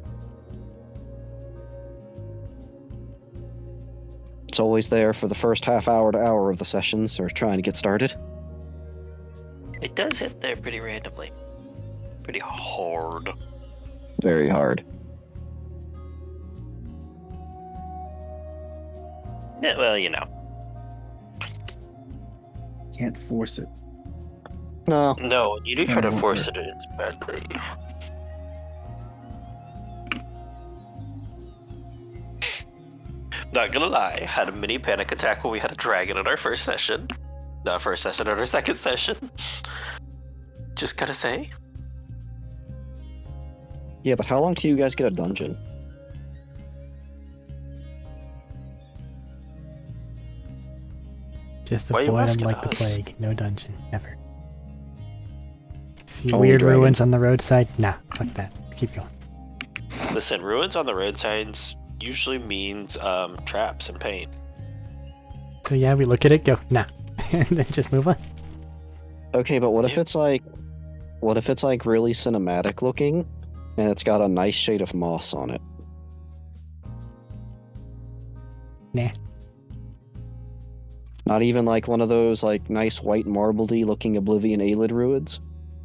It's always there for the first half hour to hour of the sessions or trying to get started. It does hit there pretty randomly. Pretty hard. Very hard. Yeah, well, you know. Can't force it. No. No, you do try to won't force work. it, it's badly. Not gonna lie, had a mini panic attack when we had a dragon in our first session. Not first session, in our second session. Just gotta say. Yeah, but how long till you guys get a dungeon? Just Why are you avoid them asking like the us? plague. No dungeon, ever. See Only weird dragons. ruins on the roadside? Nah, fuck that. Keep going. Listen, ruins on the roadsides usually means traps and pain. So yeah, we look at it, go, nah, and then just move on. Okay, but what if Yeah. it's like really cinematic looking and it's got a nice shade of moss on it? Nah. Not even like one of those like nice white marbledy looking Oblivion Aelid ruins?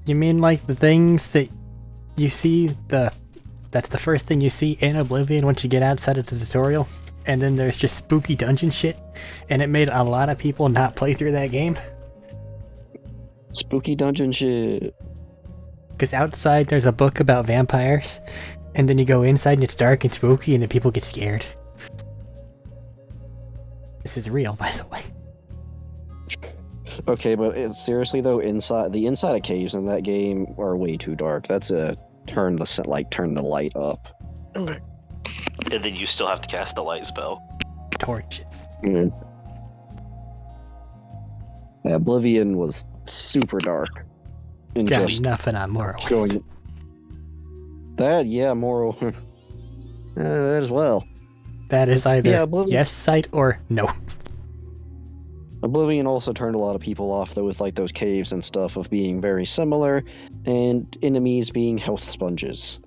You mean like the things that you see, that's the first thing you see in Oblivion once you get outside of the tutorial? And then there's just spooky dungeon shit, and it made a lot of people not play through that game? Spooky dungeon shit. Because outside there's a book about vampires, and then you go inside and it's dark and spooky and then people get scared. This is real, by the way. Okay, but seriously though, the inside of caves in that game are way too dark. That's a turn the light up. I'm back. And then you still have to cast the light spell. Torches. Yeah, Oblivion was super dark. And Got just nothing on Morrowind. showing that, yeah, moral. That as well. That is either Yeah, Oblivion- yes sight or no. Oblivion also turned a lot of people off though with like those caves and stuff of being very similar, and enemies being health sponges.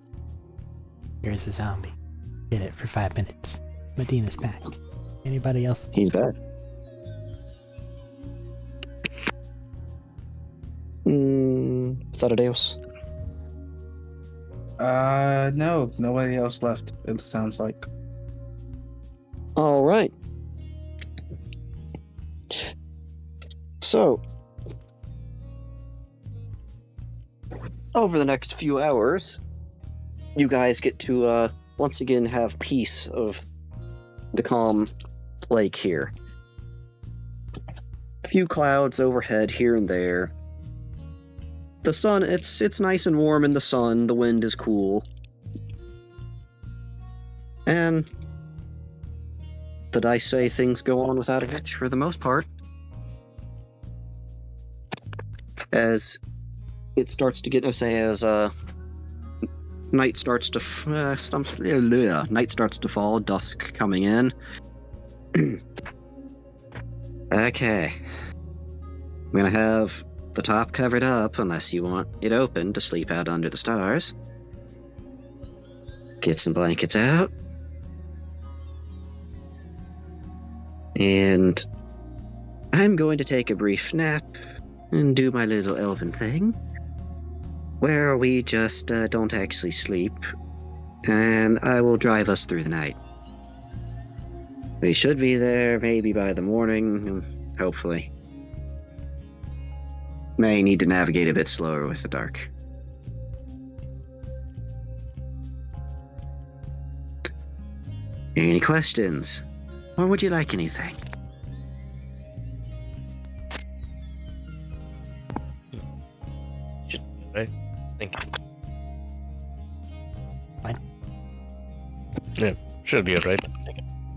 Here's a zombie. Hit it for 5 minutes. Medina's back. Anybody else? He's back. Thadadeus. No, nobody else left. It sounds like. All right. So, over the next few hours, you guys get to once again have peace of the calm lake here. A few clouds overhead here and there. The sun, it's nice and warm in the sun. The wind is cool. And the dice say things go on without a hitch for the most part. As it starts to get, night starts to night starts to fall, dusk coming in. Okay, I'm gonna have the top covered up unless you want it open to sleep out under the stars. Get some blankets out. And I'm going to take a brief nap and do my little elven thing, where we just don't actually sleep, and I will drive us through the night. We should be there maybe by the morning, hopefully. May need to navigate a bit slower with the dark. Any questions? Or would you like anything? Right? Thank you. Fine. Yeah, should be alright.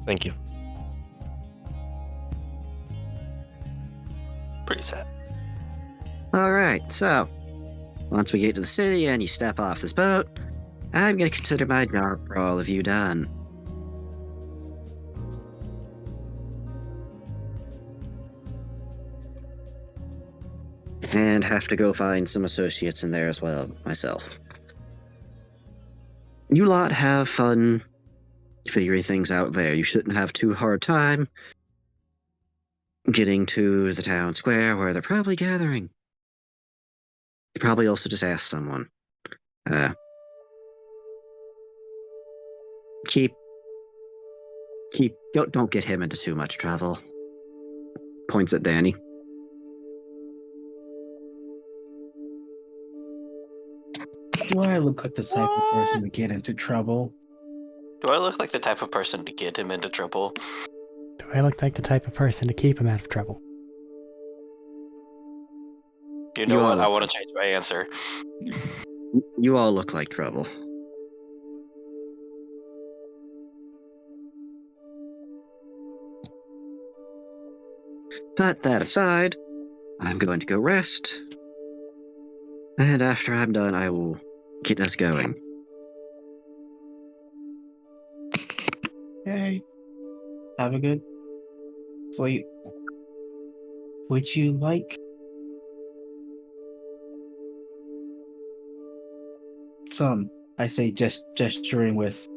Thank you. Pretty sad. Alright, so, once we get to the city and you step off this boat, I'm gonna consider my job for all of you done. And have to go find some associates in there as well, myself. You lot have fun figuring things out there. You shouldn't have too hard time getting to the town square where they're probably gathering. You probably also just ask someone. Keep don't get him into too much trouble. Points at Danny. Do I look like the type of person to get into trouble? Do I look like the type of person to get him into trouble? Do I look like the type of person to keep him out of trouble? You know You what? all I look want to change my answer. You all look like trouble. But that aside, I'm going to go rest. And after I'm done, I will get us going. Hey, have a good sleep. Would you like some? I say, just gesturing with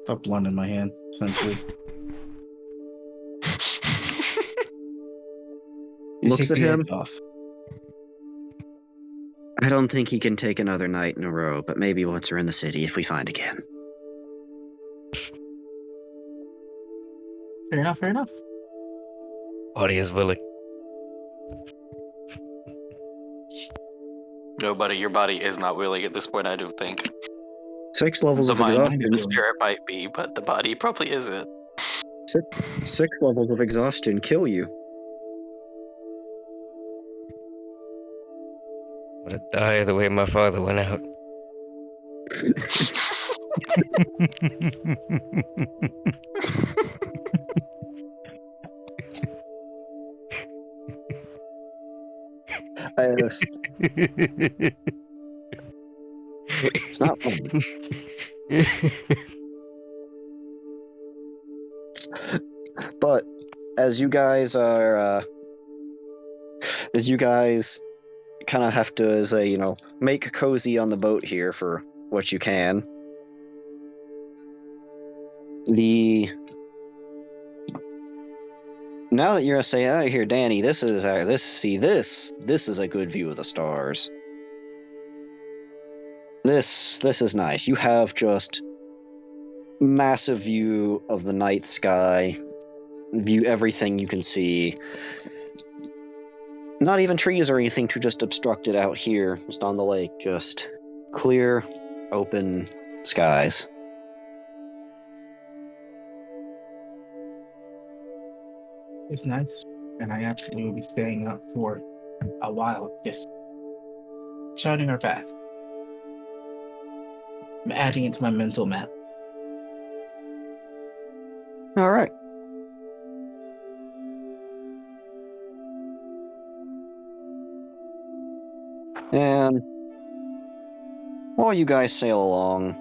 a blunt in my hand, essentially. To Looks take at the him. edge off. I don't think he can take another night in a row, but maybe once we're in the city if we find again. Fair enough. Fair enough. Body is willing. No, buddy, your body is not willing at this point, I don't think. 6 levels The of mind exhaustion. and the spirit might be, but the body probably isn't. 6 levels of exhaustion kill you. I'm gonna die the way my father went out. It's not funny. But as you guys kind of have to, make cozy on the boat here for what you can. Now that you're saying out here, Danny, this is a good view of the stars. This is nice. You have just massive view of the night sky, view everything you can see. Not even trees or anything to just obstruct it out here, just on the lake. Just clear, open skies. It's nice, and I actually will be staying up for a while, just charting our path. I'm adding it to my mental map. All right. And while you guys sail along,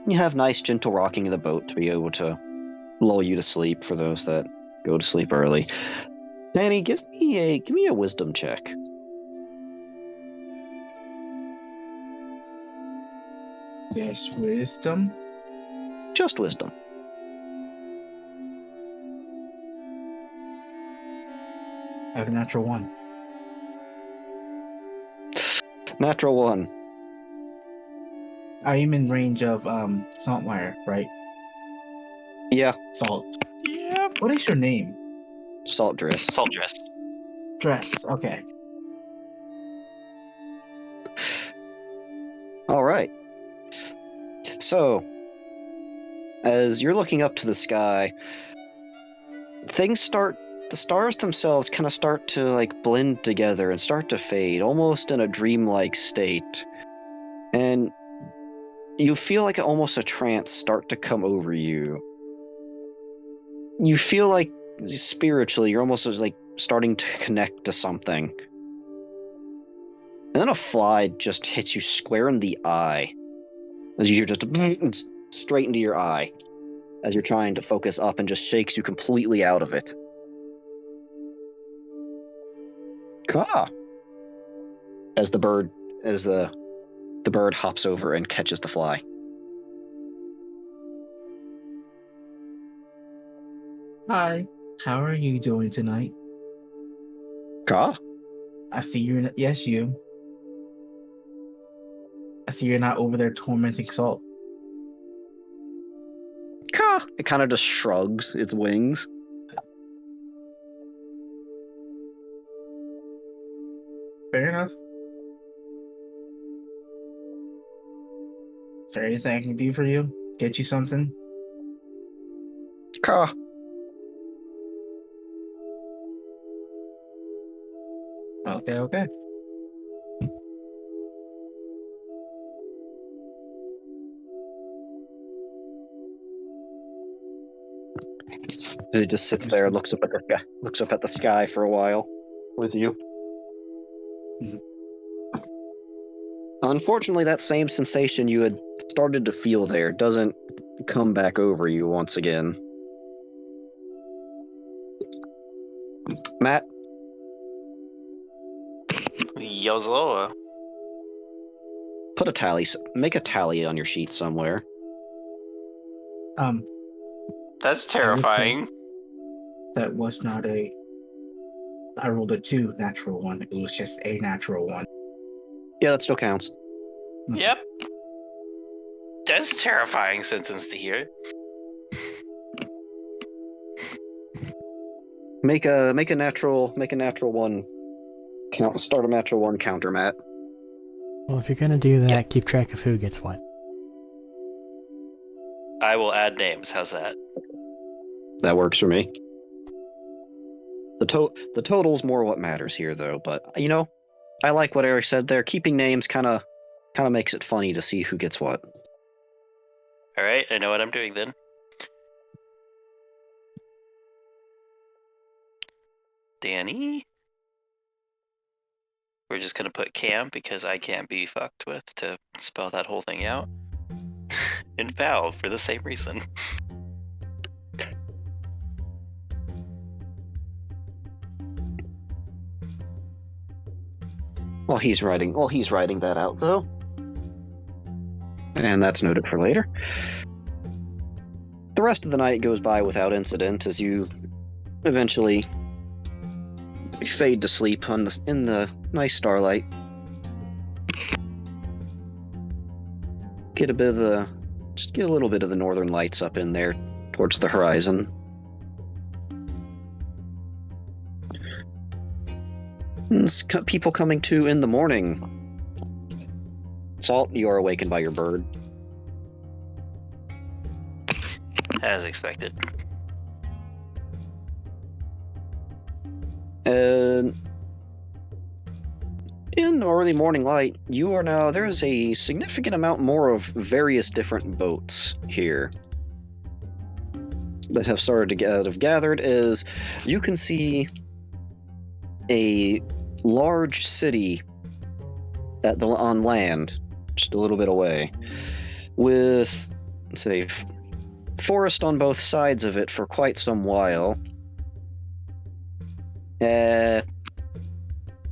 you have nice gentle rocking of the boat to be able to lull you to sleep for those that go to sleep early. Danny, give me a wisdom check. Yes, wisdom. Just wisdom. I have a natural 1. Natural 1. I am in range of Saltwire, right? Yeah, Salt. Yep. What is your name? salt dress. Salt dress. Dress. Okay. All right. So, as you're looking up to the sky, the stars themselves kind of start to like blend together and start to fade, almost in a dreamlike state. And you feel like almost a trance start to come over you. You feel like spiritually, you're almost like starting to connect to something. And then a fly just hits you square in the eye. As you're just straight into your eye. As you're trying to focus up and just shakes you completely out of it. Caw! As the bird hops over and catches the fly. Hi. How are you doing tonight? Caw? I see you. Yes, you. I see you're not over there tormenting Salt. Caw! It kind of just shrugs its wings. Fair enough. Is there anything I can do for you? Get you something? Caw! Okay. It just sits there, looks up at the sky for a while with you. Mhm. Unfortunately, that same sensation you had started to feel there doesn't come back over you once again. Matt, Yozloa. make a tally on your sheet somewhere. That's terrifying. That was not a. I rolled a 2 natural 1. It was just a natural 1. Yeah, that still counts. Yep. That's terrifying sentence to hear. Make a natural 1 count. Start a natural 1 counter, Matt. Well, if you're gonna do that, keep track of who gets what. I will add names. How's that? That works for me. The total's more what matters here, though. But I like what Arik said there. Keeping names kind of makes it funny to see who gets what. All right, I know what I'm doing then. Danny. We're just gonna put Cam because I can't be fucked with to spell that whole thing out. And Val for the same reason. While he's writing that out, though. And that's noted for later. The rest of the night goes by without incident as you eventually fade to sleep in the nice starlight. Get a little bit of the northern lights up in there towards the horizon. People coming to in the morning. Salt, you are awakened by your bird. As expected. And in the early morning light, there is a significant amount more of various different boats here that have started to have gathered. As you can see a large city on land, just a little bit away, with, say, forest on both sides of it for quite some while.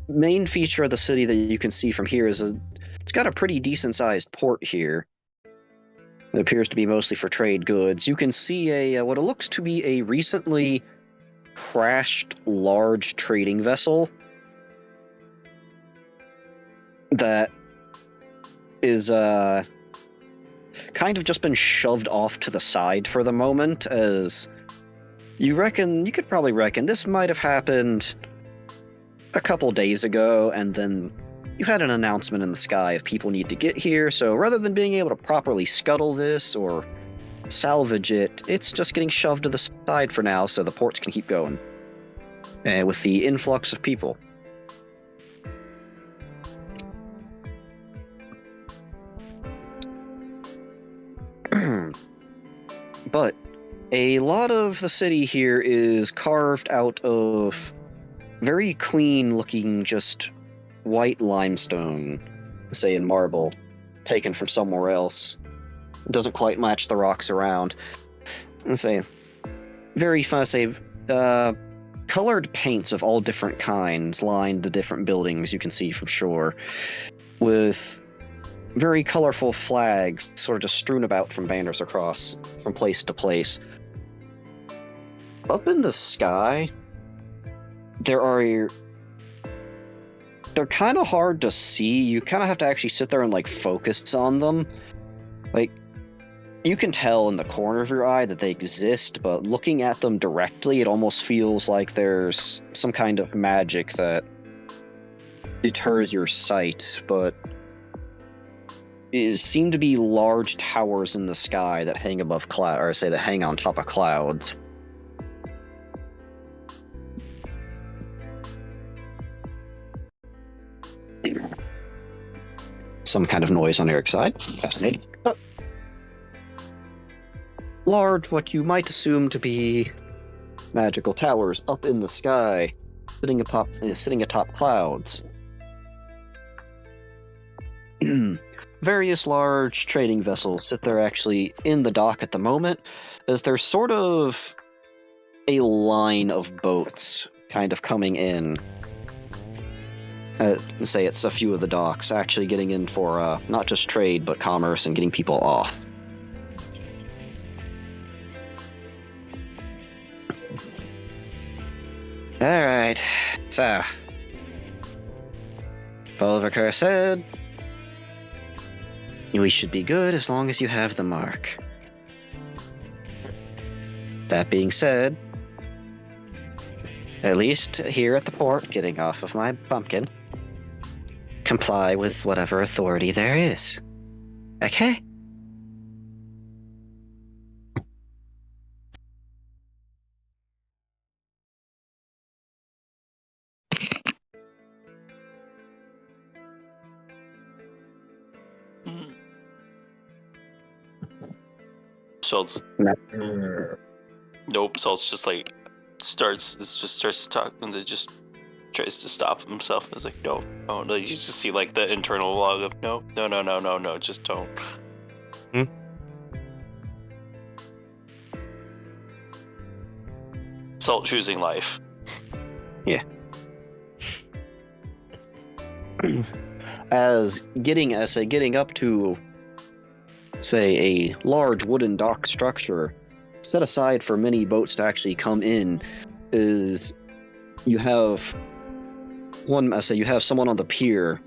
Main feature of the city that you can see from here is it's got a pretty decent sized port here. It appears to be mostly for trade goods. You can see what it looks to be a recently crashed large trading vessel that is kind of just been shoved off to the side for the moment, as you could probably reckon this might have happened a couple days ago, and then you had an announcement in the sky of people need to get here, so rather than being able to properly scuttle this or salvage it, it's just getting shoved to the side for now so the ports can keep going. With the influx of people. But a lot of the city here is carved out of very clean looking, just white limestone, say in marble, taken from somewhere else. It doesn't quite match the rocks around. And say, very fun, colored paints of all different kinds line the different buildings you can see from shore, with very colorful flags sort of just strewn about from banners across from place to place. Up in the sky, they're kind of hard to see. You kind of have to actually sit there and like focus on them. Like, you can tell in the corner of your eye that they exist, but looking at them directly, it almost feels like there's some kind of magic that deters your sight. But it seem to be large towers in the sky that hang above cloud, or say that hang on top of clouds. Some kind of noise on Eric's side. Fascinating. Large, what you might assume to be magical towers up in the sky, sitting atop clouds. Various large trading vessels sit there actually in the dock at the moment, as there's sort of a line of boats kind of coming in. Say it's a few of the docks actually getting in for not just trade, but commerce and getting people off. Alright, so Bolliver said we should be good as long as you have the mark. That being said, at least here at the port, getting off of my pumpkin, comply with whatever authority there is. Okay? Schultz. Nope. Schultz just like starts to talk, and then just tries to stop himself. It's like, no. You just see like the internal log of no, just don't. Salt choosing life. Yeah. As getting up to, say, a large wooden dock structure set aside for many boats to actually come in, is you have someone on the pier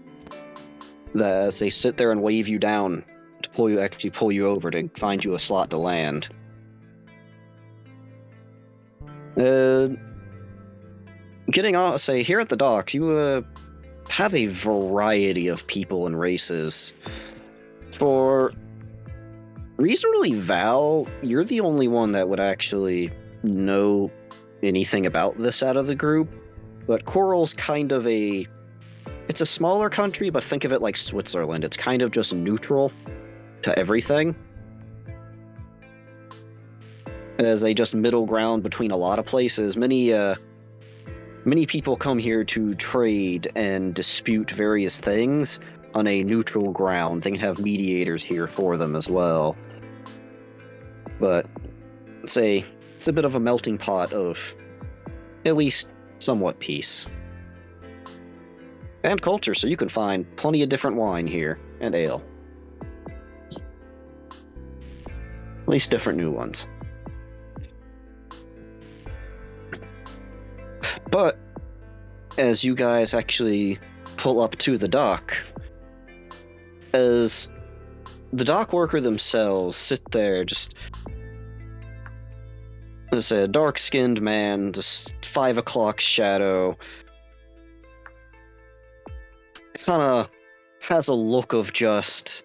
that, as they sit there and wave you down to pull you over to find you a slot to land. getting on, say, here at the docks, you have a variety of people and races. For reasonably Val, you're the only one that would actually know anything about this out of the group. But Coral's kind of it's a smaller country, but think of it like Switzerland. It's kind of just neutral to everything. As a just middle ground between a lot of places. Many people come here to trade and dispute various things on a neutral ground. They can have mediators here for them as well. But it's a bit of a melting pot of at least somewhat peace. And culture, so you can find plenty of different wine here, and ale. At least different new ones. But as you guys actually pull up to the dock, as the dock worker themselves sit there, just as a dark-skinned man, just 5 o'clock shadow, kind of has a look of just,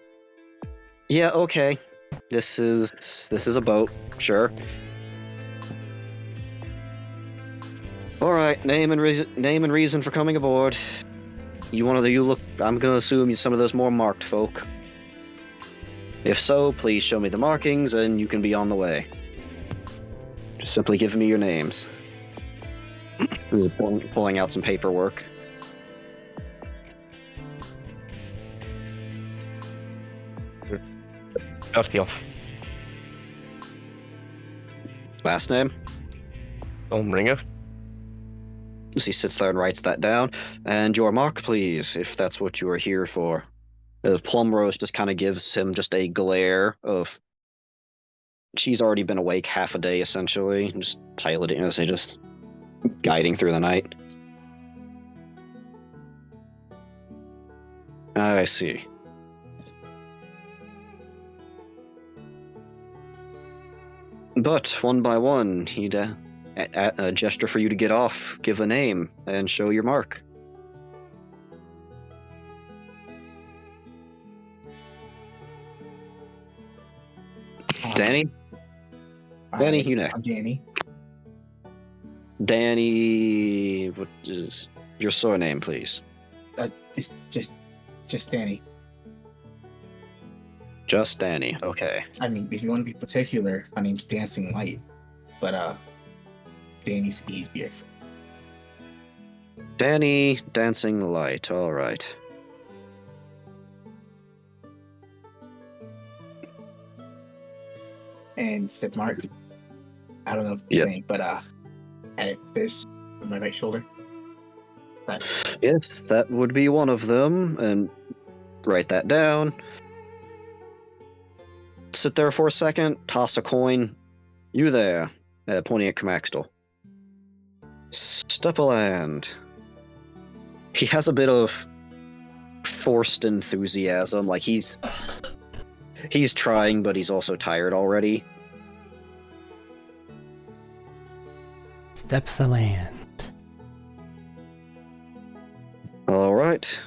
yeah, okay, this is a boat, sure. All right, name and reason for coming aboard. I'm gonna assume you're some of those more marked folk. If so, please show me the markings, and you can be on the way. Just simply give me your names. Pulling out some paperwork. Off. Last name? Ringer. He sits there and writes that down. And your mark, please, if that's what you are here for. The Plumrose just kind of gives him just a glare of... She's already been awake half a day, essentially. Just piloting, just guiding through the night. I see. But, one by one, he'd a gesture for you to get off, give a name, and show your mark. Danny? Danny, you next. I'm Danny. Danny, what is your surname, please? It's just Danny. Just Danny, okay. I mean, if you want to be particular, my name's Dancing Light, but Danny's easier. Danny, Dancing Light, alright. And you said Mark. I don't know if it's Yep. the same, but and this on my right shoulder. Yes, that would be one of them, and write that down. Sit there for a second, toss a coin. You there, pointing at Camaxtel. Step a land. He has a bit of forced enthusiasm, like he's trying, but he's also tired already. Steps a land. All right.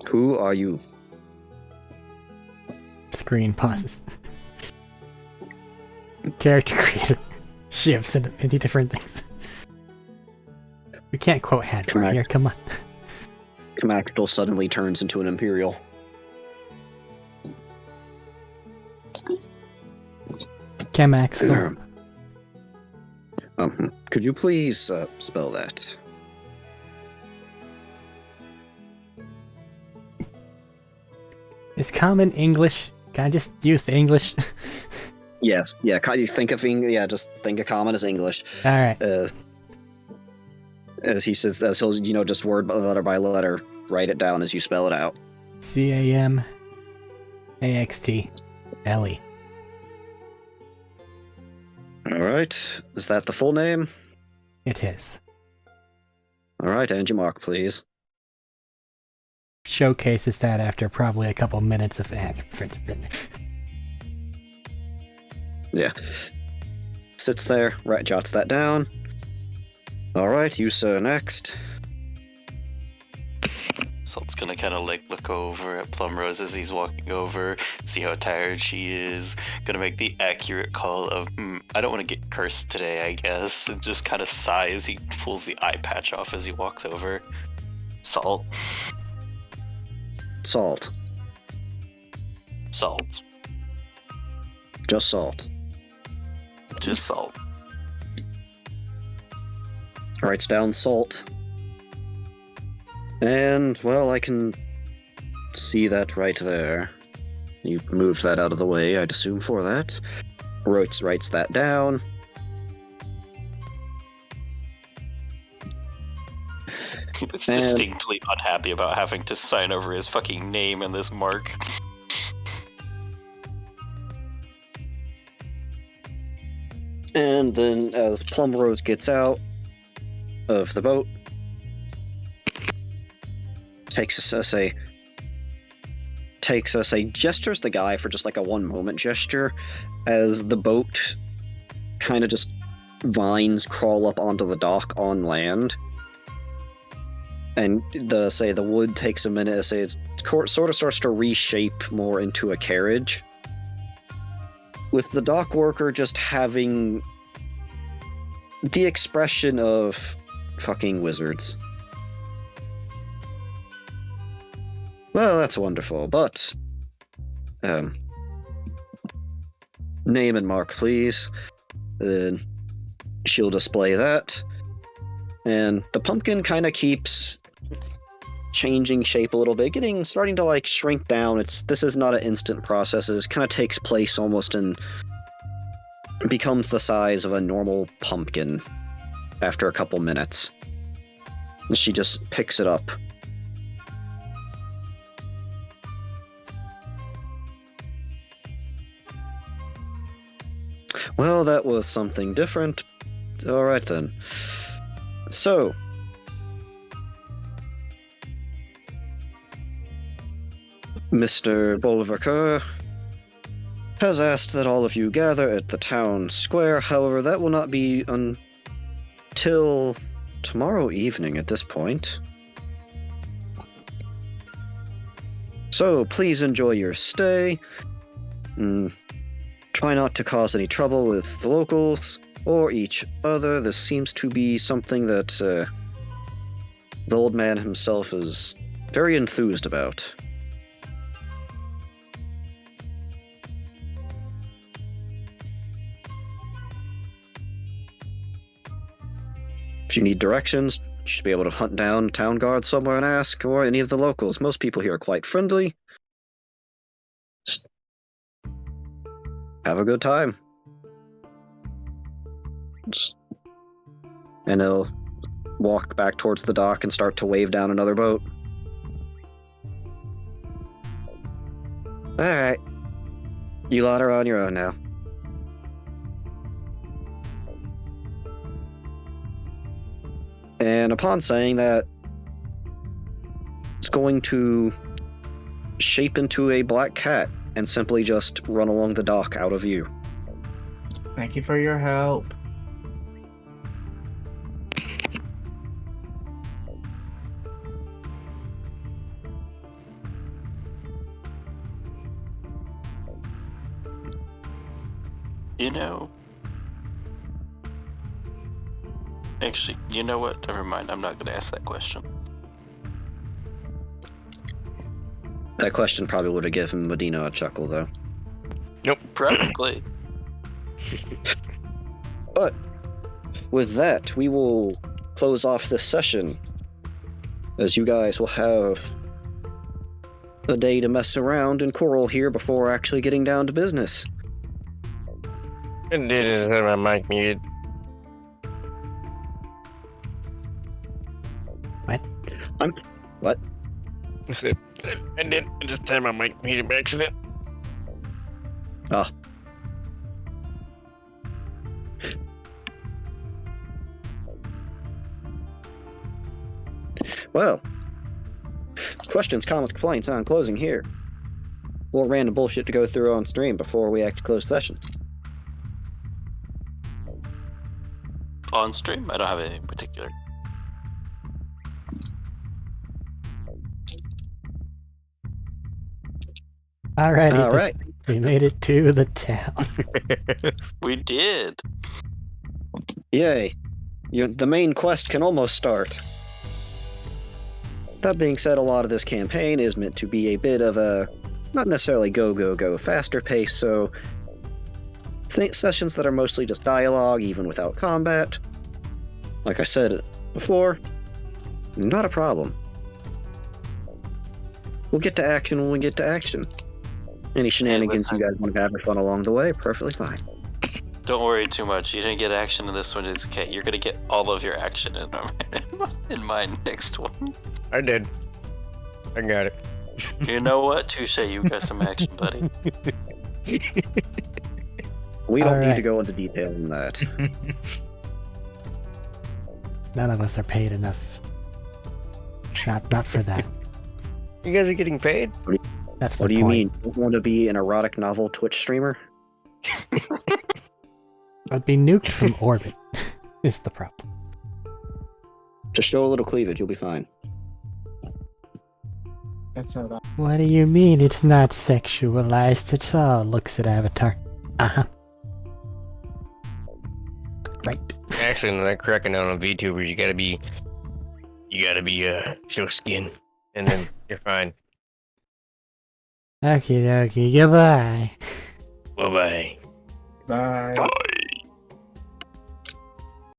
Who are you? Screen pauses. Character creator shifts into many different things. We can't quote Hadley right here, come on. Camaxtel suddenly turns into an Imperial. Camaxtel. Could you please spell that? Is common English? Can I just use the English? Yes. Yeah. Just think of common as English. All right. As he says, as he'll just word letter by letter write it down as you spell it out. Camaxtle. All right. Is that the full name? It is. All right, and your mark, please. Showcases that after probably a couple minutes of Yeah. Sits there, jots that down. All right, you sir next. Salt's gonna kind of like look over at Plumrose as he's walking over, see how tired she is. Gonna make the accurate call of, I don't want to get cursed today, I guess. And just kind of sigh as he pulls the eye patch off as he walks over. Salt. Salt. Salt. Just salt. Just salt. Writes down salt. And, well, I can see that right there. You moved that out of the way, I'd assume, for that. Writes that down. He looks And- distinctly unhappy about having to sign over his fucking name in this mark. And then, as Plumrose gets out of the boat, gestures the guy for just like a 1 moment gesture, as the boat kind of just vines crawl up onto the dock on land. And the wood takes a minute to say it sort of starts to reshape more into a carriage, with the dock worker just having the expression of fucking wizards. Well, that's wonderful, but name and mark, please. Then she'll display that, and the pumpkin kind of keeps changing shape a little bit, starting to like shrink down. This is not an instant process. It kind of takes place almost in becomes the size of a normal pumpkin after a couple minutes. And she just picks it up. Well, that was something different. Alright then. So, Mr. Bolverker has asked that all of you gather at the town square. However, that will not be until tomorrow evening at this point. So, please enjoy your stay. Try not to cause any trouble with the locals or each other. This seems to be something that the old man himself is very enthused about. If you need directions, you should be able to hunt down a town guard somewhere and ask, or any of the locals. Most people here are quite friendly. Just have a good time. And he'll walk back towards the dock and start to wave down another boat. Alright. You lot are on your own now. And upon saying that, it's going to shape into a black cat and simply just run along the dock out of view. Thank you for your help. You know... Actually, you know what? Never mind. I'm not going to ask that question. That question probably would have given Medina a chuckle, though. Probably. But with that, we will close off this session, as you guys will have a day to mess around in Coral here before actually getting down to business. I did have my mic muted. What? I said, I did. I just had my mic muted by accident. Ah. Well, questions, comments, complaints on closing here. More random bullshit to go through on stream before we actually close session. on stream? I don't have anything particular. Alrighty, All right. we made it to the town. We did. Yay. The main quest can almost start. That being said, a lot of this campaign is meant to be a bit of a, not necessarily go, faster pace, so sessions that are mostly just dialogue, even without combat. Like I said before, not a problem. We'll get to action when we get to action. Any shenanigans you guys want to have or fun along the way, perfectly fine. Don't worry too much. You didn't get action in this one. It's okay. You're gonna get all of your action in my next one. I did. I got it. You know what? Touche. You got some action, buddy. We don't need Alright. to go into detail on that. None of us are paid enough. Not for that. You guys are getting paid? That's my What do you point. mean? You want to be an erotic novel Twitch streamer? I'd be nuked from orbit. Is the problem. Just show a little cleavage, you'll be fine. That's how that. What do you mean it's not sexualized at all? Looks at Avatar. Uh-huh. Right. Actually, in that cracking down on VTubers, you gotta be show skin, and then you're fine. Okay, goodbye. Bye bye. Bye. Bye.